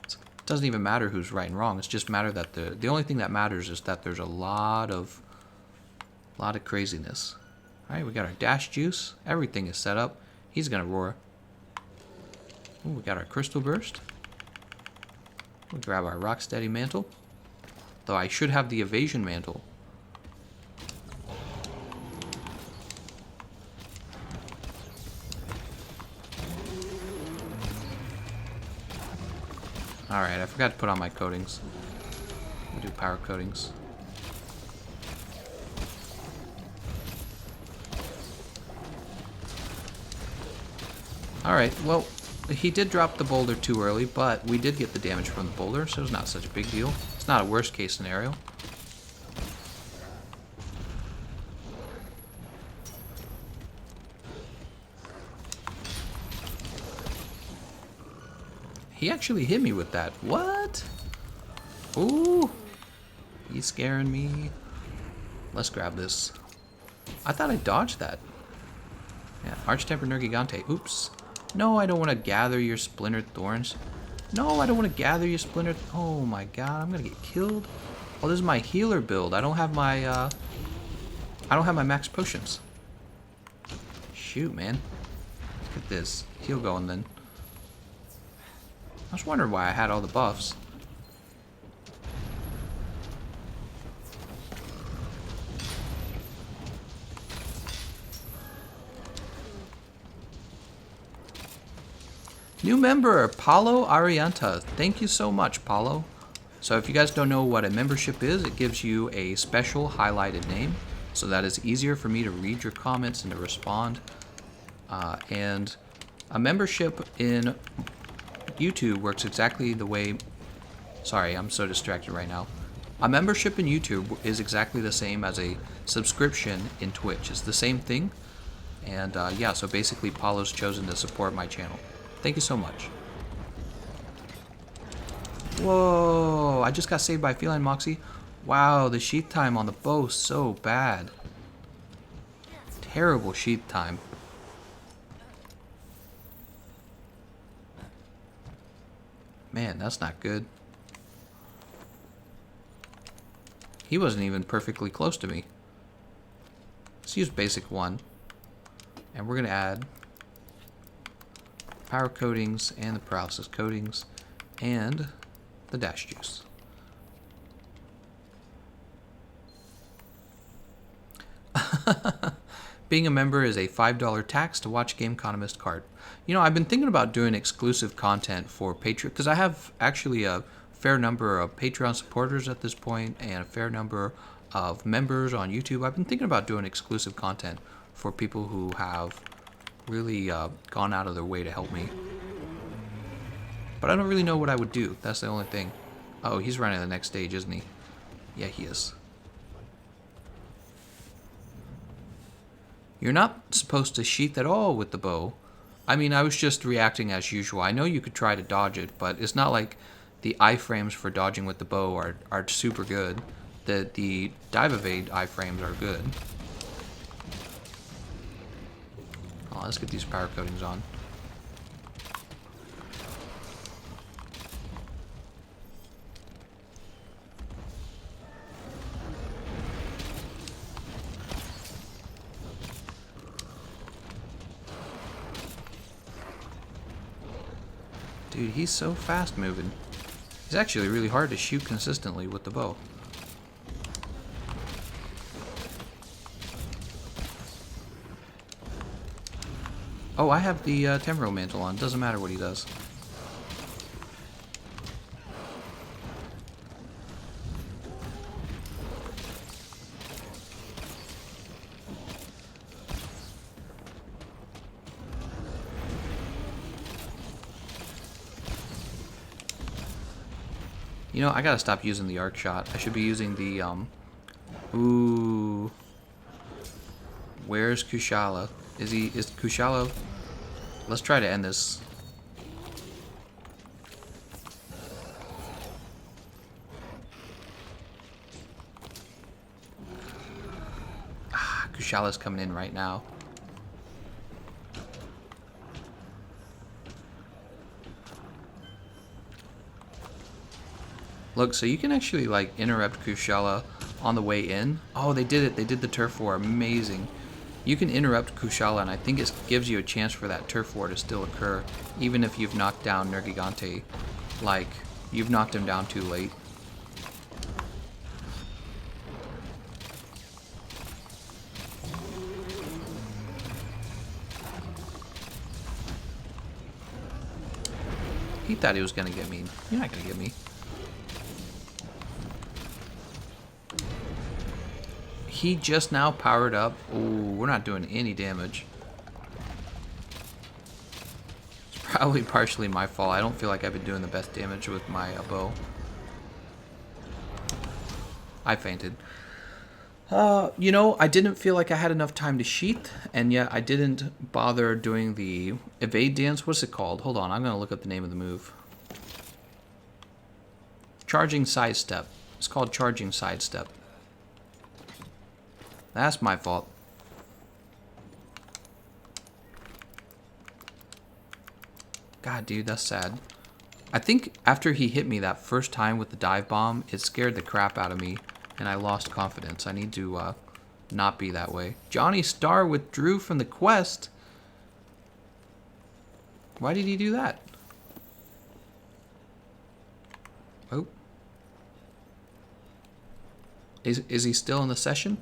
It doesn't even matter who's right and wrong. It's just matter that the only thing that matters is that there's a lot of craziness. All right, we got our dash juice. Everything is set up. He's gonna roar. Ooh, we got our crystal burst. We'll grab our rocksteady mantle. Though I should have the evasion mantle. Alright, I forgot to put on my coatings. We'll do power coatings. Alright, well, he did drop the boulder too early, but we did get the damage from the boulder, so it's not such a big deal. It's not a worst case scenario. He actually hit me with that. What? Ooh. He's scaring me. Let's grab this. I thought I dodged that. Yeah, Arch-Tempered Nergigante. Oops. No, I don't want to gather your Splintered Thorns. No, I don't want to gather your Splintered... Oh my god, I'm going to get killed. Oh, this is my healer build. I don't have my max potions. Shoot, man. Look at this. Heal going then. I was wondering why I had all the buffs. New member, Paulo Arianta. Thank you so much, Paulo. So if you guys don't know what a membership is, it gives you a special highlighted name so that it's easier for me to read your comments and to respond. And a membership in YouTube works exactly the way... Sorry, I'm so distracted right now. A membership in YouTube is exactly the same as a subscription in Twitch. It's the same thing. And yeah, so basically Paulo's chosen to support my channel. Thank you so much. Whoa, I just got saved by Feline Moxie. Wow, the sheath time on the bow is so bad. Terrible sheath time. Man, that's not good. He wasn't even perfectly close to me. Let's use basic 1. And we're going to add power coatings and the paralysis coatings and the dash juice. Being a member is a $5 tax to watch Gameconomist card. You know, I've been thinking about doing exclusive content for Patreon because I have actually a fair number of Patreon supporters at this point and a fair number of members on YouTube. I've been thinking about doing exclusive content for people who have really gone out of their way to help me. But I don't really know what I would do. That's the only thing. Oh, he's running the next stage, isn't he? Yeah, he is. You're not supposed to sheath at all with the bow. I mean, I was just reacting as usual. I know you could try to dodge it, but it's not like the iframes for dodging with the bow are super good. The dive evade iframes are good. Oh, let's get these power coatings on. Dude, he's so fast moving. He's actually really hard to shoot consistently with the bow. Oh, I have the Temporal Mantle on. Doesn't matter what he does. You know, I gotta stop using the arc shot. I should be using the, Ooh. Where's Kushala? Is Kushala... Let's try to end this. Kushala's coming in right now. Look, so you can actually, like, interrupt Kushala on the way in. Oh, they did it. They did the turf war. Amazing. You can interrupt Kushala, and I think it gives you a chance for that turf war to still occur, even if you've knocked down Nergigante. Like, you've knocked him down too late. He thought he was gonna get me. You're not gonna get me. He just now powered up. Ooh, we're not doing any damage. It's probably partially my fault. I don't feel like I've been doing the best damage with my bow. I fainted. You know, I didn't feel like I had enough time to sheath, and yet I didn't bother doing the evade dance. What's it called? Hold on, I'm gonna look up the name of the move. Charging sidestep. It's called charging sidestep. That's my fault. God, dude, that's sad. I think after he hit me that first time with the dive bomb, it scared the crap out of me, and I lost confidence. I need to not be that way. Johnny Starr withdrew from the quest. Why did he do that? Oh. Is he still in the session?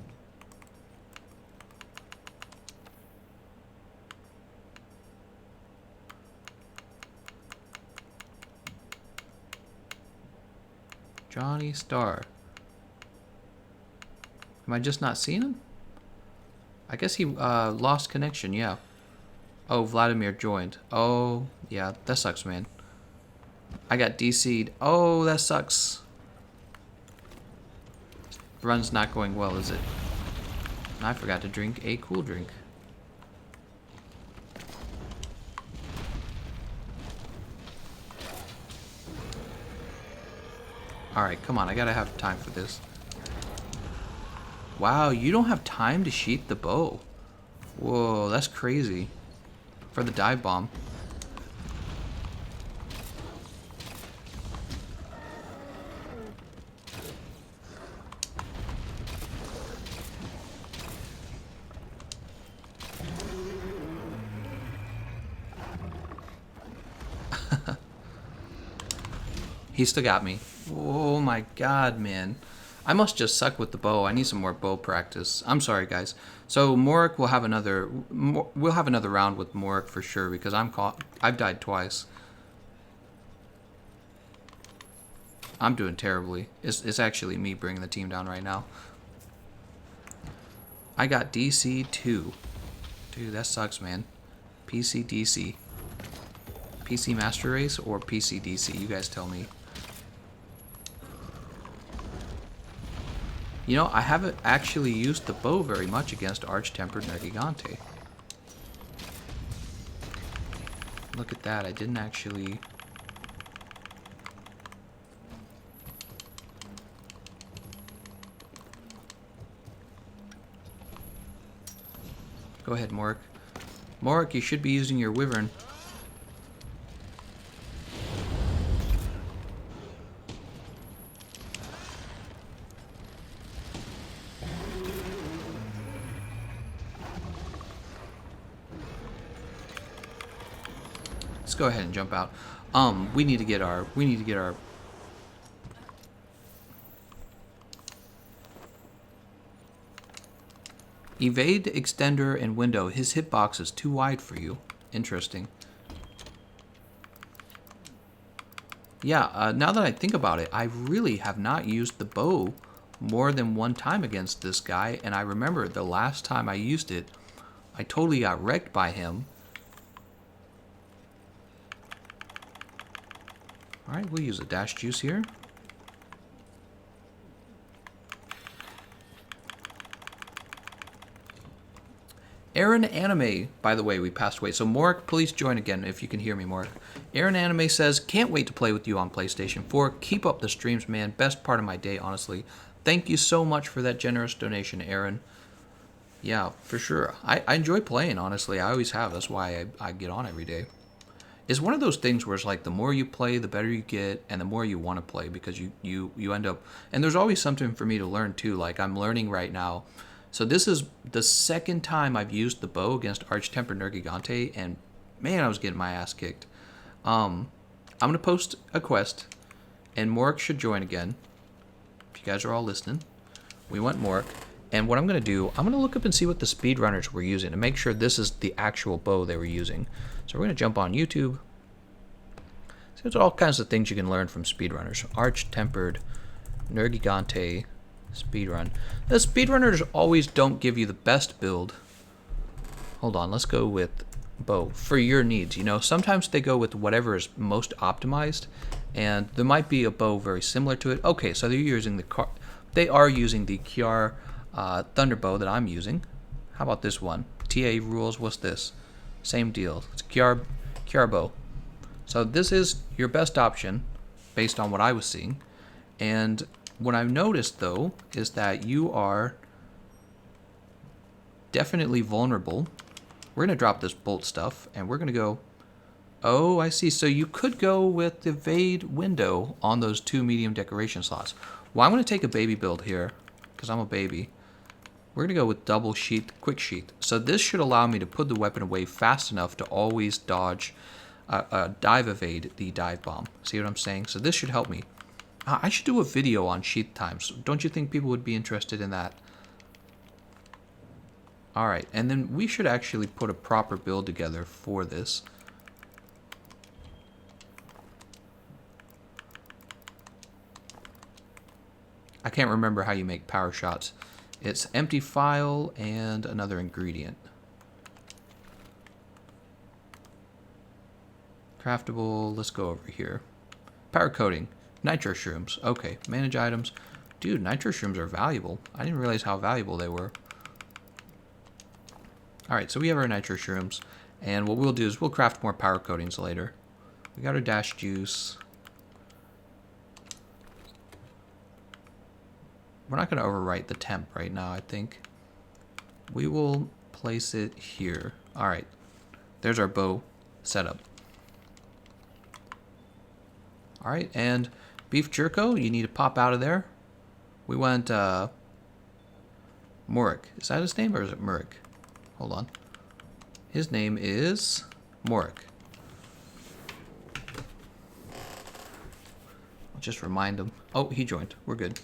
Johnny Starr. Am I just not seeing him? I guess he lost connection, yeah. Oh, Vladimir joined. Oh, yeah, that sucks, man. I got DC'd. Oh, that sucks. Run's not going well, is it? I forgot to drink a cool drink. Alright, come on, I gotta have time for this. Wow, you don't have time to sheath the bow. Whoa, that's crazy. For the dive bomb. He still got me. Oh my god, man. I must just suck with the bow. I need some more bow practice. I'm sorry, guys. So Morik will have another. We'll have another round with Morik for sure because I've died twice. I'm doing terribly. It's actually me bringing the team down right now. I got DC 2. Dude, that sucks, man. PC DC. PC Master Race or PC DC? You guys tell me. You know, I haven't actually used the bow very much against Arch-Tempered Nergigante. Look at that, I didn't actually... Go ahead, Morik. Morik, you should be using your Wyvern. Let's go ahead and jump out. We need to get our evade, extender, and window. His hitbox is too wide for you. Interesting. Yeah, now that I think about it, I really have not used the bow more than one time against this guy, and I remember the last time I used it, I totally got wrecked by him. Alright, we'll use a dash juice here. Aaron Anime, by the way, we passed away. So Morik, please join again if you can hear me, Morik. Aaron Anime says, can't wait to play with you on PlayStation 4. Keep up the streams, man. Best part of my day, honestly. Thank you so much for that generous donation, Aaron. Yeah, for sure. I enjoy playing, honestly. I always have. That's why I get on every day. It's one of those things where it's like the more you play, the better you get, and the more you want to play because you end up... And there's always something for me to learn too. Like I'm learning right now. So this is the second time I've used the bow against Arch-Tempered Nergigante, and man, I was getting my ass kicked. I'm going to post a quest, and Morik should join again. If you guys are all listening. We want Morik. And what I'm going to do, I'm going to look up and see what the speedrunners were using to make sure this is the actual bow they were using. So we're going to jump on YouTube. So there's all kinds of things you can learn from speedrunners. Arch-Tempered Nergigante speedrun. The speedrunners always don't give you the best build. Hold on, let's go with bow for your needs. You know, sometimes they go with whatever is most optimized, and there might be a bow very similar to it. Okay, so they're using they are using the Kiar Thunderbow that I'm using. How about this one? TA rules. What's this? Same deal. It's Kiar bow. So this is your best option based on what I was seeing. And what I've noticed, though, is that you are definitely vulnerable. We're going to drop this bolt stuff, and we're going to go... Oh, I see. So you could go with the evade window on those 2 medium decoration slots. Well, I'm going to take a baby build here, because I'm a baby. We're going to go with double sheath, quick sheath. So this should allow me to put the weapon away fast enough to always dodge, dive evade the dive bomb. See what I'm saying? So this should help me. I should do a video on sheath times. Don't you think people would be interested in that? Alright, and then we should actually put a proper build together for this. I can't remember how you make power shots. It's empty file and another ingredient. Craftable, let's go over here. Power coating, nitro shrooms. Okay, manage items. Dude, nitro shrooms are valuable. I didn't realize how valuable they were. Alright, so we have our nitro shrooms. And what we'll do is we'll craft more power coatings later. We got our dash juice. We're not going to overwrite the temp right now, I think. We will place it here. Alright. There's our bow setup. Alright, and beef jerko, you need to pop out of there. We went, Morik. Is that his name, or is it Murik? Hold on. His name is Morik. I'll just remind him. Oh, he joined. We're good.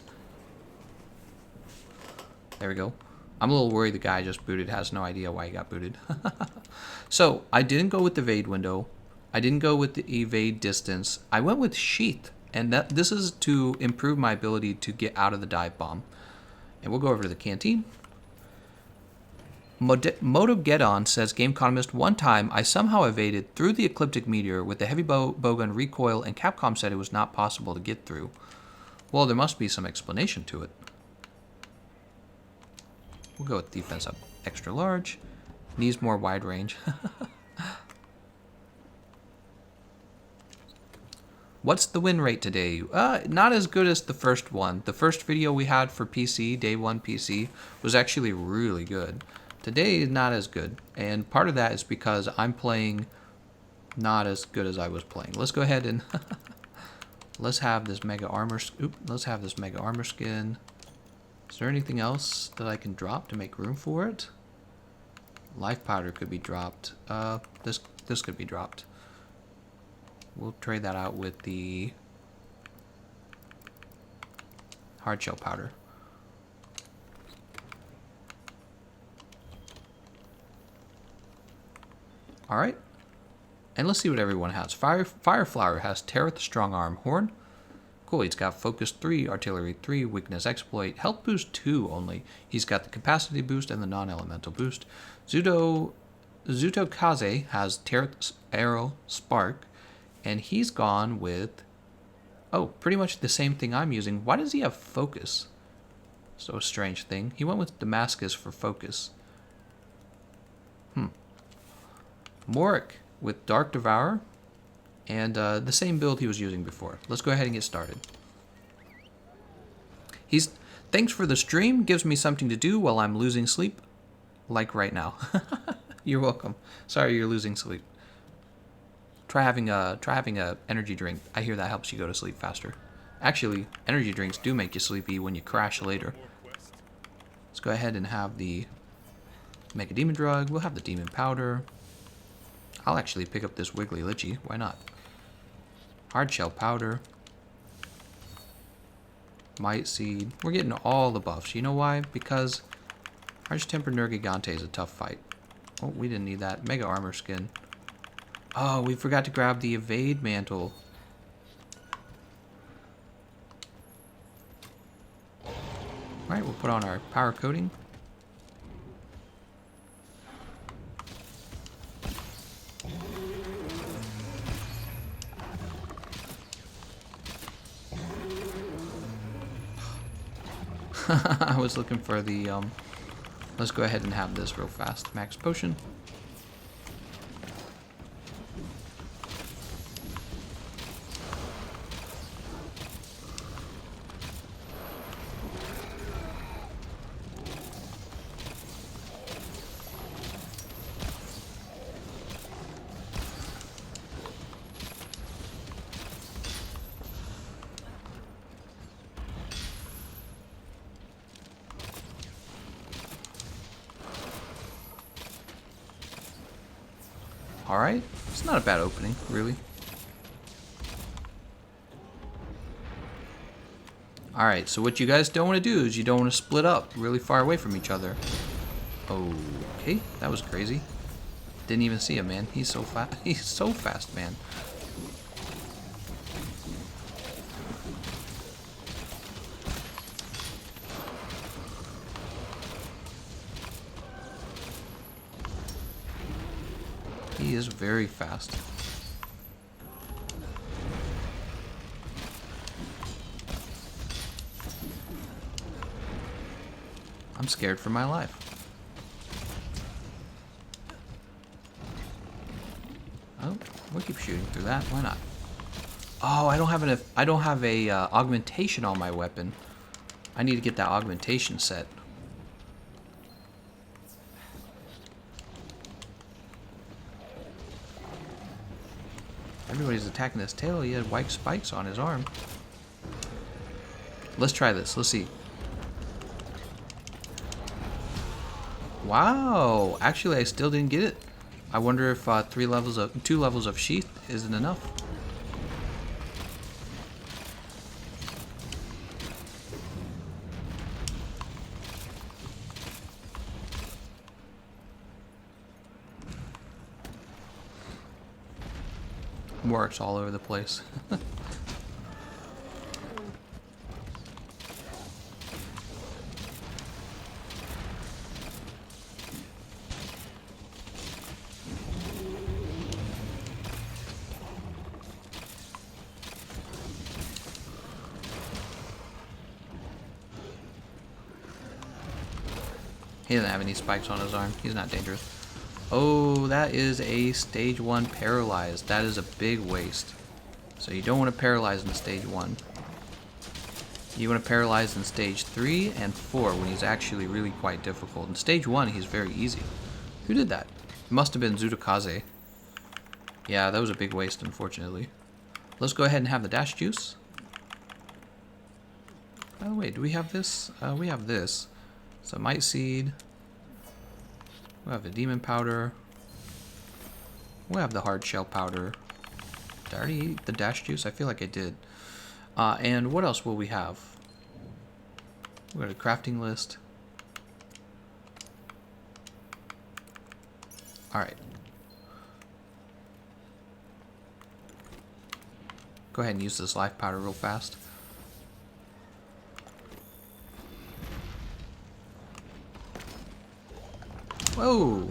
There we go. I'm a little worried the guy just booted, has no idea why he got booted. So, I didn't go with the evade window. I didn't go with the evade distance. I went with sheath. And this is to improve my ability to get out of the dive bomb. And we'll go over to the canteen. Motogeddon says, Gameconomist, one time I somehow evaded through the ecliptic meteor with the heavy bowgun recoil, and Capcom said it was not possible to get through. Well, there must be some explanation to it. We'll go with defense up extra large. Needs more wide range. What's the win rate today? Not as good as the first one. The first video we had for PC, day 1 PC, was actually really good. Today is not as good. And part of that is because I'm playing not as good as I was playing. Let's go ahead and let's have this mega armor. Let's have this mega armor skin. Is there anything else that I can drop to make room for it? Life powder could be dropped. This could be dropped. We'll trade that out with the hard shell powder. Alright. And let's see what everyone has. Fireflower has Terror, the Strong Arm Horn. Cool, he's got Focus 3, Artillery 3, Weakness Exploit, Health Boost 2 only. He's got the Capacity Boost and the Non-Elemental Boost. Zutokaze has Terror, Arrow, Spark. And he's gone with, oh, pretty much the same thing I'm using. Why does he have Focus? So a strange thing. He went with Damascus for Focus. Morik with Dark Devourer. And the same build he was using before. Let's go ahead and get started. Thanks for the stream. Gives me something to do while I'm losing sleep. Like right now. You're welcome. Sorry you're losing sleep. Try having a energy drink. I hear that helps you go to sleep faster. Actually, energy drinks do make you sleepy when you crash later. Let's go ahead and have the Mega Demon Drug. We'll have the Demon Powder. I'll actually pick up this Wiggly Litchi. Why not? Hard Shell Powder. Might Seed. We're getting all the buffs. You know why? Because Harsh Temper Nergigante is a tough fight. Oh, we didn't need that. Mega Armor Skin. Oh, we forgot to grab the Evade Mantle. Alright, we'll put on our Power Coating. I was looking for the, let's go ahead and have this real fast. Max Potion. Alright. It's not a bad opening, really. Alright, so what you guys don't want to do is you don't want to split up really far away from each other. Okay, that was crazy. Didn't even see him, man. He's so fast. He's so fast, man. He is very fast. I'm scared for my life. Oh, we'll keep shooting through that. Why not? Oh, I don't have a augmentation on my weapon. I need to get that augmentation set. Everybody's attacking his tail. He had white spikes on his arm. Let's try this. Let's see. Wow. Actually, I still didn't get it. I wonder if 2 levels of sheath isn't enough. Works all over the place. He doesn't have any spikes on his arm. He's not dangerous. Oh, that is a stage 1 paralyzed. That is a big waste. So you don't want to paralyze in stage 1. You want to paralyze in stage 3 and 4 when he's actually really quite difficult. In stage 1, he's very easy. Who did that? It must have been Zutokaze. Yeah, that was a big waste, unfortunately. Let's go ahead and have the dash juice. By the way, do we have this? We have this. So Might Seed. We'll have the Demon Powder. We'll have the Hard Shell Powder. Did I already eat the dash juice? I feel like I did. And what else will we have? We got a crafting list. Alright. Go ahead and use this life powder real fast. Whoa!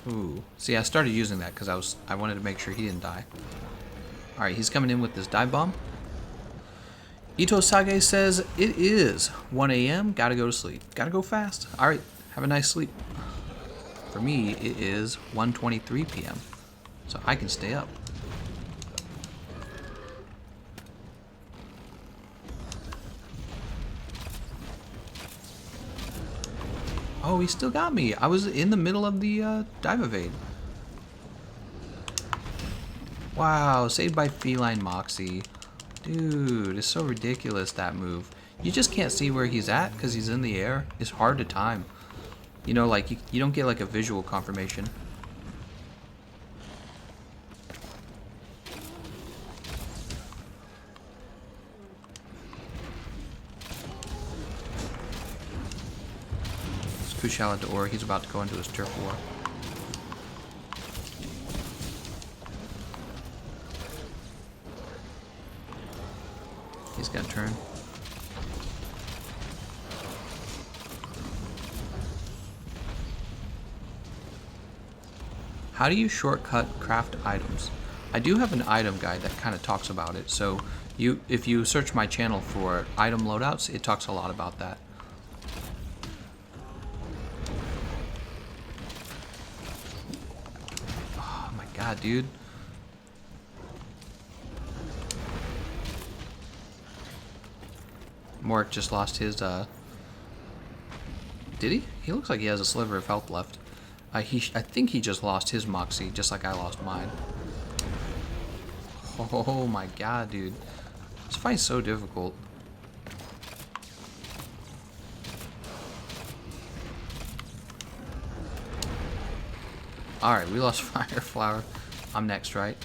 Ooh. See, I started using that because I wanted to make sure he didn't die. Alright, he's coming in with this dive bomb. Ito Sage says, it is 1 a.m. Gotta go to sleep. Gotta go fast. Alright, have a nice sleep. For me, it is 1:23 p.m. So I can stay up. Oh, he still got me. I was in the middle of the dive evade. Wow, saved by Feline Moxie. Dude, it's so ridiculous, that move. You just can't see where he's at because he's in the air. It's hard to time. You know, like, you don't get like a visual confirmation. Kushala D'Or, he's about to go into his turf war. He's gonna turn. How do you shortcut craft items? I do have an item guide that kind of talks about it. So if you search my channel for item loadouts, it talks a lot about that. God, dude. Morik just lost his, Did he? He looks like he has a sliver of health left. I think he just lost his Moxie, just like I lost mine. Oh my god, dude. This fight's so difficult. Alright, we lost Fire Flower. I'm next, right?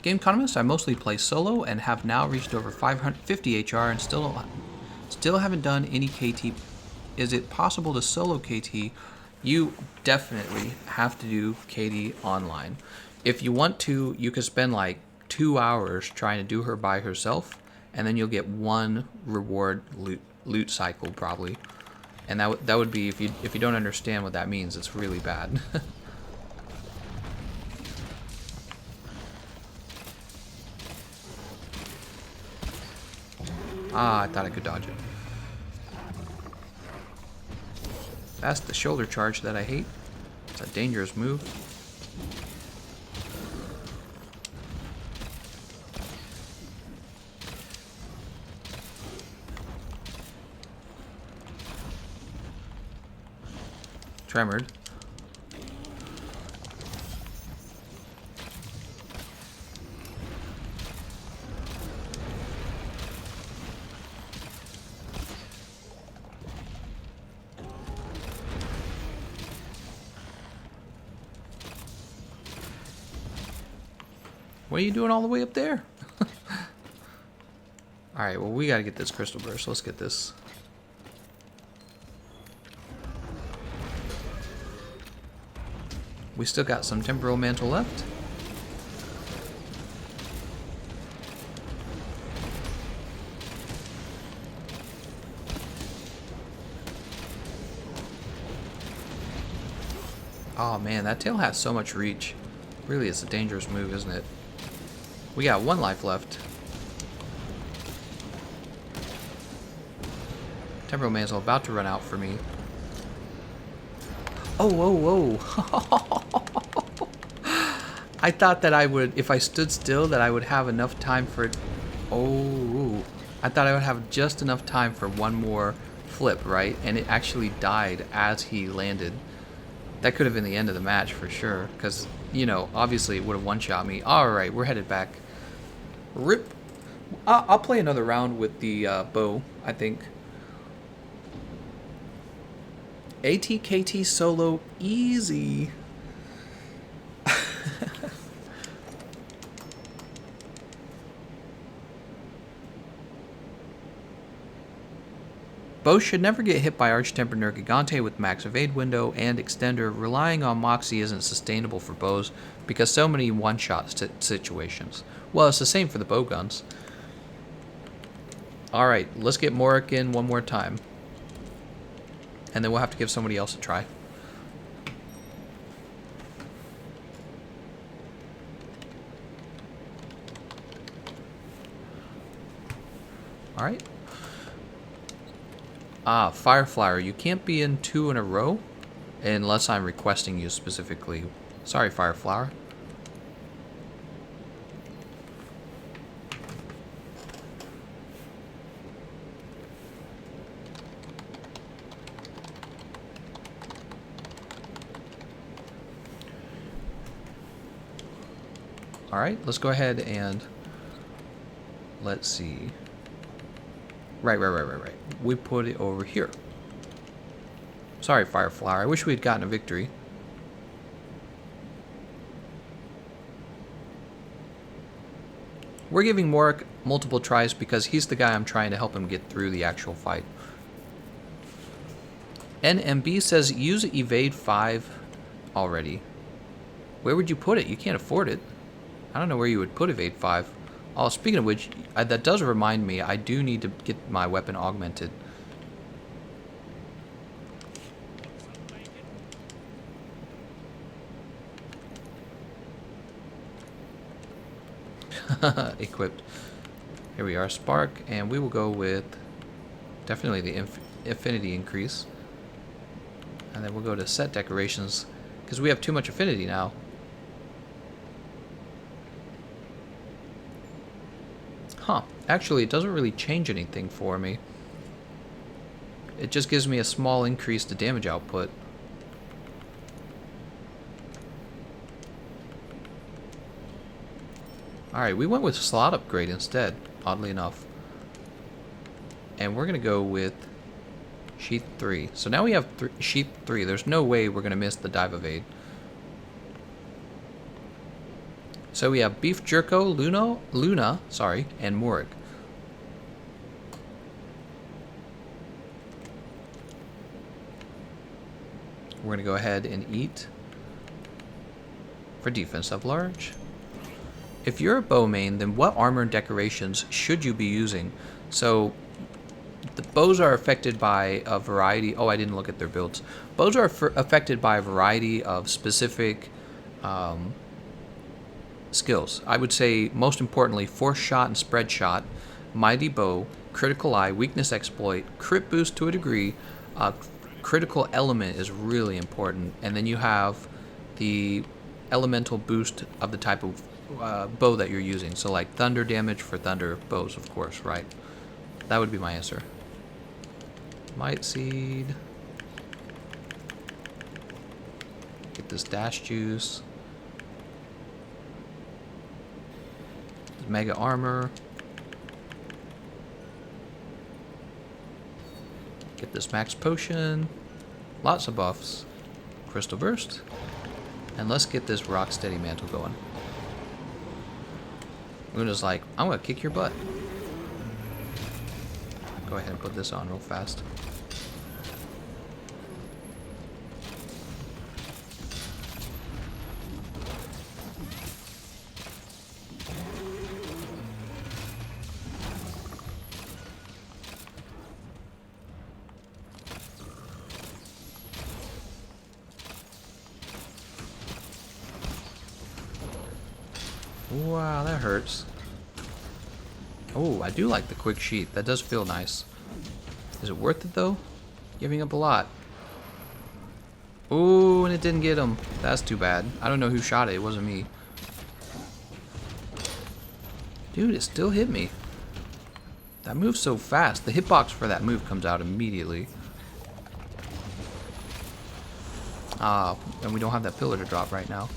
Gameconomist, I mostly play solo and have now reached over 550 HR and still haven't done any KT. Is it possible to solo KT? You definitely have to do KT online. If you want to, you could spend like 2 hours trying to do her by herself, and then you'll get one reward loot cycle probably. And that would be, if you don't understand what that means, it's really bad. Ah, I thought I could dodge it. That's the shoulder charge that I hate. It's a dangerous move. Tremored. What are you doing all the way up there? Alright, well, we gotta get this crystal burst. Let's get this. We still got some temporal mantle left. Oh man, that tail has so much reach. Really, it's a dangerous move, isn't it? We got 1 life left. Temporal Mantle about to run out for me. Oh, whoa, whoa. I thought that I would, if I stood still, that I would have enough time for it. Oh, I thought I would have just enough time for one more flip, right? And it actually died as he landed. That could have been the end of the match for sure, because, you know, obviously it would have one-shot me. Alright, we're headed back. Rip. I'll play another round with the bow, I think. ATKT solo easy. Bows should never get hit by Arch-Tempered Nergigante with max evade window and extender. Relying on Moxie isn't sustainable for bows because so many one-shot situations. Well, it's the same for the Bowguns. Alright, let's get Morik in one more time. And then we'll have to give somebody else a try. Alright. Ah, Fireflower, you can't be in 2 in a row unless I'm requesting you specifically. Sorry, Fireflower. Alright, let's go ahead and let's see. Right. We put it over here. Sorry, Fireflower. I wish we had gotten a victory. We're giving Morik multiple tries because he's the guy I'm trying to help him get through the actual fight. NMB says use evade 5 already. Where would you put it? You can't afford it. I don't know where you would put evade 5. Oh, speaking of which, that does remind me, I do need to get my weapon augmented. Equipped. Here we are, Spark, and we will go with definitely the affinity increase. And then we'll go to set decorations, because we have too much affinity now. Huh. Actually, it doesn't really change anything for me. It just gives me a small increase to damage output. Alright, we went with slot upgrade instead, oddly enough. And we're going to go with sheath 3. So now we have sheath 3. There's no way we're going to miss the dive evade. So we have Beef Jerko, Luna, and Murik. We're going to go ahead and eat for defense of large. If you're a bow main, then what armor and decorations should you be using? So the bows are affected by a variety. Oh, I didn't look at their builds. Bows are affected by a variety of specific skills. I would say most importantly, force shot and spread shot, mighty bow, critical eye, weakness exploit, crit boost to a degree. Critical element is really important, and then you have the elemental boost of the type of bow that you're using. So like thunder damage for thunder bows, of course, right? That would be my answer. Might seed. Get this dash juice. Mega armor. Get this max potion. Lots of buffs. Crystal burst. And let's get this rock steady mantle going. Luna's like, I'm gonna kick your butt. Go ahead and put this on real fast. Wow, that hurts. Oh, I do like the quick sheet. That does feel nice. Is it worth it, though? Giving up a lot. Ooh, and it didn't get him. That's too bad. I don't know who shot it. It wasn't me. Dude, it still hit me. That move's so fast. The hitbox for that move comes out immediately. Ah, and we don't have that pillar to drop right now.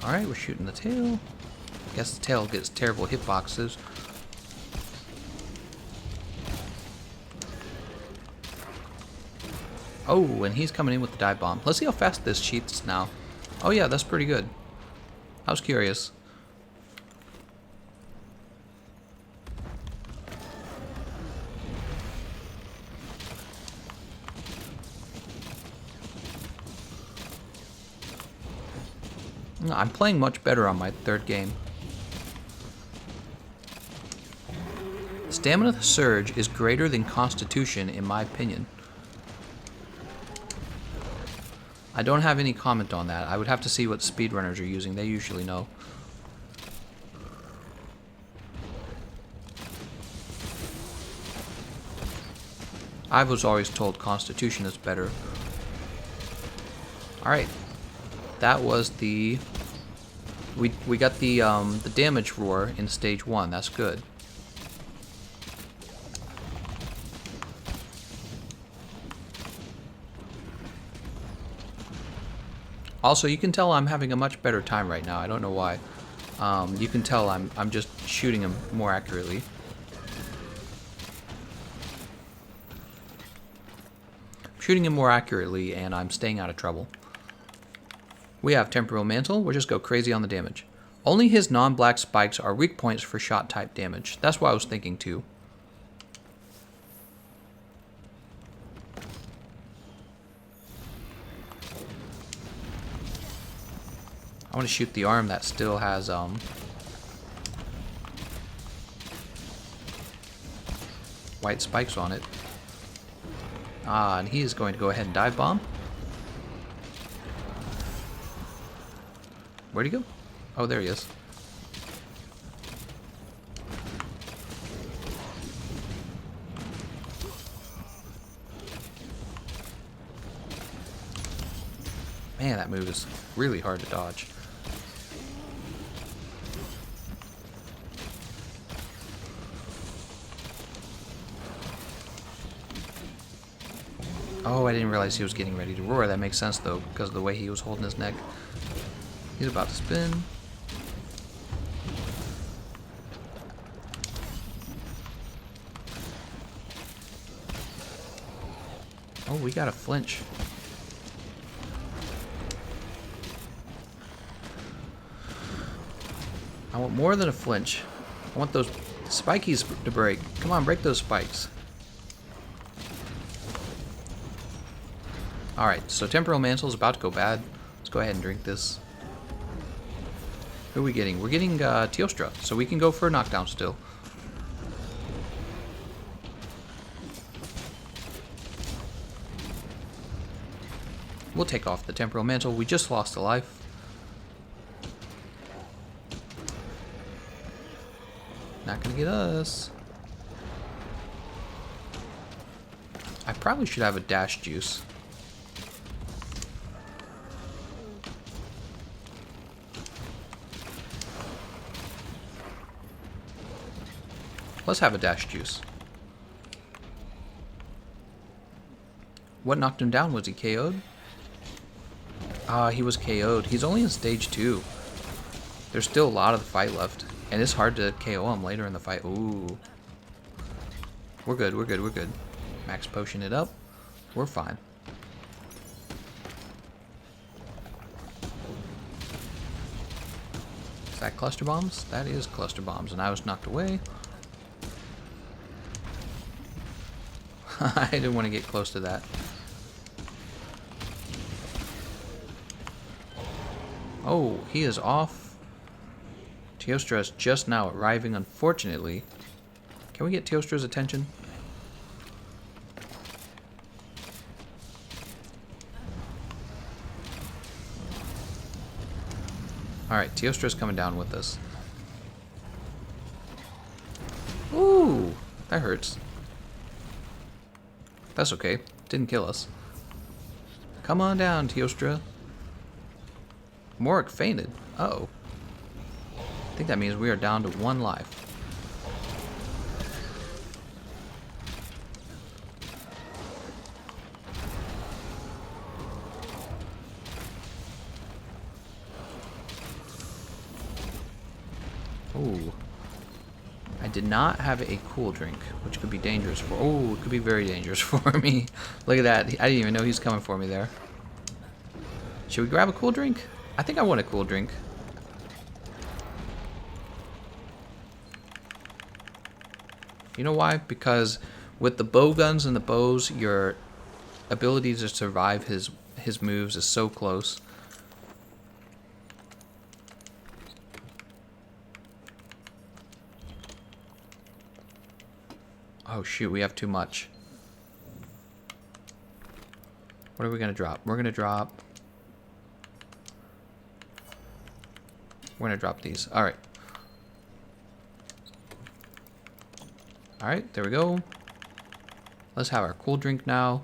Alright, we're shooting the tail. Guess the tail gets terrible hitboxes. Oh, and he's coming in with the dive bomb. Let's see how fast this sheaths now. Oh yeah, that's pretty good. I was curious. I'm playing much better on my third game. Stamina surge is greater than Constitution in my opinion. I don't have any comment on that. I would have to see what speedrunners are using. They usually know. I was always told Constitution is better. Alright. That was the... We got the damage roar in stage 1. That's good. Also, you can tell I'm having a much better time right now. I don't know why. You can tell I'm just shooting him more accurately. I'm shooting him more accurately, and I'm staying out of trouble. We have Temporal Mantle. We'll just go crazy on the damage. Only his non-black spikes are weak points for shot type damage. That's what I was thinking too. I want to shoot the arm that still has white spikes on it. Ah, and he is going to go ahead and dive bomb. Where'd he go? Oh, there he is. Man, that move is really hard to dodge. Oh, I didn't realize he was getting ready to roar. That makes sense, though, because of the way he was holding his neck. He's about to spin. Oh, we got a flinch. I want more than a flinch. I want those spikies to break. Come on, break those spikes. Alright, so Temporal Mantle is about to go bad. Let's go ahead and drink this. Who are we getting? We're getting Teostra, so we can go for a knockdown still. We'll take off the Temporal Mantle. We just lost a life. Not gonna get us. I probably should have a dash juice. Let's have a dash juice. What knocked him down? Was he KO'd? Ah, he was KO'd. He's only in stage 2. There's still a lot of the fight left. And it's hard to KO him later in the fight. Ooh. We're good, we're good, we're good. Max potion it up. We're fine. Is that cluster bombs? That is cluster bombs. And I was knocked away. I didn't want to get close to that. Oh, he is off. Teostra is just now arriving, unfortunately. Can we get Teostra's attention? Alright, Teostra's coming down with us. Ooh, that hurts. That's okay. Didn't kill us. Come on down, Teostra. Morik fainted. Uh-oh. I think that means we are down to 1 life. Ooh. I did not have a cool drink, which could be dangerous for... Oh, it could be very dangerous for me. Look at that. I didn't even know he's coming for me there. Should we grab a cool drink? I think I want a cool drink. You know why? Because with the Bowguns and the bows, your ability to survive his moves is so close. Oh shoot, we have too much. What are we gonna drop? We're gonna drop these. Alright. Alright, there we go. Let's have our cool drink now.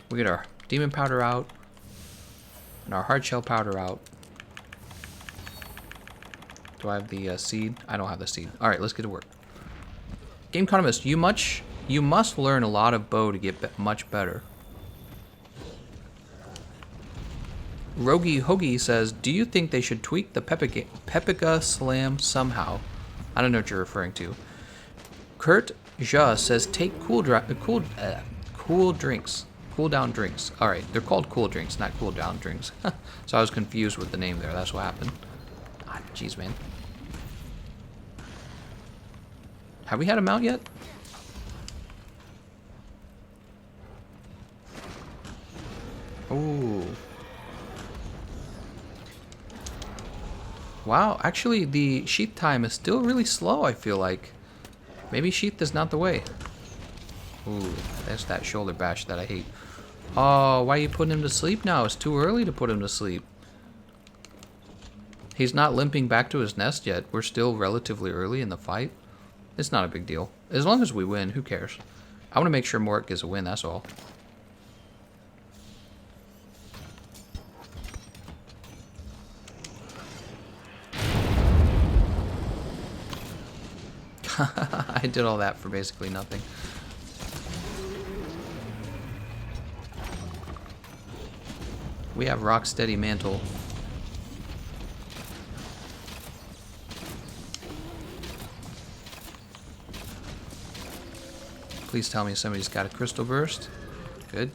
We get our demon powder out. And our hard shell powder out. Do I have the seed? I don't have the seed. Alright, let's get to work. Gameconomist, you must learn a lot of bow to get much better. Rogi Hoagie says, do you think they should tweak the Pepica Slam somehow? I don't know what you're referring to. Kurt Ja says, take cool drinks. Cool down drinks. Alright, they're called cool drinks, not cool down drinks. So I was confused with the name there. That's what happened. Ah, jeez, man. Have we had a mount yet? Ooh. Wow, actually the sheath time is still really slow, I feel like. Maybe sheath is not the way. Ooh, that's that shoulder bash that I hate. Oh, why are you putting him to sleep now? It's too early to put him to sleep. He's not limping back to his nest yet. We're still relatively early in the fight. It's not a big deal. As long as we win, who cares? I want to make sure Moric gets a win, that's all. I did all that for basically nothing. We have Rocksteady Mantle. Please tell me somebody's got a Crystal Burst. Good.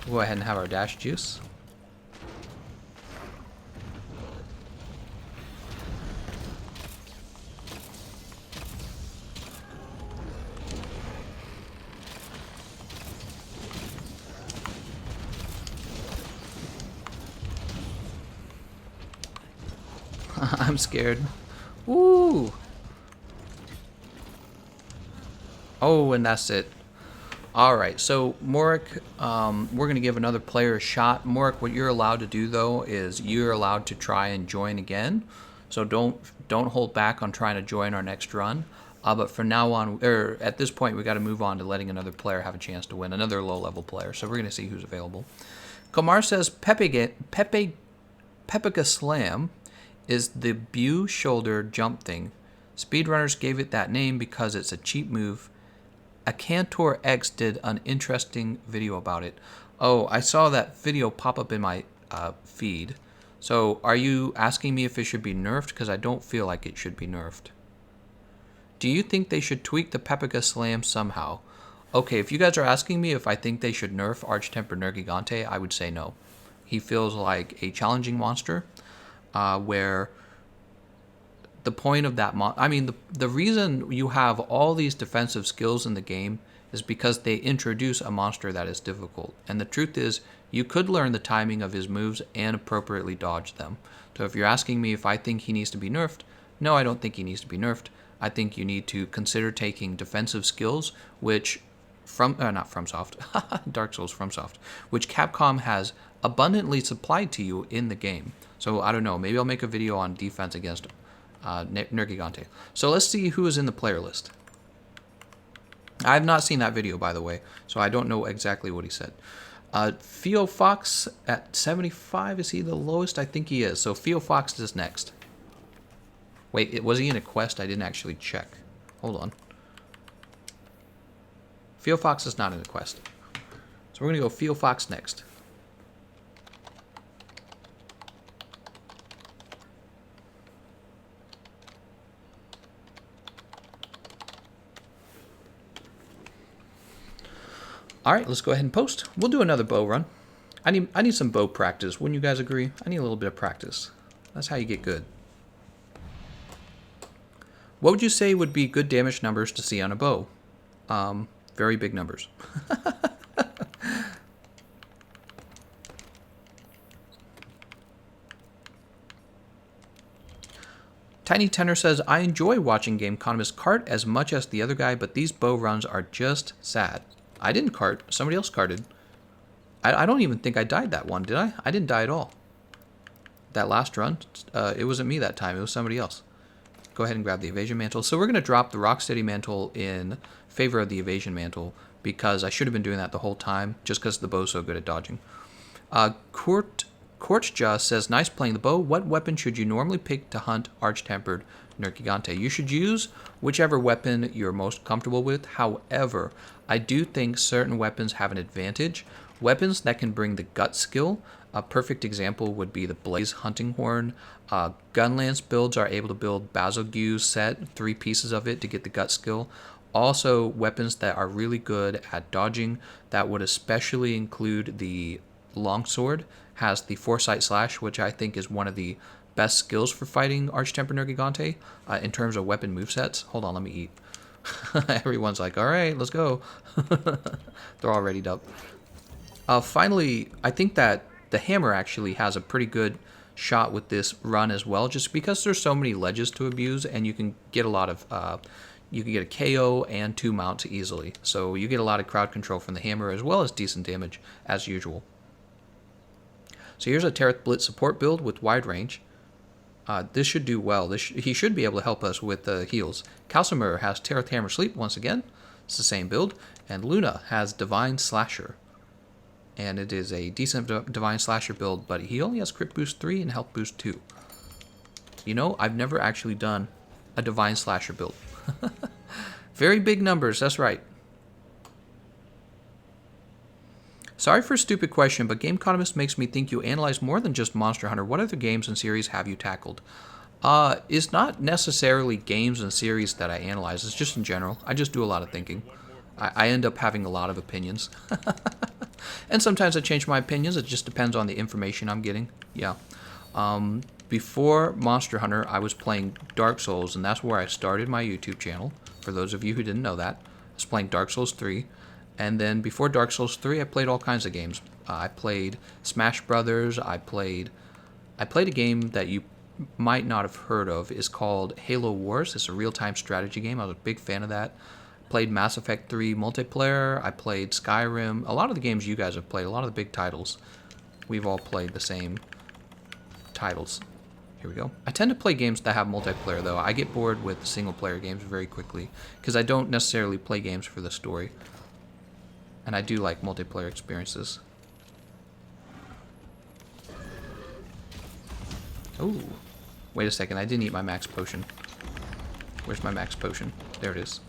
We'll go ahead and have our dash juice. I'm scared. Woo! Oh, and that's it. Alright, so Moric, we're going to give another player a shot. Moric, what you're allowed to do, though, is you're allowed to try and join again. So don't hold back on trying to join our next run. But from now on, or at this point, we got to move on to letting another player have a chance to win, another low-level player. So we're going to see who's available. Kamar says Pepica Slam is the Bew shoulder jump thing. Speedrunners gave it that name because it's a cheap move. A Cantor X did an interesting video about it. Oh, I saw that video pop up in my feed. So are you asking me if it should be nerfed? Because I don't feel like it should be nerfed. Do you think they should tweak the Pepica Slam somehow? Okay, if you guys are asking me if I think they should nerf Arch-Tempered Nergigante, I would say no. He feels like a challenging monster where the point of that the reason you have all these defensive skills in the game is because they introduce a monster that is difficult. And the truth is, you could learn the timing of his moves and appropriately dodge them. So if you're asking me if I think he needs to be nerfed, no, I don't think he needs to be nerfed. I think you need to consider taking defensive skills, which not FromSoft, Dark Souls FromSoft, which Capcom has abundantly supplied to you in the game. So I don't know, maybe I'll make a video on defense against Nergigante. So let's see who is in the player list. I have not seen that video, by the way, so I don't know exactly what he said. Theo Fox at 75, is he the lowest? I think he is. So Theo Fox is next. Wait, was he in a quest? I didn't actually check. Hold on. Theo Fox is not in a quest. So we're going to go Theo Fox next. All right, let's go ahead and post. We'll do another bow run. I need some bow practice. Wouldn't you guys agree? I need a little bit of practice. That's how you get good. What would you say would be good damage numbers to see on a bow? Very big numbers. Tiny Tenor says, I enjoy watching Gameconomist cart as much as the other guy, but these bow runs are just sad. I didn't cart. Somebody else carted. I don't even think I died that one, did I? I didn't die at all. That last run, it wasn't me that time. It was somebody else. Go ahead and grab the Evasion Mantle. So we're going to drop the Rocksteady Mantle in favor of the Evasion Mantle because I should have been doing that the whole time just because the bow's so good at dodging. Kortja says, nice playing the bow. What weapon should you normally pick to hunt Arch-Tempered Nergigante? You should use whichever weapon you're most comfortable with. However, I do think certain weapons have an advantage. Weapons that can bring the gut skill. A perfect example would be the Blaze Hunting Horn. Gunlance builds are able to build Bazilgue set, 3 pieces of it to get the gut skill. Also, weapons that are really good at dodging, that would especially include the Longsword, has the Foresight Slash, which I think is one of the best skills for fighting Arch-Tempered Nergigante in terms of weapon movesets. Hold on, let me eat. Everyone's like, all right, let's go. They're all readied up. Finally, I think that the hammer actually has a pretty good shot with this run as well, just because there's so many ledges to abuse, and you can get a lot of you can get a KO and 2 mounts easily. So you get a lot of crowd control from the hammer as well as decent damage as usual. So here's a Tereth Blitz support build with wide range. This should do well. He should be able to help us with the heals. Calcimer has Tereth Hammer Sleep once again. It's the same build. And Luna has Divine Slasher. And it is a decent Divine Slasher build, but he only has Crit Boost 3 and Health Boost 2. You know, I've never actually done a Divine Slasher build. Very big numbers, that's right. Sorry for a stupid question, but Gameconomist makes me think you analyze more than just Monster Hunter. What other games and series have you tackled? It's not necessarily games and series that I analyze. It's just in general. I just do a lot of thinking. I end up having a lot of opinions. And sometimes I change my opinions. It just depends on the information I'm getting. Yeah. Before Monster Hunter, I was playing Dark Souls, and that's where I started my YouTube channel. For those of you who didn't know that, I was playing Dark Souls 3. And then before Dark Souls 3, I played all kinds of games. I played Smash Brothers. I played a game that you might not have heard of. It's called Halo Wars. It's a real-time strategy game. I was a big fan of that. Played Mass Effect 3 multiplayer. I played Skyrim. A lot of the games you guys have played, a lot of the big titles, we've all played the same titles. Here we go. I tend to play games that have multiplayer, though. I get bored with single-player games very quickly because I don't necessarily play games for the story. And I do like multiplayer experiences. Oh, wait a second. I didn't eat my max potion. Where's my max potion? There it is.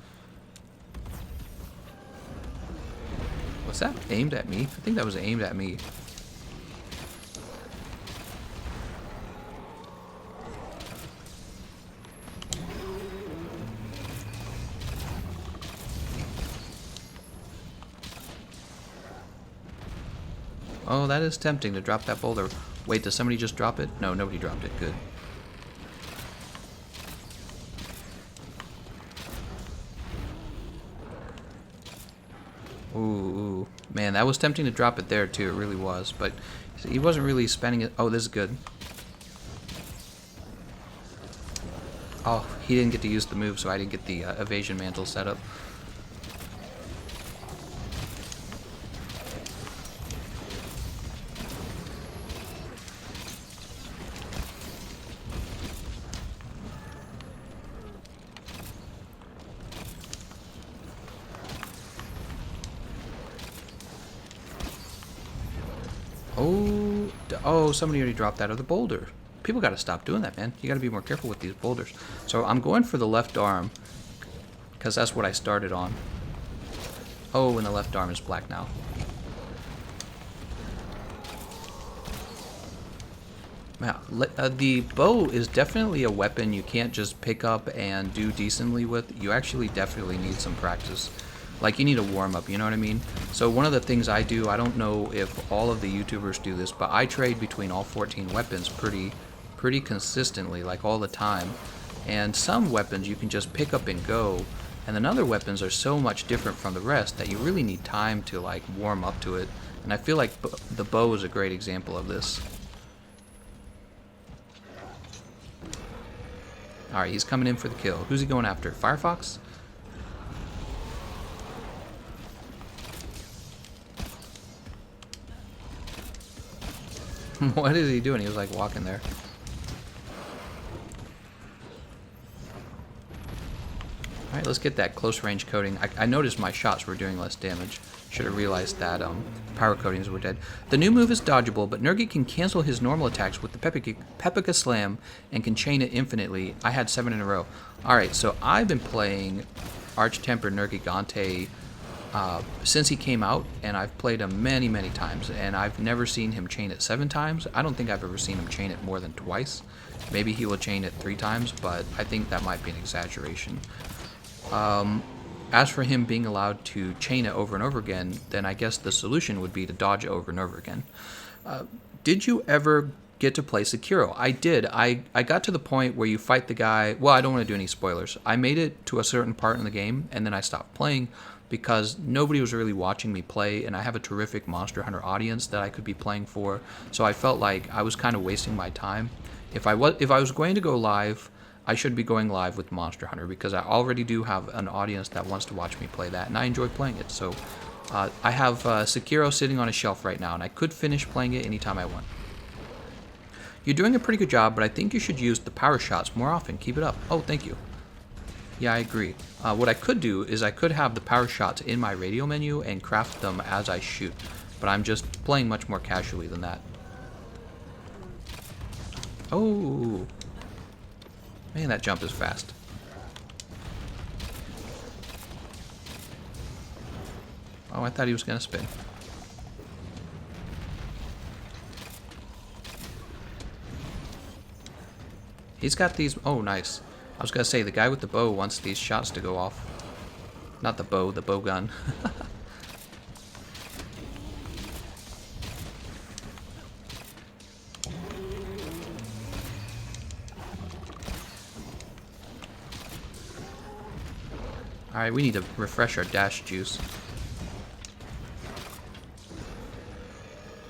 Was that aimed at me? I think that was aimed at me. Oh, that is tempting to drop that boulder. Wait, did somebody just drop it? No, nobody dropped it. Good. Ooh, man, that was tempting to drop it there too. It really was, but he wasn't really spending it. Oh, this is good. Oh, he didn't get to use the move, so I didn't get the evasion mantle set up. Oh, somebody already dropped that other boulder. People got to stop doing that, man. You got to be more careful with these boulders. So I'm going for the left arm because that's what I started on. Oh, and the left arm is black now. Now, the bow is definitely a weapon you can't just pick up and do decently with. You actually definitely need some practice. Like, you need a warm-up, you know what I mean? So one of the things I do, I don't know if all of the YouTubers do this, but I trade between all 14 weapons pretty consistently, like all the time. And some weapons you can just pick up and go, and then other weapons are so much different from the rest that you really need time to, like, warm up to it. And I feel like the bow is a great example of this. Alright, he's coming in for the kill. Who's he going after? Firefox? What is he doing? He was like walking there. Alright, let's get that close range coating. I noticed my shots were doing less damage. Should have realized that power coatings were dead. The new move is dodgeable, but Nergi can cancel his normal attacks with the Pepika Slam and can chain it infinitely. I had 7 in a row. Alright, so I've been playing Arch-Tempered Nergigante since he came out, and I've played him many times, and I've never seen him chain it 7 times. I don't think I've ever seen him chain it more than twice. Maybe he will chain it 3 times, but I think that might be an exaggeration. As for him being allowed to chain it over and over again, then I guess the solution would be to dodge it over and over again. Did you ever get to play Sekiro. I did. I got to the point where you fight the guy. Well, I don't want to do any spoilers. I made it to a certain part in the game, and then I stopped playing because nobody was really watching me play, and I have a terrific Monster Hunter audience that I could be playing for. So I felt like I was kind of wasting my time. If I was going to go live, I should be going live with Monster Hunter because I already do have an audience that wants to watch me play that, and I enjoy playing it. So I have Sekiro sitting on a shelf right now, and I could finish playing it anytime I want. You're doing a pretty good job, but I think you should use the power shots more often. Keep it up. Oh, thank you. Yeah, I agree. What I could do is I could have the power shots in my radio menu and craft them as I shoot, but I'm just playing much more casually than that. Oh, man, that jump is fast. Oh, I thought he was gonna spin. He's got these. Oh, nice. I was gonna say the guy with the bow wants these shots to go off. Not the bow, the Bowgun. Alright, we need to refresh our dash juice.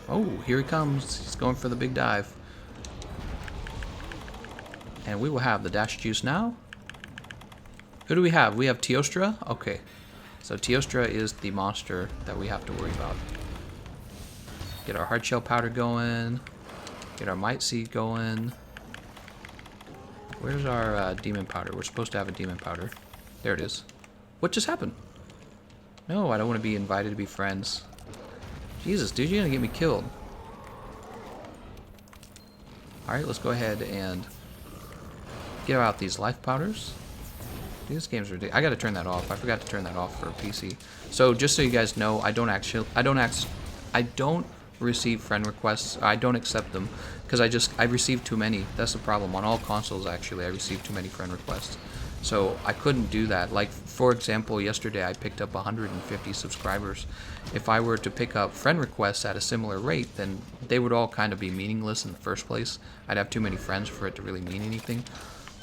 Oh, here he comes. He's going for the big dive. And we will have the dash juice now. Who do we have? We have Teostra? Okay. So Teostra is the monster that we have to worry about. Get our hard shell powder going. Get our might seed going. Where's our demon powder? We're supposed to have a demon powder. There it is. What just happened? No, I don't want to be invited to be friends. Jesus, dude, you're gonna get me killed. Alright, let's go ahead and get out these life powders. Dude, this game's ridiculous. I gotta turn that off. I forgot to turn that off for PC. So just so you guys know, I don't receive friend requests. I don't accept them because I received too many. That's the problem. On all consoles, actually, I received too many friend requests. So I couldn't do that. Like, for example, yesterday I picked up 150 subscribers. If I were to pick up friend requests at a similar rate, then they would all kind of be meaningless in the first place. I'd have too many friends for it to really mean anything.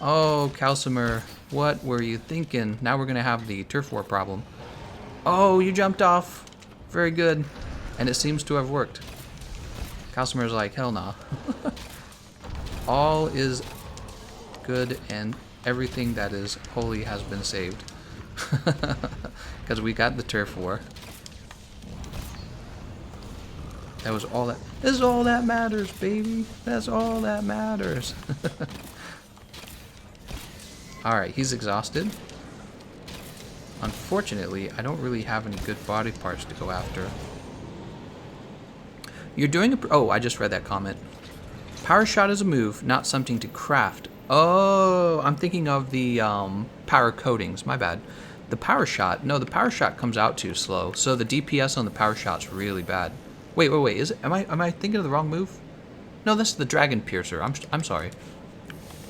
Oh, Calcimer, what were you thinking? Now we're going to have the turf war problem. Oh, you jumped off. Very good. And it seems to have worked. Calcimer's like, hell nah. All is good and everything that is holy has been saved. Because we got the turf war. That was all that. This is all that matters, baby. That's all that matters. Alright, he's exhausted. Unfortunately, I don't really have any good body parts to go after. You're doing a... Oh, I just read that comment. Power shot is a move, not something to craft. Oh, I'm thinking of the power coatings. My bad. The power shot. No, the power shot comes out too slow. So the DPS on the power shot's really bad. Wait. Is it? Am I thinking of the wrong move? No, that's the Dragon Piercer. I'm sorry.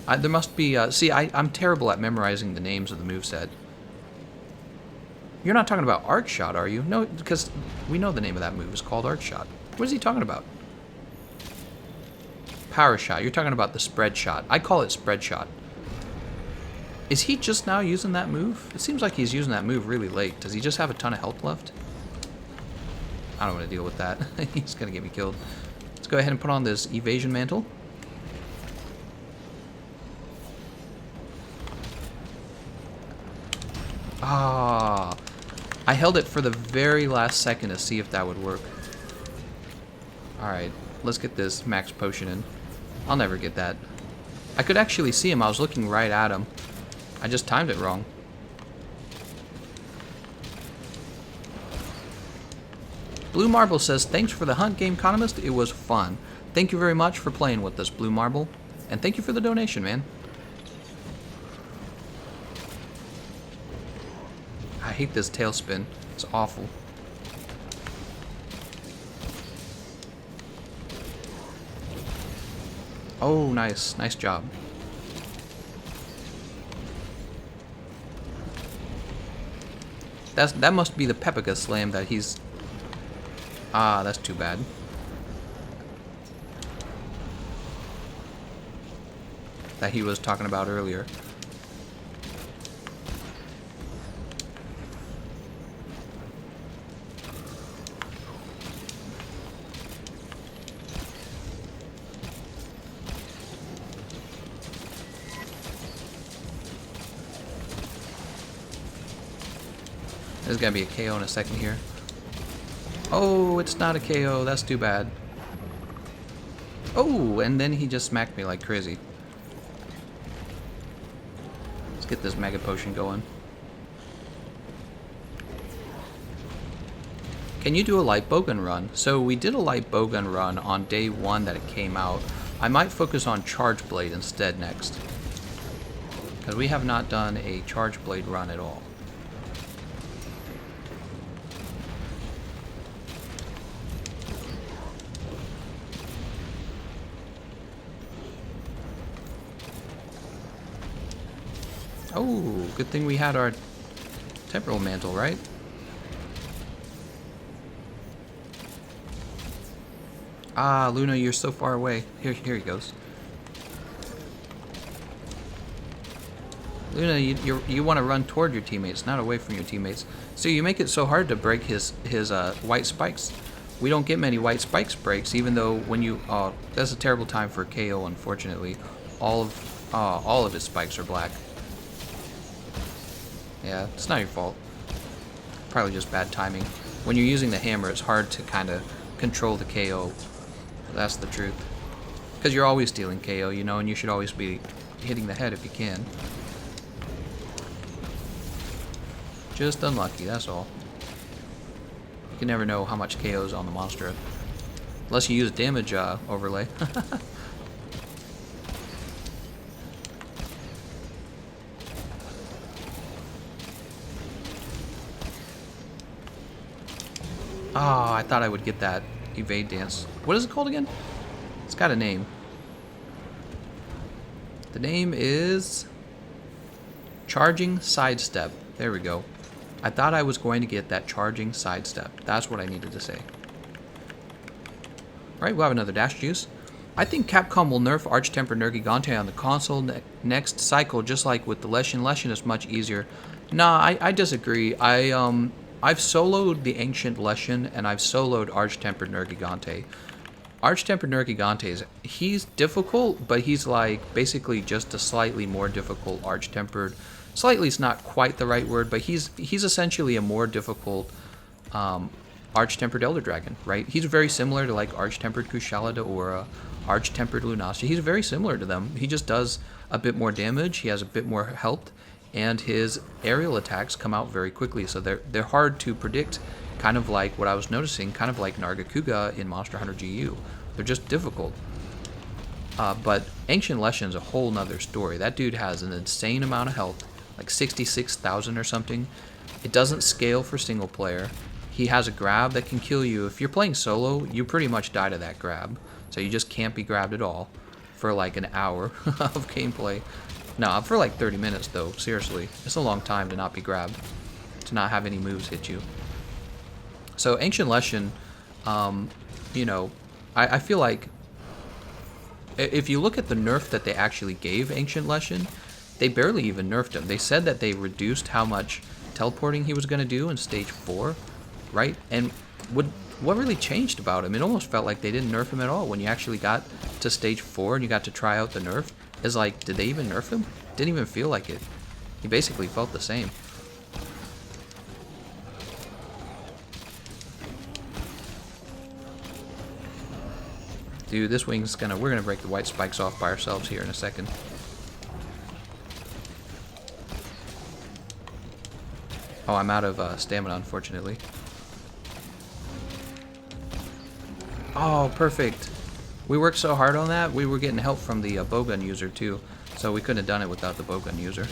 There must be. See, I'm terrible at memorizing the names of the moveset. You're not talking about Arc Shot, are you? No, because we know the name of that move is called Arc Shot. What is he talking about? Power shot. You're talking about the spread shot. I call it spread shot. Is he just now using that move? It seems like he's using that move really late. Does he just have a ton of health left? I don't want to deal with that. He's going to get me killed. Let's go ahead and put on this evasion mantle. Ah, I held it for the very last second to see if that would work. Alright, let's get this max potion in. I'll never get that. I could actually see him. I was looking right at him. I just timed it wrong. Blue Marble says, thanks for the hunt, Gameconomist. It was fun. Thank you very much for playing with us, Blue Marble. And thank you for the donation, man. I hate this tailspin. It's awful. Oh, nice. Nice job. That must be the Pepega slam that he's... Ah, that's too bad. that he was talking about earlier. There's gonna be a KO in a second here. Oh, it's not a KO. That's too bad. Oh, and then he just smacked me like crazy. Let's get this Mega Potion going. Can you do a light Bowgun run? So we did a light Bowgun run on day 1 that it came out. I might focus on Charge Blade instead next, because we have not done a Charge Blade run at all. Oh, good thing we had our Temporal Mantle, right? Ah, Luna, you're so far away. Here he goes. Luna, you want to run toward your teammates, not away from your teammates. So you make it so hard to break his white spikes. We don't get many white spikes breaks, even though when you... Oh, that's a terrible time for KO, unfortunately. All of his spikes are black. Yeah, it's not your fault. Probably just bad timing. When you're using the hammer, it's hard to kind of control the KO. That's the truth. Because you're always dealing KO, you know, and you should always be hitting the head if you can. Just unlucky, that's all. You can never know how much KO is on the monster. Unless you use damage overlay. Oh, I thought I would get that evade dance. What is it called again? It's got a name. The name is Charging Sidestep. There we go. I thought I was going to get that Charging Sidestep. That's what I needed to say. Alright, we'll have another Dash Juice. I think Capcom will nerf Arch-Tempered Nergigante on the console next cycle, just like with the Leshen. Leshen is much easier. Nah, I disagree. I've soloed the Ancient Leshen, and I've soloed Arch-Tempered Nergigante. Arch-Tempered Nergigante, he's difficult, but he's like basically just a slightly more difficult Arch-Tempered. Slightly is not quite the right word, but he's essentially a more difficult Arch-Tempered Elder Dragon, right? He's very similar to like Arch-Tempered Kushala Daora, Arch-Tempered Lunastia. He's very similar to them. He just does a bit more damage, he has a bit more health, and his aerial attacks come out very quickly, so they're hard to predict, kind of like what I was noticing, kind of like Nargacuga in Monster Hunter GU. They're just difficult. But Ancient Leshen's a whole nother story. That dude has an insane amount of health, like 66,000 or something. It doesn't scale for single player. He has a grab that can kill you. If you're playing solo, you pretty much die to that grab. So you just can't be grabbed at all for like an hour of gameplay. No, for like 30 minutes though, seriously. It's a long time to not be grabbed, to not have any moves hit you. So Ancient Leshen, you know, I feel like if you look at the nerf that they actually gave Ancient Leshen, they barely even nerfed him. They said that they reduced how much teleporting he was going to do in stage 4, right? And what really changed about him? It almost felt like they didn't nerf him at all. When you actually got to stage 4 and you got to try out the nerf, it's like, did they even nerf him? Didn't even feel like it. He basically felt the same. Dude, this wing's we're gonna break the white spikes off by ourselves here in a second. Oh, I'm out of stamina, unfortunately. Oh, perfect. We worked so hard on that, we were getting help from the Bowgun user too, so we couldn't have done it without the Bowgun user.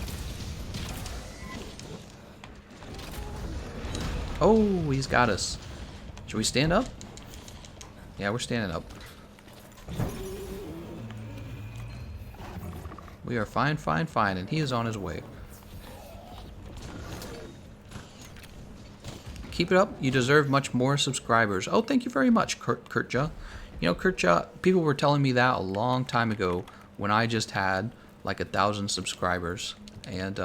Oh, he's got us. Should we stand up? Yeah, we're standing up. We are fine, fine, fine, and he is on his way. Keep it up. You deserve much more subscribers. Oh, thank you very much, Kurtja. You know, Kurtja, people were telling me that a long time ago when I just had like 1,000 subscribers, and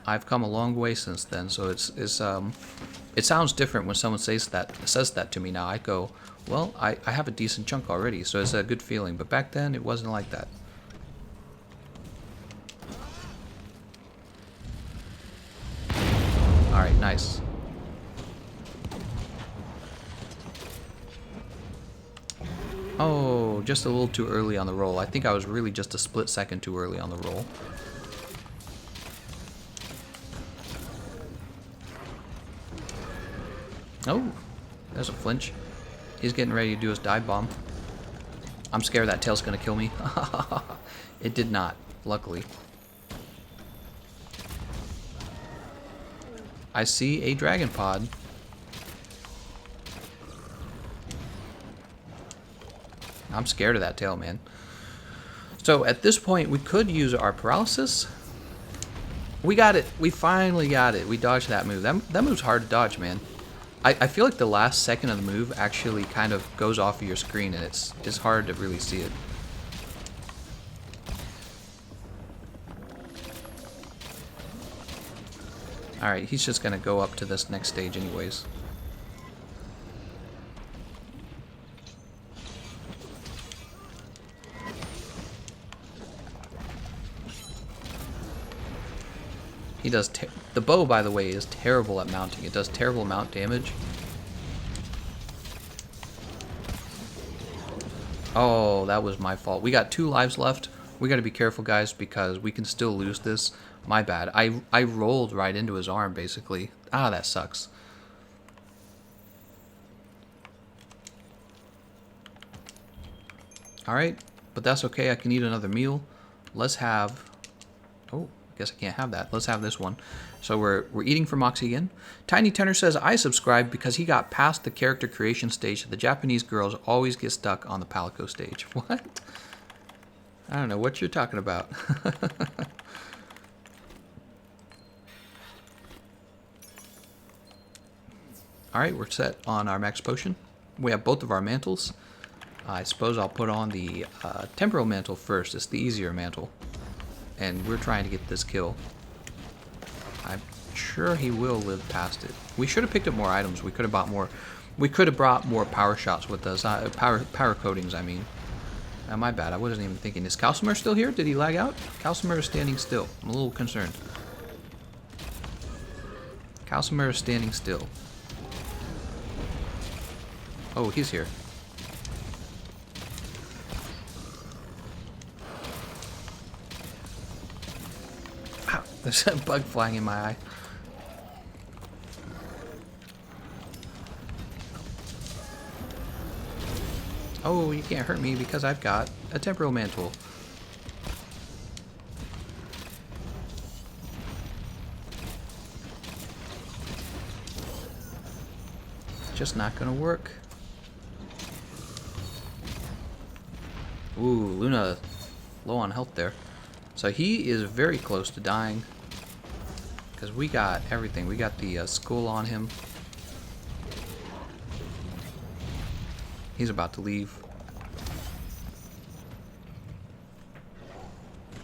I've come a long way since then. So it sounds different when someone says that to me now. I go, well, I have a decent chunk already, so it's a good feeling. But back then, it wasn't like that. All right, nice. Oh, just a little too early on the roll. I think I was really just a split second too early on the roll. Oh, there's a flinch. He's getting ready to do his dive bomb. I'm scared that tail's gonna kill me. It did not, luckily. I see a dragon pod. I'm scared of that tail, man. So at this point, we could use our paralysis. We got it. We finally got it. We dodged that move. That move's hard to dodge, man. I feel like the last second of the move actually kind of goes off of your screen, and it's hard to really see it. Alright, he's just gonna go up to this next stage anyways. He does the bow, by the way, is terrible at mounting. It does terrible mount damage. Oh, that was my fault. We got 2 lives left. We got to be careful, guys, because we can still lose this. My bad. I rolled right into his arm, basically. Ah, that sucks. Alright, but that's okay. I can eat another meal. Let's have... Oh, I guess I can't have that. Let's have this one. So we're eating for Moxie again. Tiny Tenor says, I subscribed because he got past the character creation stage. The Japanese girls always get stuck on the Palico stage. What? I don't know what you're talking about. Alright, we're set on our max potion. We have both of our mantles. I suppose I'll put on the temporal mantle first. It's the easier mantle. And we're trying to get this kill. I'm sure he will live past it. We should have picked up more items. We could have bought more. We could have brought more power shots with us. Power coatings, I mean. My bad. I wasn't even thinking. Is Calcimer still here? Did he lag out? Calcimer is standing still. I'm a little concerned. Calcimer is standing still. Oh, he's here. Ow, there's a bug flying in my eye. Oh, you can't hurt me because I've got a temporal mantle. Just not gonna work. Ooh, Luna low on health there. So he is very close to dying. Because we got everything. We got the skull on him. He's about to leave.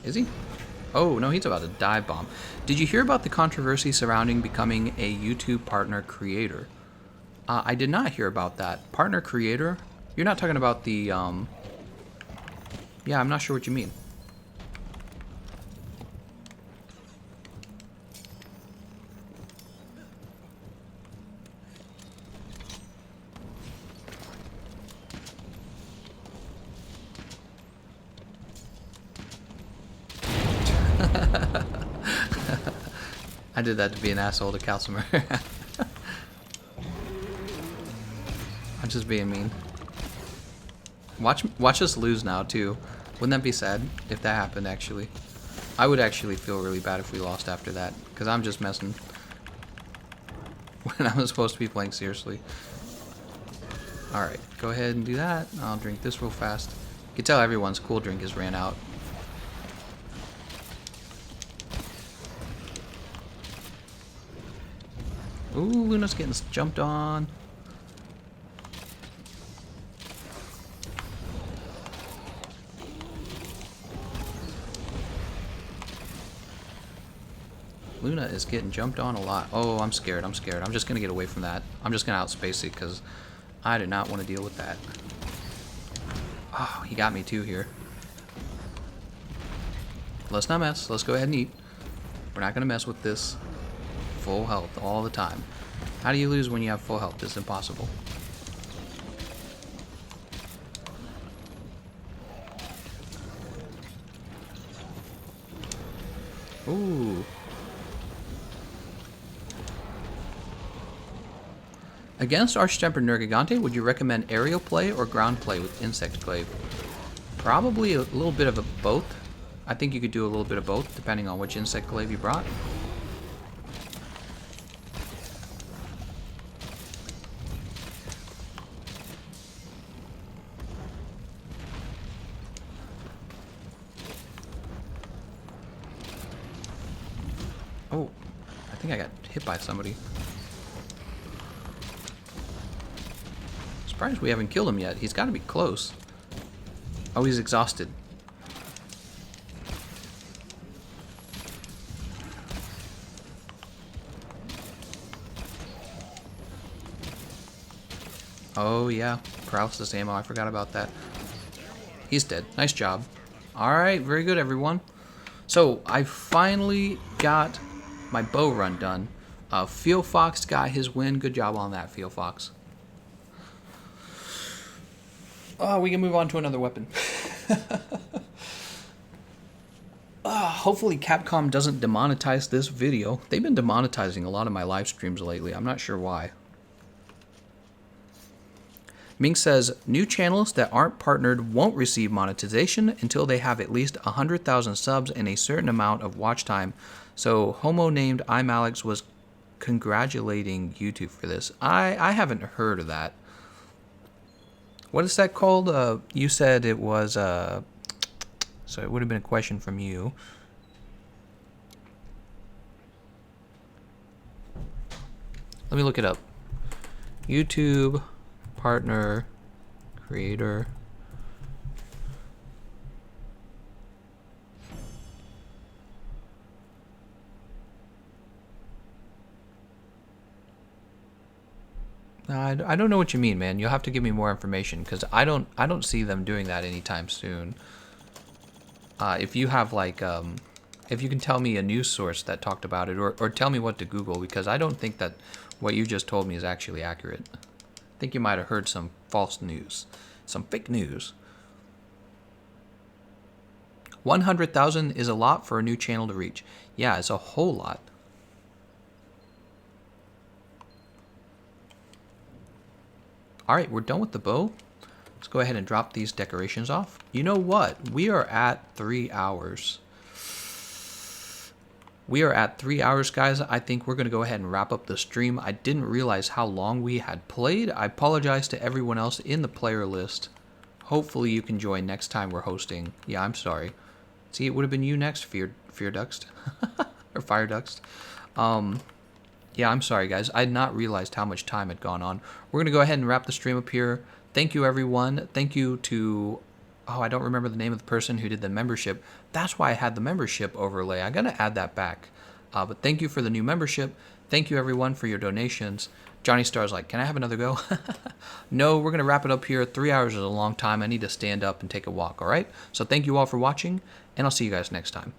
Is he? Oh, no, he's about to dive bomb. Did you hear about the controversy surrounding becoming a YouTube partner creator? I did not hear about that. Partner creator? You're not talking about the, Yeah, I'm not sure what you mean. I did that to be an asshole to Calcimer. I'm just being mean. Watch us lose now too. Wouldn't that be sad if that happened actually? I would actually feel really bad if we lost after that, because I'm just messing when I was supposed to be playing seriously. Alright, go ahead and do that. I'll drink this real fast. You can tell everyone's cool drink has ran out. Ooh, Luna's getting jumped on. Luna is getting jumped on a lot. Oh, I'm scared. I'm scared. I'm just going to get away from that. I'm just going to outspace it because I do not want to deal with that. Oh, he got me too here. Let's not mess. Let's go ahead and eat. We're not going to mess with this. Full health all the time. How do you lose when you have full health? It's impossible. Ooh. Against Arch-Tempered Nergigante, would you recommend aerial play or ground play with Insect Glaive? Probably a little bit of both. I think you could do a little bit of both, depending on which Insect Glaive you brought. Oh, I think I got hit by somebody. Surprised we haven't killed him yet. He's got to be close. Oh, he's exhausted. Oh yeah, paralysis ammo. I forgot about that. He's dead. Nice job. Alright, very good everyone. So, I finally got my bow run done. Feel Fox got his win. Good job on that, Feel Fox. We can move on to another weapon. Hopefully Capcom doesn't demonetize this video. They've been demonetizing a lot of my live streams lately. I'm not sure why. Ming says, new channels that aren't partnered won't receive monetization until they have at least 100,000 subs and a certain amount of watch time. So, homo named I'm Alex was congratulating YouTube for this. I haven't heard of that. What is that called? You said it was, so it would have been a question from you. Let me look it up. YouTube partner creator. I don't know what you mean, man. You'll have to give me more information because I don't see them doing that anytime soon. If you have like if you can tell me a news source that talked about it, or tell me what to Google, because I don't think that what you just told me is actually accurate. I think you might have heard some false news, some fake news. 100,000 is a lot for a new channel to reach. Yeah, it's a whole lot. Alright, we're done with the bow. Let's go ahead and drop these decorations off. You know what? We are at 3 hours. We are at 3 hours, guys. I think we're going to go ahead and wrap up the stream. I didn't realize how long we had played. I apologize to everyone else in the player list. Hopefully you can join next time we're hosting. Yeah, I'm sorry. See, it would have been you next, Fear Duxt. Or Fire Duxt. Yeah, I'm sorry, guys. I had not realized how much time had gone on. We're going to go ahead and wrap the stream up here. Thank you, everyone. Thank you to... Oh, I don't remember the name of the person who did the membership. That's why I had the membership overlay. I'm going to add that back. But thank you for the new membership. Thank you, everyone, for your donations. Johnny Star's like, can I have another go? No, we're going to wrap it up here. 3 hours is a long time. I need to stand up and take a walk, all right? So thank you all for watching, and I'll see you guys next time.